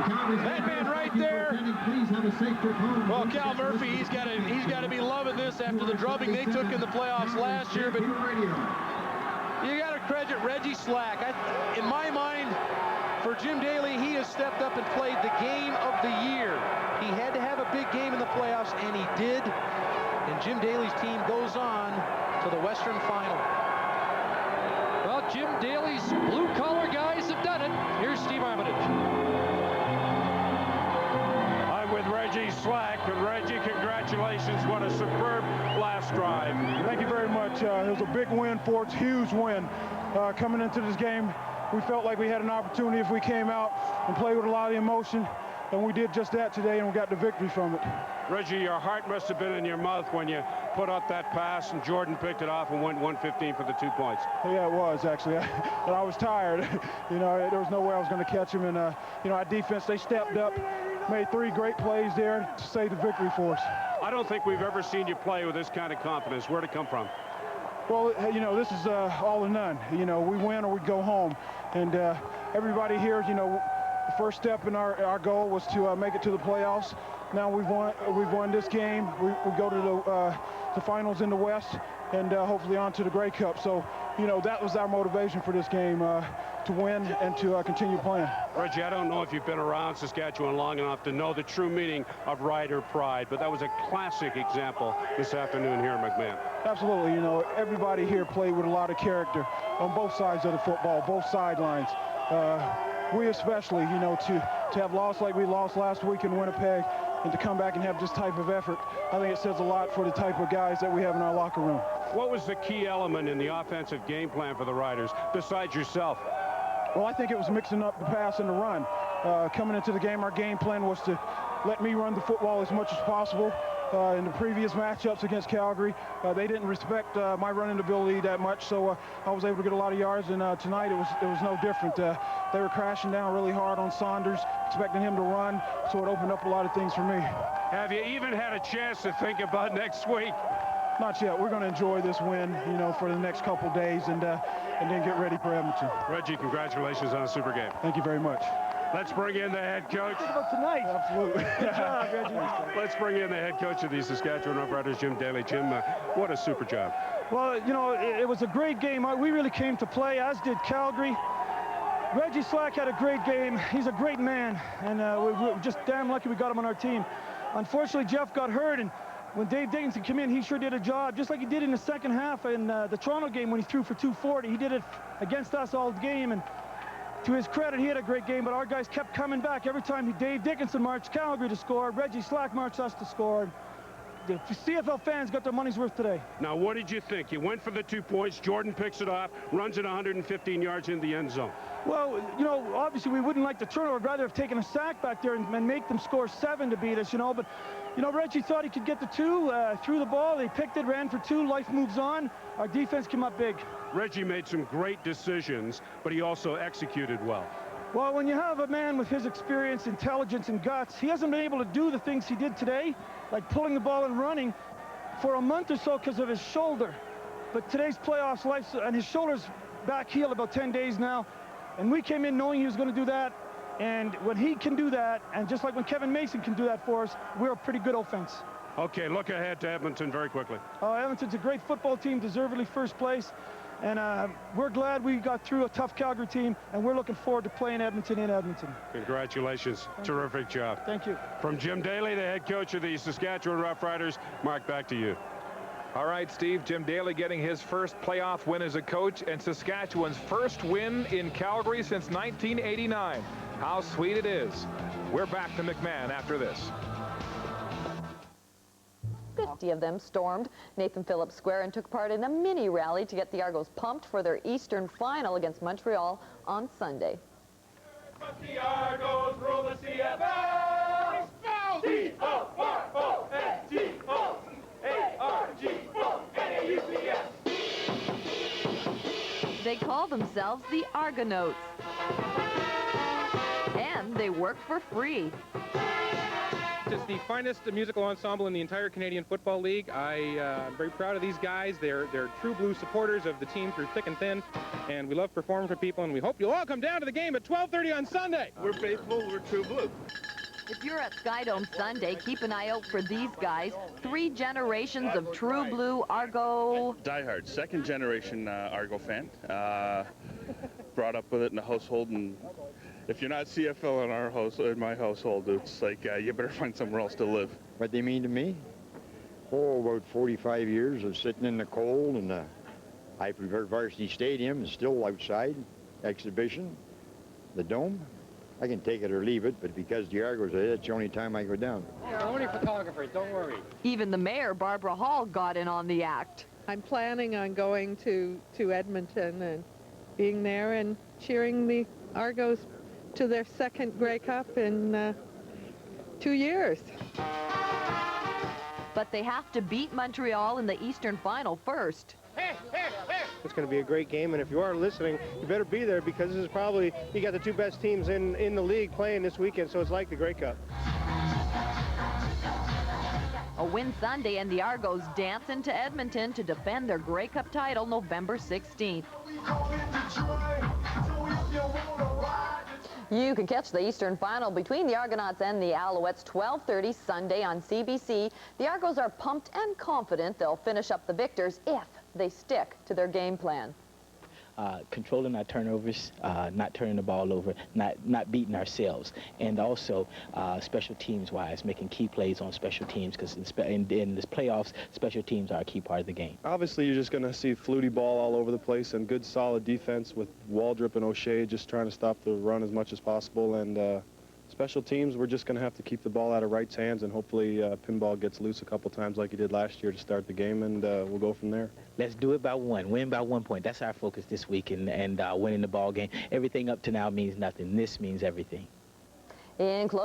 That man right there. Please have a safe trip home. Well, Cal Murphy, he's got to be loving this after the drubbing they took in the playoffs last year. But you got to credit Reggie Slack. In my mind, For Jim Daly, he has stepped up and played the game of the year. He had to have a big game in the playoffs, and he did. And Jim Daly's team goes on to the Western Final. Well, Jim Daly's blue-collar guys have done it. Here's Steve Armitage. I'm with Reggie Slack. And Reggie, congratulations. What a superb last drive. Thank you very much. It was a big win for us, huge win. Coming into this game, we felt like we had an opportunity if we came out and played with a lot of emotion. And we did just that today, and we got the victory from it. Reggie, your heart must have been in your mouth when you put up that pass and Jordan picked it off and went 115 for the 2 points. Yeah, it was, actually. But I was tired. You know, there was no way I was going to catch him. And, you know, our defense, they stepped up, made 3 great plays there to save the victory for us. I don't think we've ever seen you play with this kind of confidence. Where'd it come from? Well, you know, this is all or none. You know, we win or we go home. And everybody here, you know, the first step in our goal was to make it to the playoffs. Now we've won this game. We go to the finals in the West, and hopefully on to the Grey Cup. So, you know, that was our motivation for this game, to win and to continue playing. Reggie, I don't know if you've been around Saskatchewan long enough to know the true meaning of Rider pride, but that was a classic example this afternoon here in McMahon. Absolutely. You know, everybody here played with a lot of character on both sides of the football, both sidelines. We especially, you know, to have lost like we lost last week in Winnipeg and to come back and have this type of effort, I think it says a lot for the type of guys that we have in our locker room. What was the key element in the offensive game plan for the Riders, besides yourself? Well, I think it was mixing up the pass and the run. Coming into the game, our game plan was to let me run the football as much as possible. In the previous matchups against Calgary, they didn't respect my running ability that much, so I was able to get a lot of yards, and tonight it was no different. They were crashing down really hard on Saunders, expecting him to run, so it opened up a lot of things for me. Have you even had a chance to think about next week? Not yet. We're going to enjoy this win, you know, for the next couple days, and then get ready for Edmonton. Reggie, congratulations on a super game. Thank you very much. Let's bring in the head coach. Think about tonight. Absolutely. Good job, Reggie. Let's bring in the head coach of the Saskatchewan Roughriders, Jim Daly. Jim, what a super job. Well, you know, it was a great game. We really came to play, as did Calgary. Reggie Slack had a great game. He's a great man, and we're just damn lucky we got him on our team. Unfortunately, Jeff got hurt, and when Dave Dickenson came in, he sure did a job, just like he did in the second half in the Toronto game when he threw for 240. He did it against us all game, and to his credit, he had a great game, but our guys kept coming back. Every time Dave Dickenson marched Calgary to score, Reggie Slack marched us to score. The CFL fans got their money's worth today. Now, what did you think? You went for the 2 points. Jordan picks it off, runs it 115 yards in the end zone. Well, you know, obviously we wouldn't like the turnover. I'd rather have taken a sack back there and make them score 7 to beat us, you know. But, you know, Reggie thought he could get the 2, threw the ball. They picked it, ran for 2. Life moves on. Our defense came up big. Reggie made some great decisions, but he also executed well. Well, when you have a man with his experience, intelligence, and guts, he hasn't been able to do the things he did today, like pulling the ball and running, for a month or so because of his shoulder. But today's playoffs, and his shoulder's back healed about 10 days now, and we came in knowing he was going to do that, and when he can do that, and just like when Kevin Mason can do that for us, we're a pretty good offense. Okay, look ahead to Edmonton very quickly. Edmonton's a great football team, deservedly first place. And we're glad we got through a tough Calgary team, and we're looking forward to playing Edmonton in Edmonton. Congratulations. Terrific job. Thank you. From Jim Daly, the head coach of the Saskatchewan Roughriders, Mark, back to you. All right, Steve, Jim Daly getting his first playoff win as a coach and Saskatchewan's first win in Calgary since 1989. How sweet it is. We're back to McMahon after this. 50 of them stormed Nathan Phillips Square and took part in a mini rally to get the Argos pumped for their Eastern Final against Montreal on Sunday. The Argos rule the CFL. C-O-R-O-S-T-O-A-R-G-O-N-A-U-C-S. They call themselves the Argonauts. And they work for free. It's the finest musical ensemble in the entire Canadian Football League. I'm very proud of these guys. They're true blue supporters of the team through thick and thin, and we love performing for people, and we hope you'll all come down to the game at 12:30 on Sunday. We're faithful, we're true blue. If you're at Skydome Sunday, keep an eye out for these guys. 3 generations of true blue Argo. Diehard, second generation Argo fan. Brought up with it in the household, and if you're not CFL in our house, in my household, it's like you better find somewhere else to live. What they mean to me? Oh, about 45 years of sitting in the cold, and I prefer Varsity Stadium. It's still outside, exhibition, the dome. I can take it or leave it, but because the Argos are there, it's the only time I go down. We're only photographers, don't worry. Even the mayor, Barbara Hall, got in on the act. I'm planning on going to Edmonton and being there and cheering the Argos to their second Grey Cup in 2 years. But they have to beat Montreal in the Eastern Final first. It's going to be a great game, and if you are listening, you better be there because this is probably, you got the two best teams in the league playing this weekend, so it's like the Grey Cup. A win Sunday, and the Argos dance into Edmonton to defend their Grey Cup title November 16th. You can catch the Eastern Final between the Argonauts and the Alouettes 12:30 Sunday on CBC. The Argos are pumped and confident they'll finish up the victors if they stick to their game plan. Controlling our turnovers, not turning the ball over, not beating ourselves, and also special teams-wise, making key plays on special teams, because in this playoffs, special teams are a key part of the game. Obviously, you're just going to see fluty ball all over the place and good, solid defense with Waldrop and O'Shea just trying to stop the run as much as possible, and special teams, we're just going to have to keep the ball out of Wright's hands, and hopefully Pinball gets loose a couple times like he did last year to start the game, and we'll go from there. Let's do it by one, win by 1 point. That's our focus this week, and winning the ball game. Everything up to now means nothing. This means everything. In close